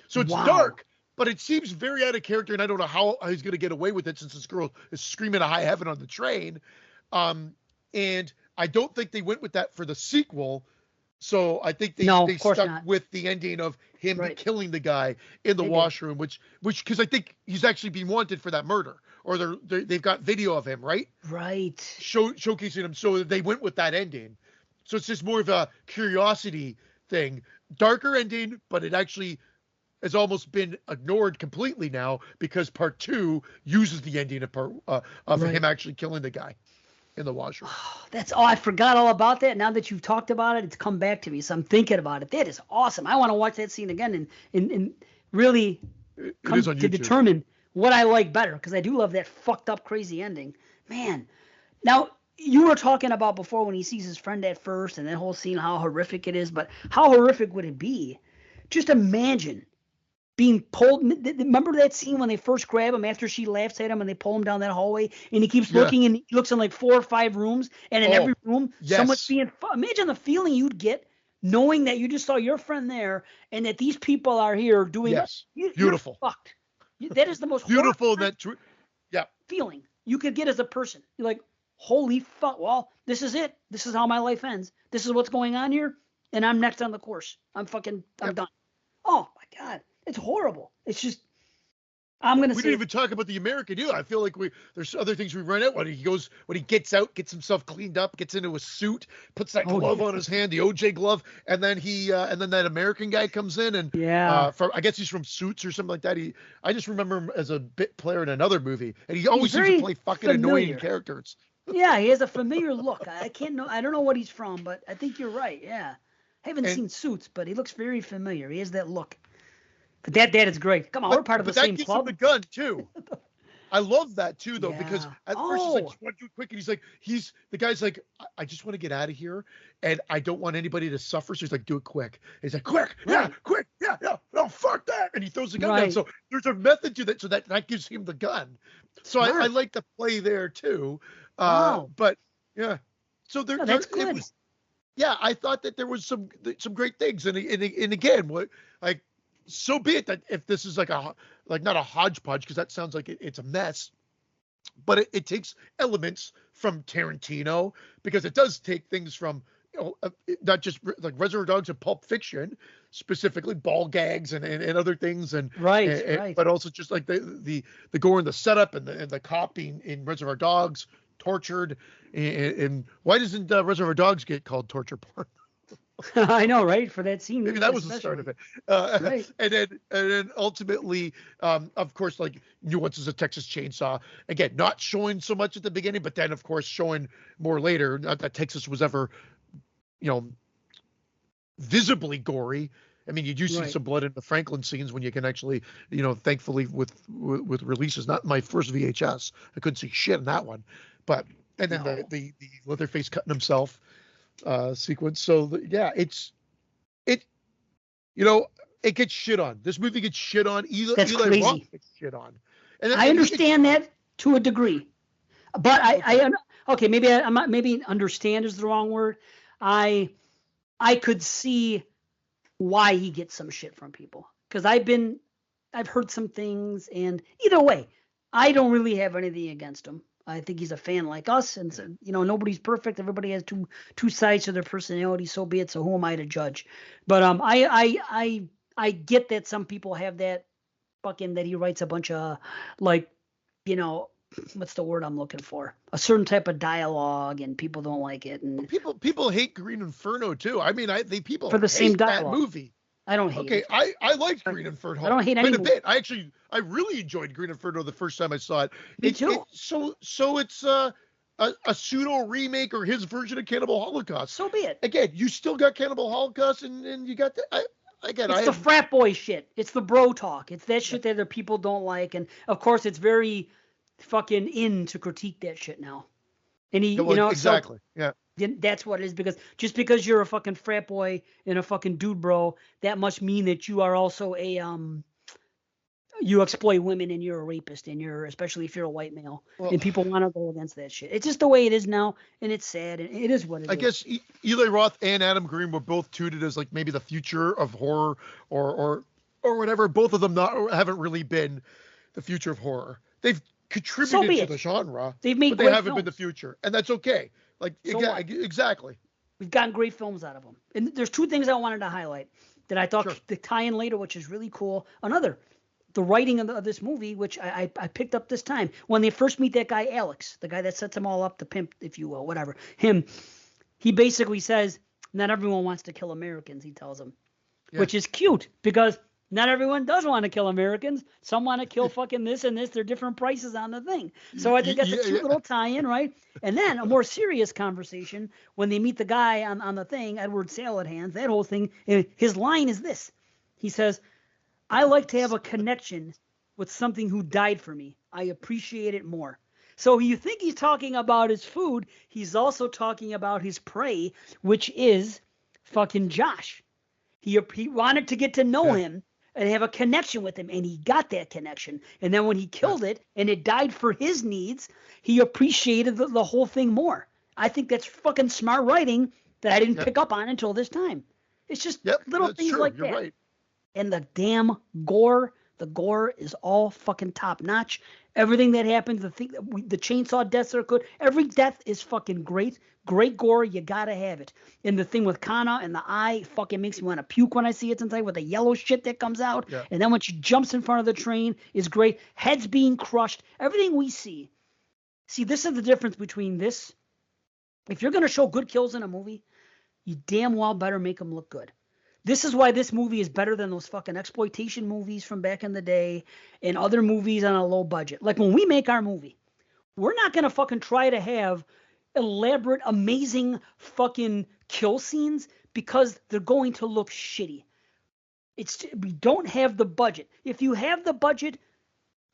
B: So it's
A: Wow.
B: dark, but it seems very out of character, and I don't know how he's going to get away with it since this girl is screaming a high heaven on the train. And I don't think they went with that for the sequel. So I think they
A: of
B: stuck
A: not.
B: with the ending of him
A: Right.
B: killing the guy in the
A: They did.
B: washroom, which because I think he's actually being wanted for that murder, or they've got video of him, right?
A: Right.
B: Showcasing him. So they went with that ending. So it's just more of a curiosity thing. Darker ending, but it actually has almost been ignored completely now because part 2 uses the ending of
A: Right.
B: him actually killing the guy in the washroom.
A: I forgot all about that. Now that you've talked about it, it's come back to me. So I'm thinking about it. That is awesome. I want to watch that scene again and really
B: It
A: come
B: is on
A: to
B: YouTube.
A: determine what I like better, because I do love that fucked up crazy ending. Man. Now, you were talking about before when he sees his friend at first and that whole scene, how horrific it is, but how horrific would it be? Just imagine being pulled. Remember that scene when they first grab him after she laughs at him and they pull him down that hallway and he keeps
B: Yeah.
A: looking and he looks in like 4 or 5 rooms, and in every room someone's
B: yes.
A: being imagine the feeling you'd get knowing that you just saw your friend there and that these people are here doing
B: Yes.
A: you're
B: Beautiful.
A: fucked. That is the most
B: Beautiful.
A: horrifying
B: Yeah.
A: feeling you could get as a person. You're like, holy fuck, well, this is it. This is how my life ends. This is what's going on here, and I'm next on the course. I'm done. Oh my God. It's horrible. It's just, I'm gonna
B: We
A: say
B: didn't even talk about the American either. I feel like there's other things we run out when he gets out, gets himself cleaned up, gets into a suit, puts that glove on his hand, the OJ glove, and then and then that American guy comes in and I guess he's from Suits or something like that. I just remember him as a bit player in another movie, and he always seems to play fucking annoying characters.
A: Yeah, he has a familiar look. I don't know what he's from, but I think you're right. Yeah, I haven't seen Suits, but he looks very familiar. He has that look. But that is great. Come on, we're part of the same club.
B: But that gives him the gun too. I love that too, though, because at first he's like, just want to do it quick, and the guy's like, I just want to get out of here, and I don't want anybody to suffer. So he's like, do it quick. And he's like, quick, quick, no, fuck that, and he throws the gun down. So there's a method to that, so that gives him the gun. So I like the play there too. But yeah, so
A: that's good.
B: It was, I thought that there was some great things, and again, like. So be it that if this is like not a hodgepodge, because that sounds like it's a mess, but it takes elements from Tarantino, because it does take things from not just like Reservoir Dogs and Pulp Fiction, specifically ball gags and other things, and
A: right,
B: but also just like the gore and the setup and the cop being in Reservoir Dogs tortured, and why doesn't Reservoir Dogs get called torture porn?
A: I know, right? For that scene,
B: maybe that was the start of it.
A: Right.
B: And then ultimately, of course, like nuances of Texas Chainsaw. Again, not showing so much at the beginning, but then of course showing more later. Not that Texas was ever, visibly gory. I mean, you do see some blood in the Franklin scenes when you can actually, thankfully with releases. Not my first VHS, I couldn't see shit in that one, but and then the Leatherface cutting himself. Sequence. So it gets shit on. This movie gets shit on.
A: That's
B: Eli
A: crazy.
B: Roth gets shit on. And
A: I understand that to a degree, but maybe understand is the wrong word. I could see why he gets some shit from people, because I've heard some things, and either way, I don't really have anything against him. I think he's a fan like us, and so, nobody's perfect. Everybody has two sides to their personality. So be it. So who am I to judge? But I get that some people have that fucking, that he writes a bunch of what's the word I'm looking for? A certain type of dialogue, and people don't like it, and
B: People hate Green Inferno too. I mean, people
A: for the same
B: hate that
A: dialogue.
B: movie.
A: I don't hate
B: Okay,
A: it.
B: I liked
A: I
B: Green Inferno
A: don't hate
B: quite
A: any
B: a
A: movie.
B: bit. I really enjoyed Green Inferno the first time I saw it.
A: Me too.
B: So it's a pseudo remake or his version of Cannibal Holocaust.
A: So be it.
B: Again, you still got Cannibal Holocaust, and you got
A: It's the frat boy shit. It's the bro talk. It's that shit that the people don't like, and of course, it's very fucking in to critique that shit now. And he,
B: well,
A: you know,
B: exactly. Yeah.
A: that's what it is, because just because you're a fucking frat boy and a fucking dude bro, that must mean that you are also a you exploit women and you're a rapist, and you're, especially if you're a white male,
B: Well,
A: and people want to go against that shit. It's just the way it is now, and it's sad, and it is what it is.
B: I guess Eli Roth and Adam Green were both touted as like maybe the future of horror or whatever. Both of them haven't really been the future of horror. They've contributed to the genre,
A: They've made
B: but they
A: great
B: haven't been
A: films.
B: the future, and that's okay. Like exactly.
A: We've gotten great films out of them. And there's two things I wanted to highlight that I thought
B: Sure.
A: the tie-in later, which is really cool. Another, the writing of this movie, which I picked up this time. When they first meet that guy, Alex, the guy that sets them all up, the pimp, if you will, whatever. He basically says, not everyone wants to kill Americans, he tells them. Yeah. Which is cute, because not everyone does want to kill Americans. Some want to kill fucking this and this. They're different prices on the thing. So I think that's a cute little tie-in, right? And then a more serious conversation when they meet the guy on the thing, Edward Salad Hands, that whole thing. His line is this. He says, I like to have a connection with something who died for me. I appreciate it more. So you think he's talking about his food. He's also talking about his prey, which is fucking Josh. He wanted to get to know him and have a connection with him, and he got that connection. And then when he killed it and it died for his needs, he appreciated the whole thing more. I think that's fucking smart writing that I didn't pick up on until this time. It's just little things like that. You're right. And the damn gore, the gore is all fucking top notch. Everything that happens, the chainsaw deaths are good. Every death is fucking great. Great gore, you gotta have it. And the thing with Kana and the eye fucking makes me want to puke when I see it inside with the yellow shit that comes out. Yeah. And then when she jumps in front of the train is great. Heads being crushed. Everything we see. See, this is the difference between this. If you're gonna show good kills in a movie, you damn well better make them look good. This is why this movie is better than those fucking exploitation movies from back in the day and other movies on a low budget. Like when we make our movie, we're not going to fucking try to have elaborate, amazing fucking kill scenes because they're going to look shitty. We don't have the budget. If you have the budget,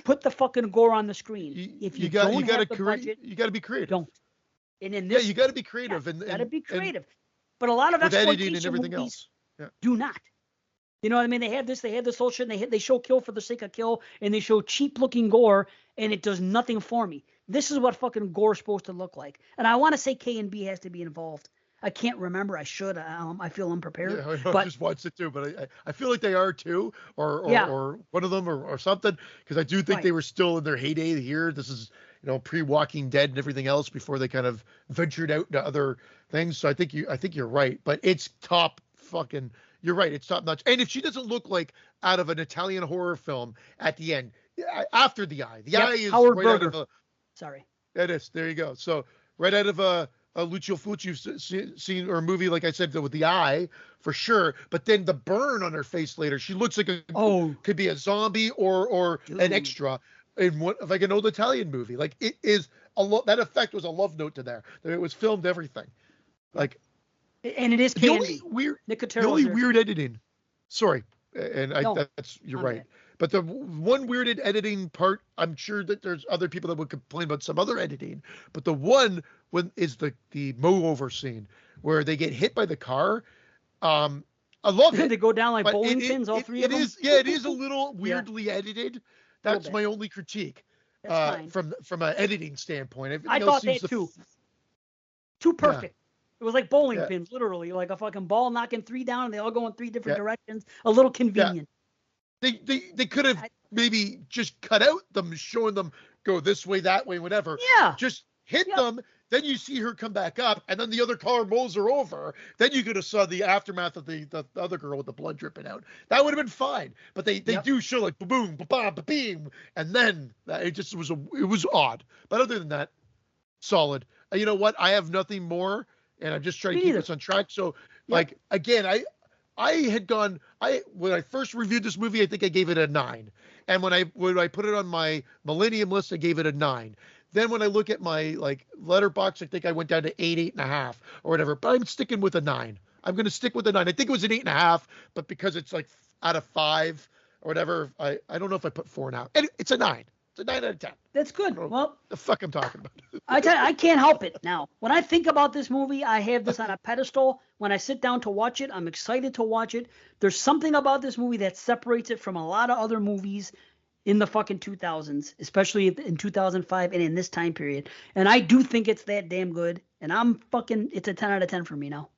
A: put the fucking gore on the screen. If you don't have the budget,
B: you got to be creative.
A: Don't. And in this,
B: you got to be creative.
A: You got to be creative. But a lot of exploitation and everything movies else. Do not. You know what I mean? They had this whole shit, and they show kill for the sake of kill, and they show cheap looking gore, and it does nothing for me. This is what fucking gore is supposed to look like. And I want to say K&B has to be involved. I can't remember. I should. I feel unprepared.
B: Yeah, I just watched it too, but I feel like they are too, or one of them, or something, because I do think they were still in their heyday here. This is pre-Walking Dead and everything else before they kind of ventured out into other things. So I think you're right, but it's top fucking. You're right. It's top notch. And if she doesn't look like out of an Italian horror film at the end, after the eye is
A: Howard
B: right
A: Berger.
B: Out of a.
A: Sorry.
B: It is. There you go. So right out of a Lucio Fulci scene or a movie, like I said, with the eye for sure. But then the burn on her face later, she looks like could be a zombie or an extra in like an old Italian movie. Like it is that effect was a love note to there. That it was filmed everything. Like.
A: And it is candy.
B: The only weird editing. Sorry, and you're right. Bad. But the one weirded editing part, I'm sure that there's other people that would complain about some other editing. But the one is the mow over scene where they get hit by the car. I love it.
A: They go down like bowling pins, all three of them.
B: It is a little weirdly edited. That's my only critique from an editing standpoint.
A: I thought that too. Too perfect. Yeah. It was like bowling pins, literally, like a fucking ball knocking three down, and they all go in three different directions. A little convenient.
B: Yeah. They could have maybe just cut out them, showing them go this way, that way, whatever.
A: Yeah.
B: Just hit them, then you see her come back up, and then the other car mows her over. Then you could have saw the aftermath of the other girl with the blood dripping out. That would have been fine. But they do show like boom, ba ba beam, and then it was odd. But other than that, solid. You know what? I have nothing more, and I'm just trying to keep us on track. So, like again, when I first reviewed this movie, I think I gave it a 9. And when I put it on my Millennium list, I gave it a 9. Then when I look at my like letterbox, I think I went down to 8.5 or whatever. But I'm sticking with a 9. I'm going to stick with a 9. I think it was an 8.5, but because it's like out of 5 or whatever, I don't know if I put 4.5. And it's a 9. It's a 9 out of 10.
A: That's good. Well,
B: the fuck I'm talking about.
A: I can't help it now. When I think about this movie, I have this on a pedestal. When I sit down to watch it, I'm excited to watch it. There's something about this movie that separates it from a lot of other movies in the fucking 2000s, especially in 2005 and in this time period. And I do think it's that damn good. And it's a 10 out of 10 for me now.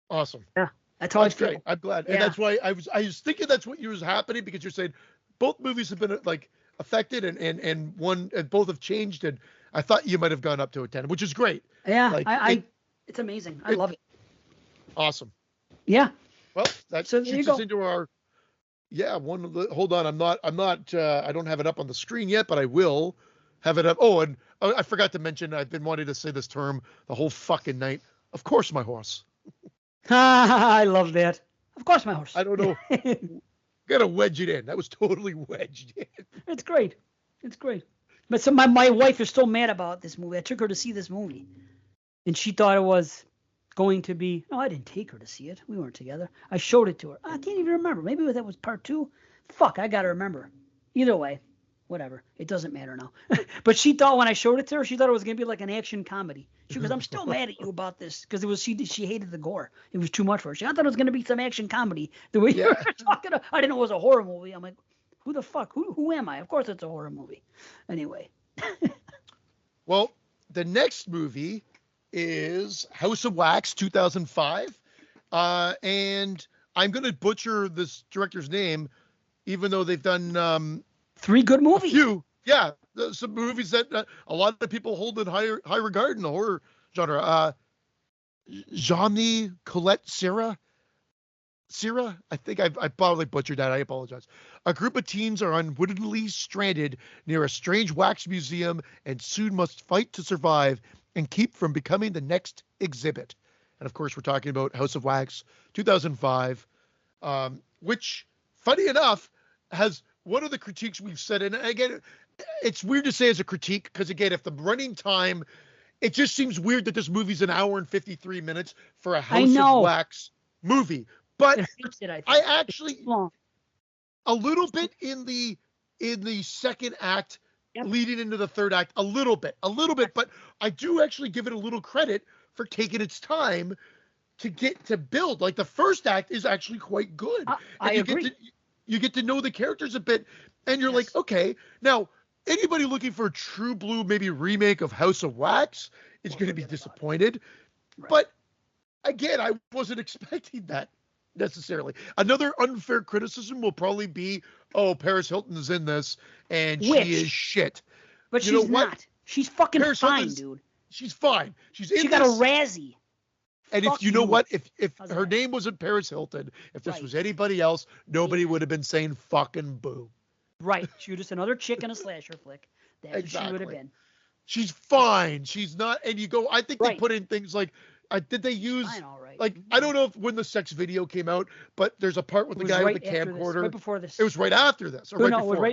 B: Awesome.
A: Yeah. That's how I feel.
B: Great. I'm glad.
A: Yeah.
B: And that's why I was thinking that's what was happening, because you're saying both movies have been like affected and both have changed, and I thought you might have gone up to a 10, which is great.
A: Yeah, like, it's amazing. I love it.
B: Awesome.
A: Yeah.
B: Well, that shoots us into our hold on, I'm not I don't have it up on the screen yet, but I will have it up. Oh, and I forgot to mention, I've been wanting to say this term the whole fucking night. Of course, my horse.
A: I love that. Of course, my horse.
B: I don't know. Gotta wedge it in. That was totally wedged in.
A: It's great. It's great. But so my wife is still mad about this movie. I took her to see this movie, and she thought it was going to be. No, I didn't take her to see it. We weren't together. I showed it to her. I can't even remember. Maybe that was part 2. Fuck, I gotta remember. Either way, whatever. It doesn't matter now. But she thought when I showed it to her, she thought it was gonna be like an action comedy. She goes, "I'm still mad at you about this," because she hated the gore. It was too much for her. I thought it was gonna be some action comedy. The way you were talking, I didn't know it was a horror movie. I'm like, who the fuck? Who am I? Of course it's a horror movie. Anyway.
B: Well, the next movie is House of Wax, 2005, and I'm gonna butcher this director's name, even though they've done
A: 3 good movies.
B: A few, some movies that a lot of people hold in high regard in the horror genre. Jaume Colette Sierra. I think I probably butchered that. I apologize. A group of teens are unwittingly stranded near a strange wax museum and soon must fight to survive and keep from becoming the next exhibit. And of course, we're talking about House of Wax, 2005, which, funny enough, has one of the critiques we've said. And again, it's weird to say as a critique, because again, if the running time, it just seems weird that this movie's an hour and 53 minutes for a House of Wax movie. But I actually a little bit in the second act, leading into the third act, a little bit, but I do actually give it a little credit for taking its time to build. Like the first act is actually quite good.
A: I agree.
B: You get to know the characters a bit, and you're like, okay, now anybody looking for a true blue maybe remake of House of Wax is going to be disappointed. Right. But again, I wasn't expecting that necessarily. Another unfair criticism will probably be, Paris Hilton is in this and she is shit.
A: But she's not. She's fucking fine, dude.
B: She's fine. She
A: got a Razzie.
B: And if you know what, if her name wasn't Paris Hilton, if this was anybody else, nobody would have been saying fucking boo.
A: Right. She was just another chick in a slasher flick. That's what she would have been.
B: She's fine. She's not. And you go, I think they put in things like, did they use, I don't know if when the sex video came out, but there's a part with the guy with the camcorder.
A: Right before this.
B: It was right after this. Or
A: no, before.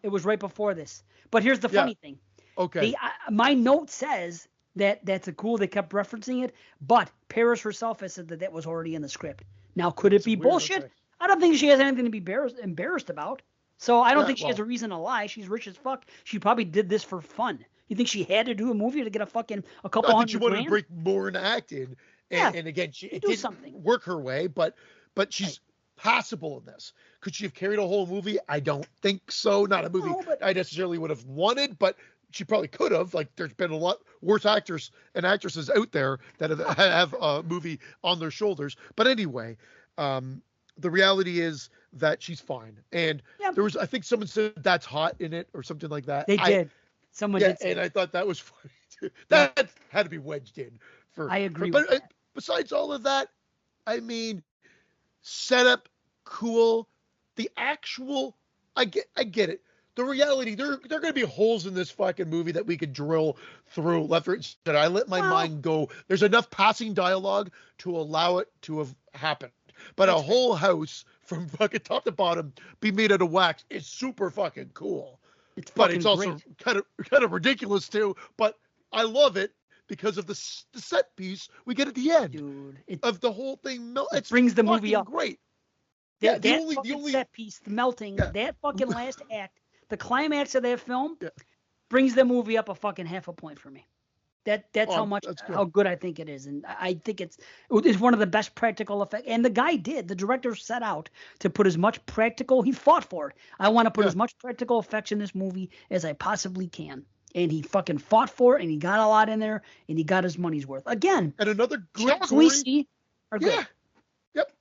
A: It was right before this. But here's the funny thing.
B: Okay.
A: My note says that's a cool. They kept referencing it, but Paris herself has said that was already in the script. Now, could it be bullshit? Okay. I don't think she has anything to be embarrassed about. So I don't think she has a reason to lie. She's rich as fuck. She probably did this for fun. You think she had to do a movie to get a couple $100,000? I think
B: she wanted to break more in acting. And again, it didn't work her way, but she's passable in this. Could she have carried a whole movie? I don't think so. Not a movie I necessarily would have wanted, but she probably could have. Like, there's been a lot worse actors and actresses out there that have a movie on their shoulders. But anyway, the reality is that she's fine. And there was, I think someone said that's hot in it or something like that.
A: They did. Someone did say
B: and I thought that was funny That had to be wedged in
A: I agree
B: but
A: with that.
B: besides all of that, I mean, setup, cool. The actual, I get it. The reality, there are going to be holes in this fucking movie that we could drill through left, right, and center. I let my
A: Well,
B: mind go. There's enough passing dialogue to allow it to have happened. But a
A: that's fair.
B: whole house from fucking top to bottom be made out of wax is super fucking cool.
A: It's
B: But it's
A: fucking
B: also
A: great,
B: kind of ridiculous too. But I love it because of the set piece we get at the end
A: dude.
B: of the whole thing.
A: It
B: It's
A: brings the movie
B: fucking
A: up.
B: great. Yeah,
A: That
B: the
A: that
B: only the
A: fucking
B: only
A: set piece, the melting,
B: yeah
A: that fucking last act, the climax of that film
B: yeah.
A: brings the movie up a fucking half a point for me. That's
B: Oh, that's
A: how
B: good.
A: good I think it is, and I think it's one of the best practical effects. And the director set out to put as much practical. He fought for it. I want to put
B: Yeah,
A: as much practical effects in this movie as I possibly can, and he fucking fought for it, and he got a lot in there, and he got his money's worth. Again,
B: and another good
A: kills we
B: gory.
A: see are good.
B: Yeah, yep.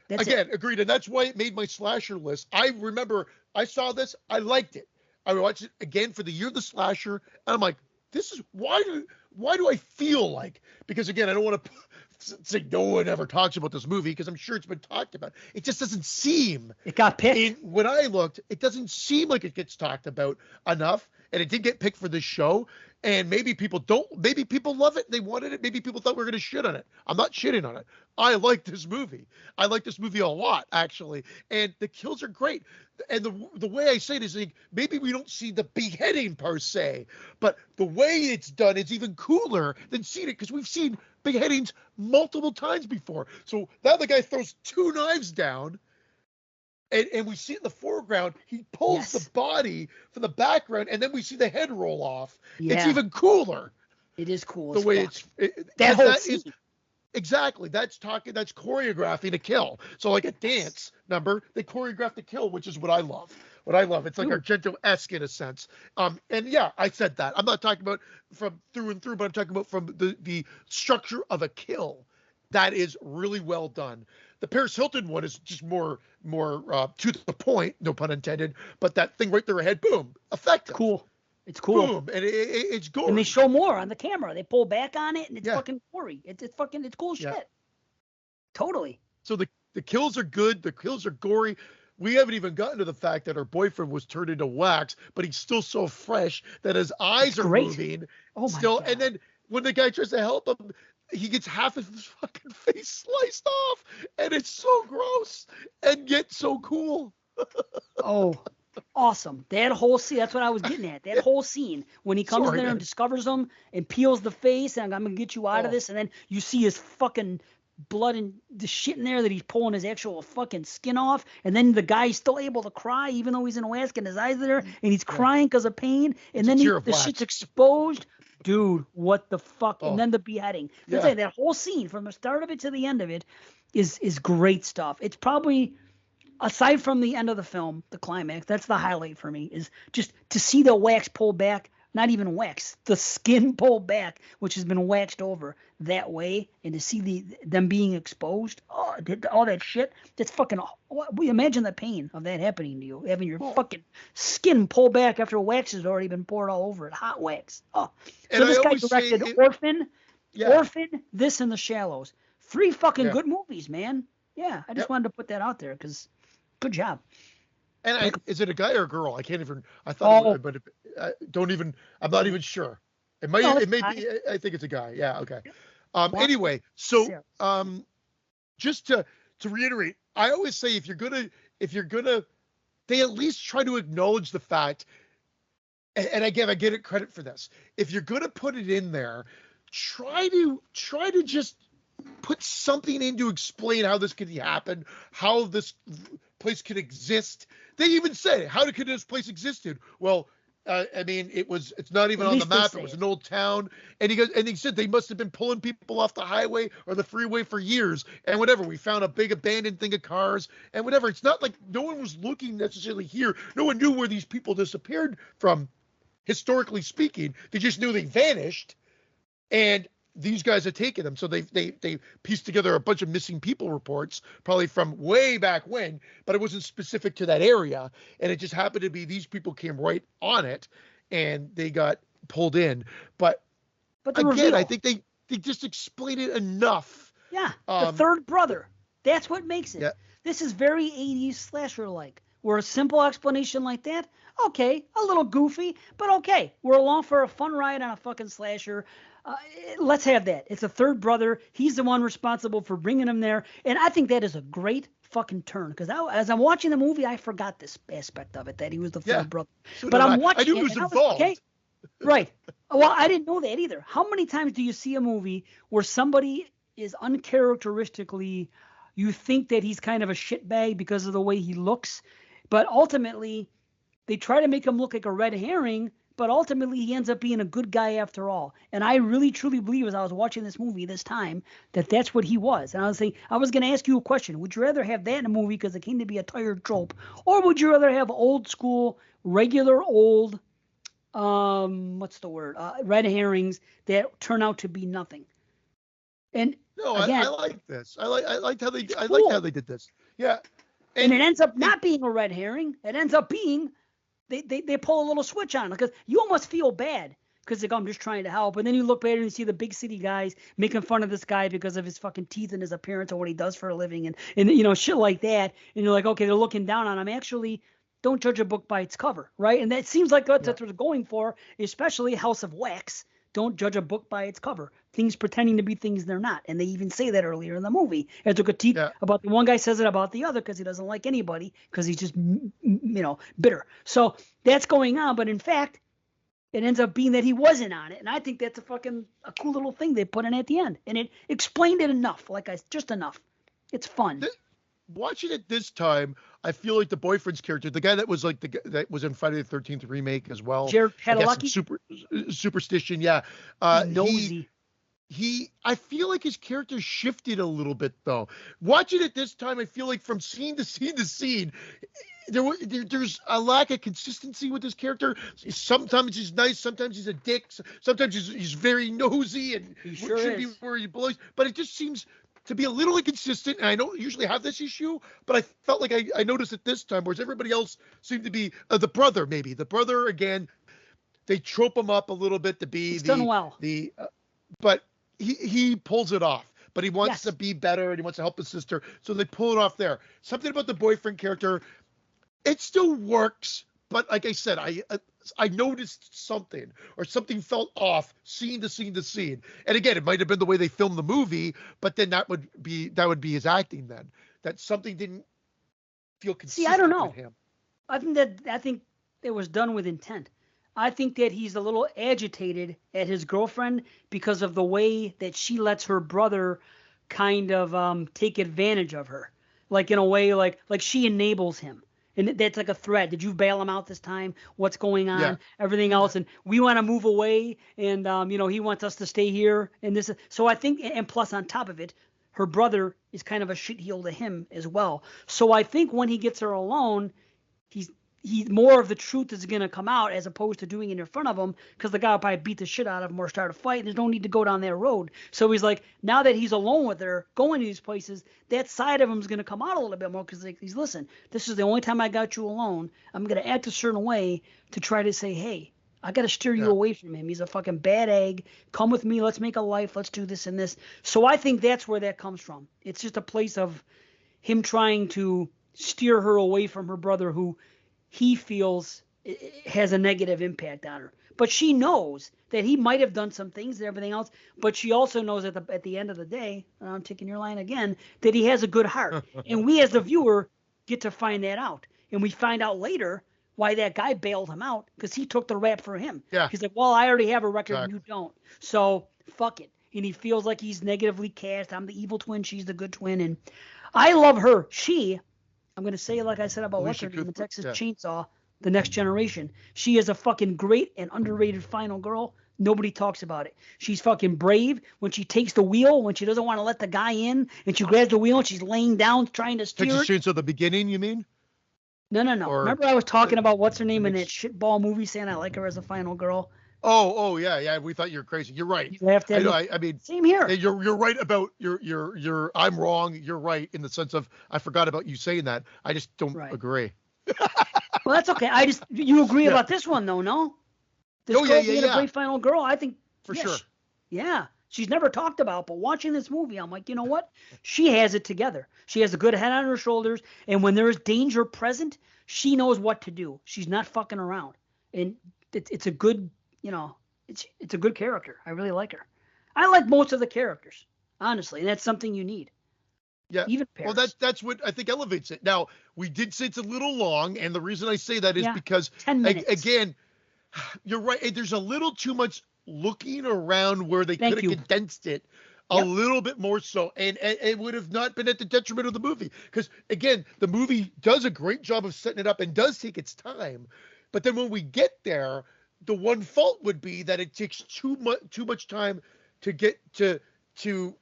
A: That's it.
B: Again, agreed, and that's why it made my slasher list. I remember I saw this, I liked it. I watched it again for the year of the slasher, and I'm like, this is why do I feel like, because again, I don't want to say no one ever talks about this movie because I'm sure it's been talked about. It just doesn't seem
A: It got picked.
B: when I looked, it doesn't seem like it gets talked about enough, and it did get picked for this show. And maybe people don't. Maybe people love it. They wanted it. Maybe people thought we were going to shit on it. I'm not shitting on it. I like this movie. I like this movie a lot, actually. And the kills are great. And the way I say it is, like, maybe we don't see the beheading per se, but the way it's done is even cooler than seeing it, because we've seen beheadings multiple times before. So now the guy throws 2 knives down, and we see in the foreground, he pulls the
A: Yes.
B: body from the background, and then we see the head roll off. It's
A: Yeah,
B: even cooler
A: it is cool
B: the
A: as
B: way
A: fuck. That
B: because
A: whole
B: that
A: scene.
B: is exactly, that's choreographing a kill. So like a dance number, they choreograph the kill, which is what I love. It's like
A: Dude,
B: Argento-esque in a sense. And yeah, I said that. I'm not talking about from through and through, but I'm talking about from the structure of a kill. That is really well done. The Paris Hilton one is just more to the point, no pun intended. But that thing right there ahead, boom,
A: it's
B: effective,
A: cool. It's cool.
B: boom, and it's
A: And they
B: gory.
A: show more on the camera. They pull back on it, and it's
B: Yeah,
A: fucking gory. It's cool
B: yeah.
A: shit. Totally.
B: So the kills are good. The kills are gory. We haven't even gotten to the fact that her boyfriend was turned into wax, but he's still so fresh that his
A: It's
B: eyes are
A: great.
B: moving
A: Oh my
B: still. And
A: god.
B: then when the guy tries to help him, he gets half of his fucking face sliced off, and it's so gross and yet so cool.
A: Oh, awesome. That whole scene. That's what I was getting at. That whole scene when he comes in
B: Sorry,
A: there and
B: man.
A: discovers them and peels the face, and I'm gonna get you out of
B: Oh,
A: this, and then you see his fucking blood and the shit in there that he's pulling his actual fucking skin off, and then the guy's still able to cry even though he's in a mask and his eyes are there, and he's
B: yeah.
A: crying because of pain, and
B: It's a
A: then
B: tear of
A: the shit's
B: wax.
A: exposed. Dude, what the fuck? And
B: Oh,
A: then the beheading. That's
B: yeah.
A: like that whole scene from the start of it to the end of it is great stuff. It's probably, aside from the end of the film, the climax, that's the highlight for me, is just to see the wax pull back, not even wax, the skin pull back, which has been waxed over that way, and to see them being exposed, all that shit, that's fucking, imagine the pain of that happening to you, having your
B: Well,
A: fucking skin pull back after wax has already been poured all over it, hot wax. Oh,
B: and
A: so
B: I
A: this guy
B: always say
A: directed
B: it. Yeah,
A: Orphan, this, and The Shallows. 3 fucking
B: yeah.
A: good movies, man. Yeah, I just
B: Yep.
A: wanted to put that out there because good job.
B: And
A: Like,
B: is it a guy or a girl? I can't even. I thought it
A: oh,
B: would, but I don't even. I'm not even sure. It might.
A: no, it's
B: It may
A: fine.
B: be. I think it's a guy. Yeah. Okay.
A: Yep.
B: Anyway, so
A: Sarah.
B: just to reiterate, I always say if you're gonna, they at least try to acknowledge the fact. And again, I get it credit for this. If you're gonna put it in there, try to just put something in to explain how this could happen, how this place could exist. They even say, how could this place existed? Well, I mean, it's not even
A: At
B: on the
A: least they
B: map. It
A: say
B: was
A: it.
B: an old town. And he said they must have been pulling people off the highway or the freeway for years. And whatever, we found a big abandoned thing of cars and whatever. It's not like no one was looking necessarily here. No one knew where these people disappeared from, historically speaking. They just knew they vanished. And these guys had taken them, so they pieced together a bunch of missing people reports, probably from way back when, but it wasn't specific to that area, and it just happened to be these people came right on it, and they got pulled in. But
A: But the
B: again,
A: reveal,
B: I think they just explain it enough.
A: yeah, the third brother. That's what makes it.
B: Yeah.
A: This is very 80s slasher like. Where a simple explanation like that, okay, a little goofy, but okay. We're along for a fun ride on a fucking slasher. Let's have that. It's a third brother. He's the one responsible for bringing him there. And I think that is a great fucking turn. Because as I'm watching the movie, I forgot this aspect of it, that he was the third brother.
B: So
A: but I'm watching
B: I knew
A: it.
B: he was
A: and
B: involved.
A: Okay. Right. Well, I didn't know that either. How many times do you see a movie where somebody is uncharacteristically, you think that he's kind of a shitbag because of the way he looks, but ultimately they try to make him look like a red herring, but ultimately he ends up being a good guy after all. And I really truly believe, as I was watching this movie this time, that that's what he was. And I was saying, I was going to ask you a question. Would you rather have that in a movie because it came to be a tired trope, or would you rather have old school, regular old, what's the word? Red herrings that turn out to be nothing? And
B: No,
A: again,
B: I like this. I liked how they
A: cool.
B: liked how they did this. Yeah.
A: And it ends up not being a red herring. It ends up being they pull a little switch on it, because you almost feel bad because they go, I'm just trying to help. And then you look back and you see the big city guys making fun of this guy because of his fucking teeth and his appearance or what he does for a living, and shit like that. And you're like, okay, they're looking down on him. Actually, don't judge a book by its cover, right? And that seems like that's what they're going for, especially House of Wax. Don't judge a book by its cover. Things pretending to be things they're not. And they even say that earlier in the movie. As a critique about the one guy says it about the other because he doesn't like anybody because he's just, bitter. So that's going on. But in fact, it ends up being that he wasn't on it. And I think that's a cool little thing they put in at the end. And it explained it enough. Just enough. It's fun.
B: Watching it this time, I feel like the boyfriend's character, the guy that was like that was in Friday the 13th remake as well,
A: Jared Padalecki,
B: superstition, yeah.
A: Nosy.
B: I feel like his character shifted a little bit though. Watching it this time, I feel like from scene to scene to scene, there's a lack of consistency with his character. Sometimes he's nice, sometimes he's a dick, sometimes he's very nosy and should be where he belongs. But it just seems to be a little inconsistent, and I don't usually have this issue, but I felt like I noticed it this time, whereas everybody else seemed to be the brother. Maybe the brother again, they trope him up a little bit to be
A: done well.
B: But he pulls it off. But he wants to be better, and he wants to help his sister, so they pull it off there. Something about the boyfriend character, it still works, but like I said, I noticed something, or something felt off scene to scene to scene. And again, it might have been the way they filmed the movie, but then that would be his acting then. That something didn't feel consistent.
A: See, I don't know.
B: With him.
A: I think it was done with intent. I think that he's a little agitated at his girlfriend because of the way that she lets her brother kind of take advantage of her. Like in a way, like she enables him. And that's like a threat. Did you bail him out this time? What's going on? Yeah. Everything else. And we want to move away. And, he wants us to stay here. And this. So I think, and plus on top of it, her brother is kind of a shitheel to him as well. So I think when he gets her alone, he's more of the truth is going to come out as opposed to doing it in front of him, because the guy will probably beat the shit out of him or start a fight. There's no need to go down that road. So he's like, now that he's alone with her, going to these places, that side of him is going to come out a little bit more, because he's, listen, this is the only time I got you alone. I'm going to act a certain way to try to say, hey, I got to steer you away from him. He's a fucking bad egg. Come with me. Let's make a life. Let's do this and this. So I think that's where that comes from. It's just a place of him trying to steer her away from her brother, who he feels has a negative impact on her. But she knows that he might have done some things and everything else, but she also knows at the end of the day, and I'm taking your line again, that he has a good heart. And we as the viewer get to find that out. And we find out later why that guy bailed him out, because he took the rap for him.
B: Yeah.
A: He's like, well, I already have a record and you don't. So fuck it. And he feels like he's negatively cast. I'm the evil twin. She's the good twin. And I love her. I'm going to say it like I said about what's her name in Texas Chainsaw, The Next Generation. She is a fucking great and underrated final girl. Nobody talks about it. She's fucking brave when she takes the wheel, when she doesn't want to let the guy in, and she grabs the wheel and she's laying down trying to steer
B: Texas Chainsaw, the beginning, you mean?
A: No. Remember I was talking about what's her name in that shitball movie, saying I like her as a final girl?
B: Oh, yeah. We thought you were crazy. You're right.
A: You have to.
B: I mean,
A: same here.
B: You're right about you're. I'm wrong. You're right in the sense of I forgot about you saying that. I just don't agree.
A: Well, that's okay. You agree about this one though, no? This
B: Oh yeah,
A: girl
B: yeah,
A: being a
B: yeah,
A: great final girl, I think
B: for
A: yeah,
B: sure.
A: yeah. She's never talked about, but watching this movie, I'm like, you know what? She has it together. She has a good head on her shoulders, and when there is danger present, she knows what to do. She's not fucking around, and it's a good, you know, it's a good character. I really like her. I like most of the characters, honestly, and that's something you need.
B: Yeah.
A: Even
B: Well,
A: Paris.
B: that's what I think elevates it. Now, we did say it's a little long, and the reason I say that is
A: Yeah,
B: because
A: 10 minutes.
B: again, you're right. There's a little too much looking around where they could
A: Thank
B: have
A: you.
B: condensed it a
A: Yep.
B: little bit more so, and it would have not been at the detriment of the movie. Because again, the movie does a great job of setting it up and does take its time. But then when we get there, the one fault would be that it takes too much time to get to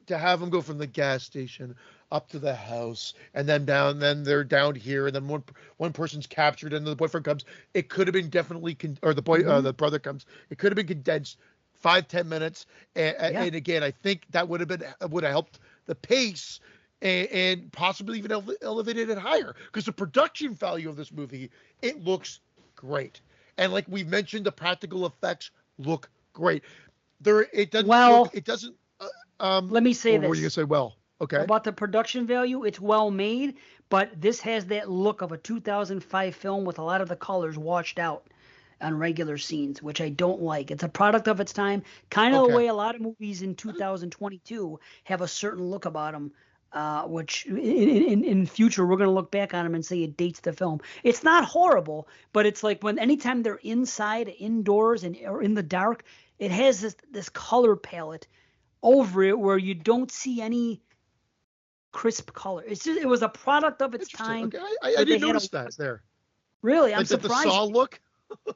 B: have them go from the gas station up to the house and then down, then they're down here, and then one person's captured and the boyfriend comes. It could have been definitely or
A: Hmm.
B: the brother comes. It could have been condensed 5-10 minutes,
A: Yeah.
B: and again, I think that would have helped the pace, and possibly even elevated it higher, because the production value of this movie, it looks great, and like we mentioned, the practical effects look great.
A: Well,
B: It doesn't
A: let me say
B: or were you gonna
A: this
B: say, well, okay,
A: about the production value. It's well made, but this has that look of a 2005 film with a lot of the colors washed out on regular scenes, which I don't like. It's a product of its time, kind of the
B: okay,
A: way a lot of movies in 2022 have a certain look about them. Which in future we're gonna look back on them and say it dates the film. It's not horrible, but it's like when anytime they're inside, indoors, and or in the dark, it has this color palette over it where you don't see any crisp color. It's just it was a product of its
B: interesting.
A: time
B: Okay, I
A: where they
B: didn't
A: had a
B: notice that there.
A: really. I'm
B: Like the
A: surprised.
B: Saw look.
A: The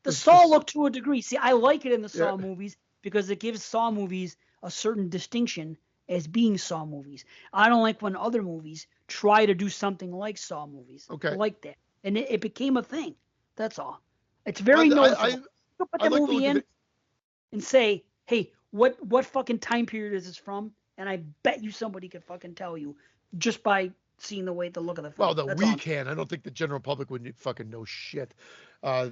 B: The
A: Saw look to a degree. See, I like it in the
B: yeah.
A: Saw movies because it gives Saw movies a certain distinction as being Saw movies. I don't like when other movies try to do something like Saw movies
B: Okay.
A: like that, and it became a thing. That's all. It's
B: Well,
A: very noticeable. You put
B: I
A: that
B: like the
A: movie
B: look of
A: in
B: it.
A: and say, "Hey, what fucking time period is this from?" And I bet you somebody could fucking tell you just by seeing the look of the
B: Well,
A: film.
B: no,
A: That's all.
B: we can. I don't think the general public would fucking know shit uh,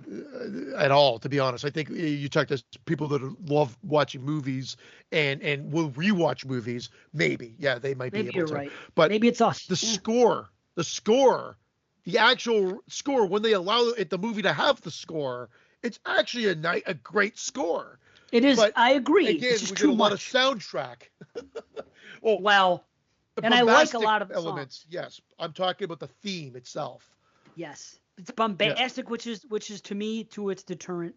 B: at all. To be honest, I think you talk to people that love watching movies and will rewatch movies. Maybe, yeah, they might be
A: Maybe
B: able
A: you're
B: to.
A: right.
B: But
A: Maybe it's us.
B: the
A: Yeah.
B: score, the score, the actual score, when they allow the movie to have the score, it's actually a great score.
A: It is.
B: But
A: I agree. It's
B: again,
A: just
B: we get
A: too
B: a lot of
A: much.
B: soundtrack. Well,
A: Well,
B: the
A: and I like a
B: bombastic
A: lot of the
B: elements,
A: songs.
B: yes. I'm talking about the theme itself.
A: Yes, it's
B: Yeah.
A: bombastic, which is to me to its deterrent.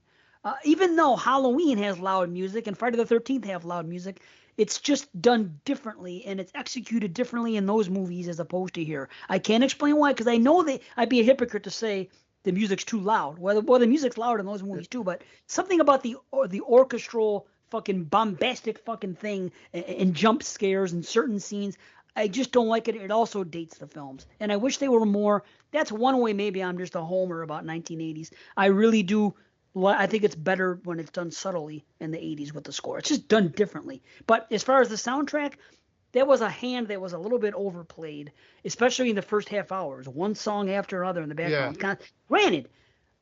A: Even though Halloween has loud music and Friday the 13th have loud music, it's just done differently and it's executed differently in those movies as opposed to here. I can't explain why, because I know I'd be a hypocrite to say the music's too loud. Well, the music's loud in those movies too, but something about the orchestral fucking bombastic fucking thing and jump scares and certain scenes. I just don't like it. It also dates the films, and I wish they were more. That's one way. Maybe I'm just a homer about 1980s. I really do. I think it's better when it's done subtly in the 80s with the score. It's just done differently. But as far as the soundtrack, there was a hand that was a little bit overplayed, especially in the first half hours. One song after another in the
B: Yeah.
A: background. Granted,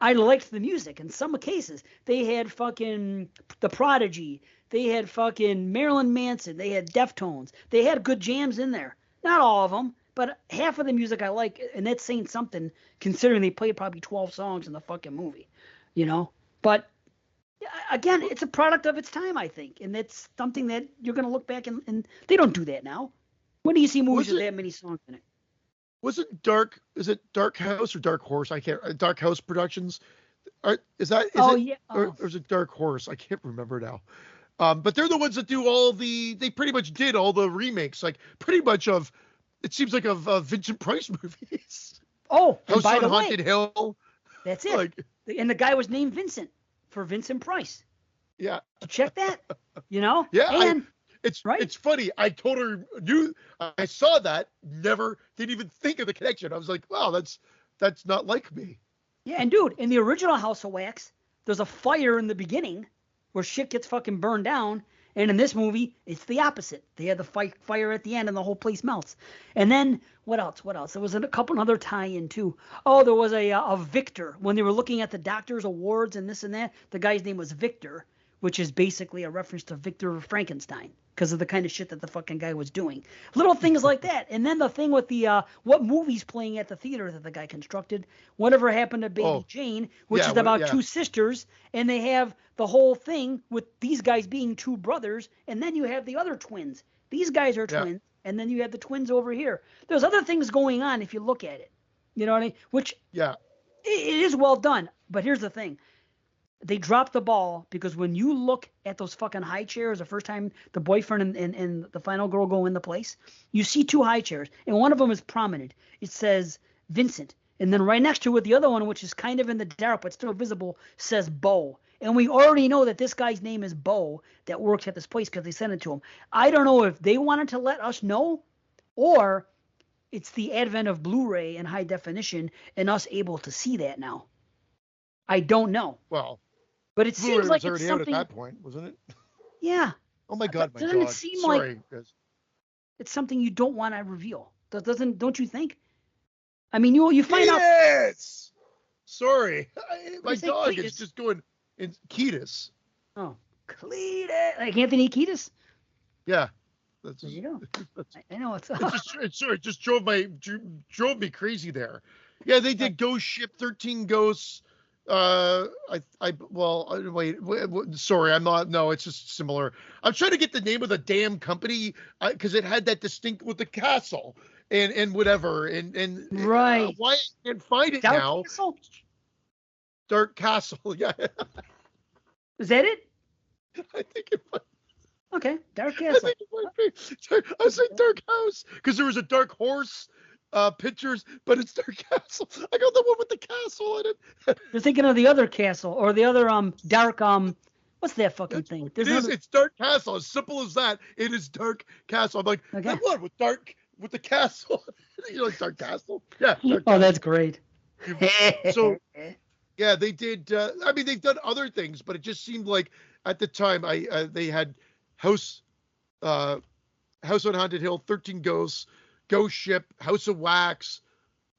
A: I liked the music in some cases. They had fucking The Prodigy. They had fucking Marilyn Manson. They had Deftones. They had good jams in there. Not all of them, but half of the music I like, and that's saying something considering they played probably 12 songs in the fucking movie, you know? But again, it's a product of its time, I think, and that's something that you're going to look back and they don't do that now. When do you see movies
B: Was
A: with
B: it
A: that many songs in it?
B: was it Dark? Is it Dark House or Dark Horse? I can't. Dark House Productions. Is
A: Oh
B: it
A: yeah.
B: or is it Dark Horse? I can't remember now. But they're the ones that do all the. They pretty much did all the remakes, like pretty much of. It seems like of Vincent Price movies.
A: Oh, and
B: House
A: by
B: on
A: the way,
B: Haunted Hill.
A: that's it.
B: Like,
A: And the guy was named Vincent for Vincent Price.
B: yeah,
A: Did you check that? You know?
B: yeah.
A: And right?
B: It's funny. I totally knew. I saw that. Never didn't even think of the connection. I was like, wow, that's not like me.
A: Yeah, and dude, in the original House of Wax, there's a fire in the beginning where shit gets fucking burned down, And in this movie, it's the opposite. They had the fire at the end, and the whole place melts. And then what else? What else? There was a couple other tie-in too. Oh, there was a Victor when they were looking at the doctors' awards and this and that. The guy's name was Victor, which is basically a reference to Victor Frankenstein because of the kind of shit that the fucking guy was doing. Little things like that. And then the thing with the what movie's playing at the theater that the guy constructed, Whatever Happened to Baby Jane, which is about two sisters, and they have the whole thing with these guys being two brothers, and then you have the other twins. These guys are twins, and then you have the twins over here. There's other things going on if you look at it. You know what I mean? Which it is well done. But here's the thing. They dropped the ball because when you look at those fucking high chairs, the first time the boyfriend and the final girl go in the place, you see two high chairs, and one of them is prominent. It says Vincent. And then right next to it, the other one, which is kind of in the dark but still visible, says Bo. And we already know that this guy's name is Bo that works at this place because they sent it to him. I don't know if they wanted to let us know or it's the advent of Blu-ray and high definition and us able to see that now. I don't know.
B: Well,
A: but it seems like it's something
B: out at that point, wasn't it?
A: Yeah.
B: Oh my God, my
A: doesn't
B: dog.
A: It seem
B: Sorry,
A: like
B: guys.
A: It's something you don't want to reveal? Don't you think? I mean, you find out.
B: Yes. Sorry, my
A: say
B: dog
A: Cletus?
B: is just going in Ketis.
A: Oh, Cletus, like Anthony Kiedis.
B: Yeah. That's
A: There you go. I know it's.
B: It just drove me crazy there. Yeah, they did Ghost Ship, 13 Ghosts. Wait, sorry, I'm not. No, it's just similar. I'm trying to get the name of the damn company because it had that distinct with the castle and whatever and
A: right.
B: Why I can't find it
A: Dark
B: now?
A: Castle?
B: Dark Castle. Yeah.
A: Is that it?
B: I think it might.
A: Okay, Dark Castle.
B: I think it might be. I was saying Dark House because there was a Dark Horse pictures, but it's Dark Castle. I got the one with the castle in it.
A: You're thinking of the other castle or the other dark what's that fucking thing?
B: It's Dark Castle. As simple as that. It is Dark Castle. I'm like,
A: okay.
B: That one with the castle. You like Dark Castle? Yeah. Dark
A: Castle. That's great.
B: So yeah, they did. I mean, they've done other things, but it just seemed like at the time they had House on Haunted Hill, 13 Ghosts, Ghost Ship, House of Wax,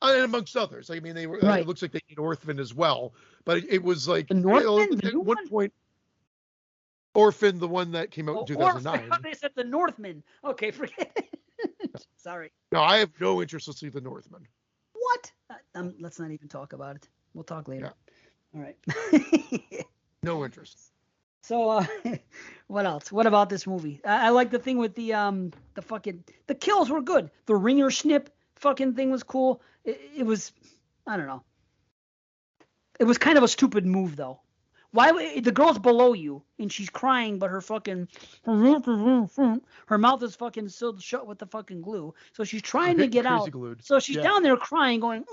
B: and amongst others. I mean, they were. It looks like they did Orphan as well, but it was like
A: the Northman,
B: at one point. Orphan, the one that came out in 2009.
A: Orphan. They said the Northman. Okay, forget it. Sorry.
B: No, I have no interest to see the Northman.
A: What? Let's not even talk about it. We'll talk later. Yeah. All right.
B: No interest.
A: So, what else? What about this movie? I like the thing with the kills were good. The ringer snip fucking thing was cool. It was, I don't know. It was kind of a stupid move though. Why the girl's below you and she's crying, but her mouth is fucking sealed shut with the fucking glue. So she's trying to get out.
B: Glued.
A: So she's down there crying, going,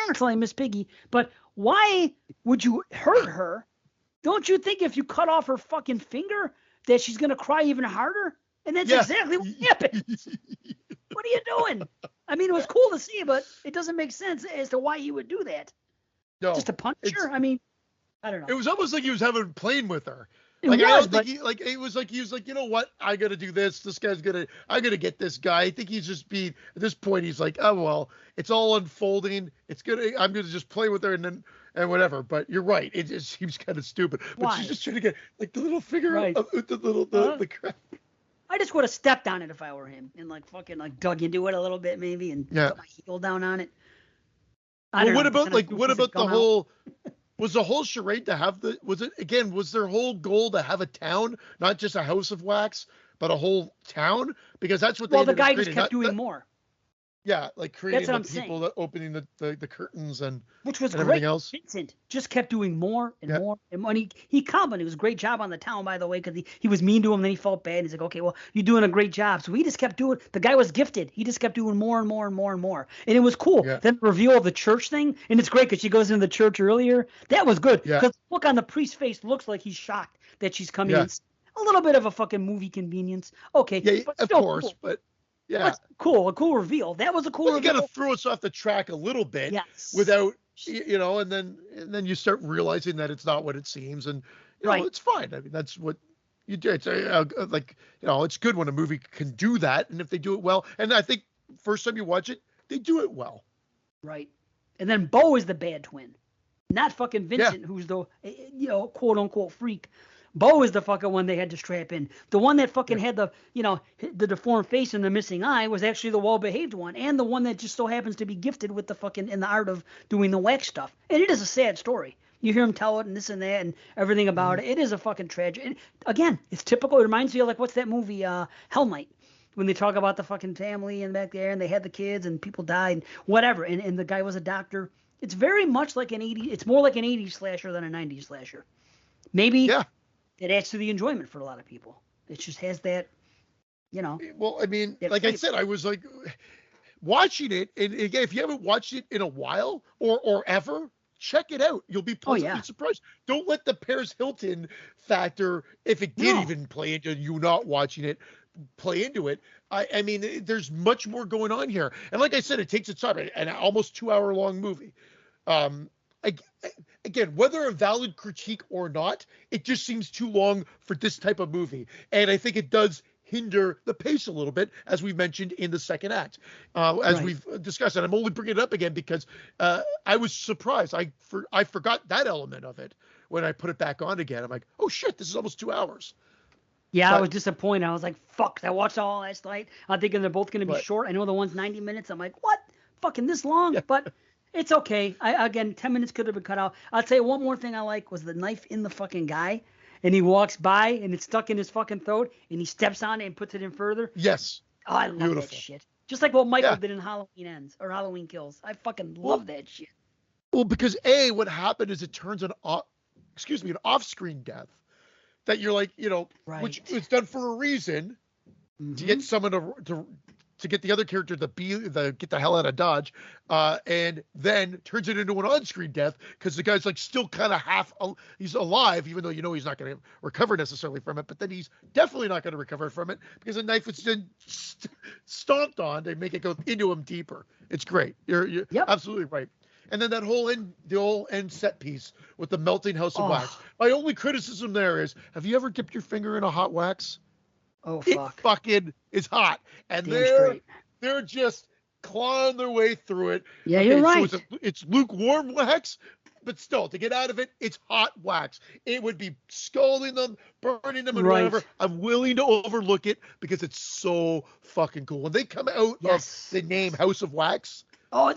A: it's like Miss Piggy. But why would you hurt her? Don't you think if you cut off her fucking finger that she's gonna cry even harder? And that's exactly what happened. What are you doing? I mean, it was cool to see, but it doesn't make sense as to why he would do that.
B: No,
A: just to punch her. I mean, I don't know.
B: It was almost like he was playing with her. He was like, you know what? I got to do this. This guy's I'm going to get this guy. I think he's just at this point, he's like, oh, well, it's all unfolding. I'm going to just play with her and whatever. But you're right. It just seems kind of stupid. But she's just trying to get like the little figure of the crap.
A: I just would have stepped on it if I were him and like fucking like dug into it a little bit maybe and put my heel down on it.
B: What about the whole... Was the whole charade to have was their whole goal to have a town, not just a house of wax, but a whole town? Because that's what
A: the guy just kept doing more.
B: Yeah, like creating the people that opening the curtains and
A: which was
B: and everything
A: great.
B: else.
A: Vincent just kept doing more and more and more. He complimented. It was a great job on the town, by the way, because he was mean to him. Then he felt bad. He's like, okay, well, you're doing a great job. So he just kept doing. The guy was gifted. He just kept doing more and more and more and more. And it was cool.
B: Yeah.
A: Then the reveal of the church thing, and it's great because she goes into the church earlier. That was good because the look on the priest's face looks like he's shocked that she's coming in. A little bit of a fucking movie convenience. Okay,
B: yeah,
A: but
B: of course, cool. But. Yeah,
A: that's cool. A cool reveal. That was a cool reveal.
B: You got to throw us off the track a little bit, without and then you start realizing that it's not what it seems, and it's fine. I mean, that's what You do. It's like, it's good when a movie can do that, and if they do it well. And I think first time you watch it, they do it well.
A: Right. And then Bo is the bad twin, not fucking
B: Yeah.
A: Vincent, who's the quote unquote freak. Bo is the fucking one they had to strap in. The one that fucking had the the deformed face and the missing eye was actually the well behaved one, and the one that just so happens to be gifted with the fucking in the art of doing the wax stuff. And it is a sad story. You hear him tell it and this and that and everything about it. It is a fucking tragedy. And again, it's typical. It reminds me of like what's that movie, Hell Night, when they talk about the fucking family and back there and they had the kids and people died and whatever. And the guy was a doctor. It's very much like it's more like an 80s slasher than a 90s slasher. Maybe it adds to the enjoyment for a lot of people. It just has that,
B: Well, I mean, like I said, I was like watching it. And again, if you haven't watched it in a while or ever, check it out. You'll be pleasantly surprised. Don't let the Paris Hilton factor, if it did even play into you not watching it, play into it. I mean, there's much more going on here. And like I said, it takes its time. An almost 2-hour long movie. Again, whether a valid critique or not, it just seems too long for this type of movie. And I think it does hinder the pace a little bit, as we mentioned in the second act, as we've discussed. And I'm only bringing it up again because I was surprised. I forgot that element of it when I put it back on again. I'm like, oh shit, this is almost 2 hours.
A: Yeah, I was disappointed. I was like, fuck, I watched all last night. I'm thinking they're both going to be short. I know the one's 90 minutes. I'm like, what? Fucking this long? But it's okay. Again, 10 minutes could have been cut out. I'll tell you one more thing I like was the knife in the fucking guy. And he walks by and it's stuck in his fucking throat and he steps on it and puts it in further.
B: Yes.
A: Oh, I love that shit. Just like what Michael did in Halloween Ends or Halloween Kills. I fucking love that shit.
B: Well, because what happened is it turns an off-screen death that you're like, which is done for a reason to get someone to get the other character to get the hell out of Dodge, and then turns it into an on-screen death because the guy's like still kind of he's alive, even though he's not going to recover necessarily from it, but then he's definitely not going to recover from it because the knife was then stomped on to make it go into him deeper. It's great. You're absolutely right. And then that whole end set piece with the melting house of wax. My only criticism there is, have you ever dipped your finger in a hot wax?
A: Oh, fuck.
B: It fucking is hot. And they're just clawing their way through it.
A: Yeah, you're right.
B: So it's lukewarm wax, but still, to get out of it, it's hot wax. It would be scalding them, burning them, and whatever. I'm willing to overlook it because it's so fucking cool. When they come out of the name House of Wax,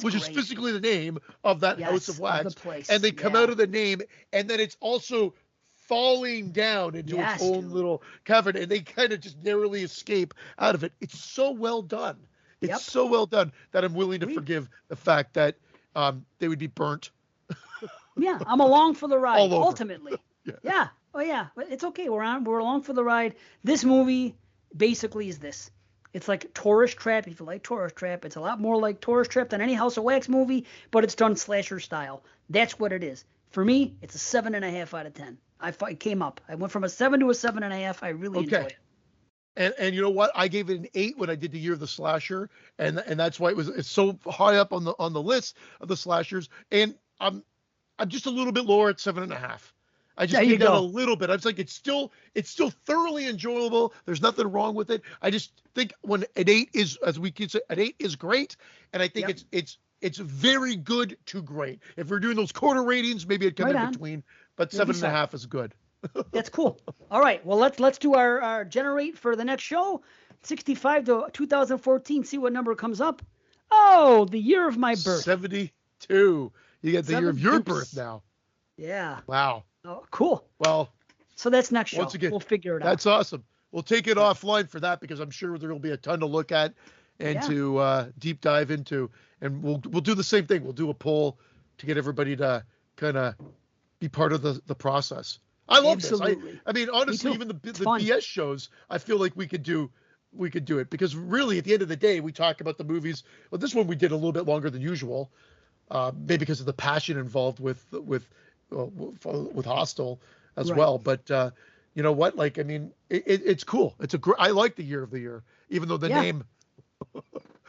B: which is physically the name of that house of wax, and they come out of the name, and then it's also falling down into its own little cavern, and they kind of just narrowly escape out of it. It's so well done. It's so well done that I'm willing to forgive the fact that they would be burnt.
A: Yeah, I'm along for the ride. Ultimately, yeah. Oh yeah, but it's okay. We're along for the ride. This movie basically is this. It's like Tourist Trap. If you like Tourist Trap, it's a lot more like Tourist Trap than any House of Wax movie, but it's done slasher style. That's what it is. For me, it's a 7.5 out of 10. It came up. I went from a 7 to a 7.5. I really enjoyed it.
B: And you know what? I gave it an 8 when I did the Year of the Slasher, and that's why it's so high up on the list of the slashers. And I'm just a little bit lower at 7.5. I just came down a little bit. I was like, it's still thoroughly enjoyable. There's nothing wrong with it. I just think when an 8 is, as we can say, an 8 is great, and I think it's very good to great. If we're doing those quarter ratings, maybe it'd come in between, but 7.5 is good.
A: That's cool. All right, well let's do our generate for the next show. 65 to 2014. See what number comes up. Oh, the year of my birth.
B: 72. You get the year of your birth now.
A: Yeah.
B: Wow.
A: Oh, cool.
B: Well,
A: so that's next show.
B: Once again,
A: we'll figure it out.
B: That's awesome. We'll take it offline for that because I'm sure there will be a ton to look at and to deep dive into. And we'll do the same thing. We'll do a poll to get everybody to kind of be part of the process. I love this. I mean, honestly, even the BS shows, I feel like we could do it because really, at the end of the day, we talk about the movies. Well, this one we did a little bit longer than usual, maybe because of the passion involved with Hostel as well. But you know what? Like, I mean, it's cool. I like the year of the year, even though the name,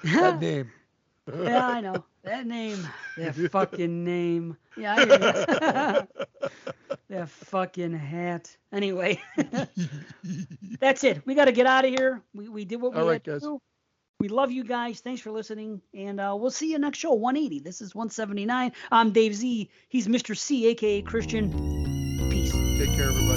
B: that name.
A: Yeah, I know that name. That fucking name. Yeah, I hear you. That fucking hat. Anyway, that's it. We got to get out of here. We did what we
B: All right,
A: had to
B: guys.
A: do. We love you guys. Thanks for listening. And we'll see you next show, 180. This is 179. I'm Dave Z. He's Mr. C, a.k.a. Christian. Peace.
B: Take care, everybody.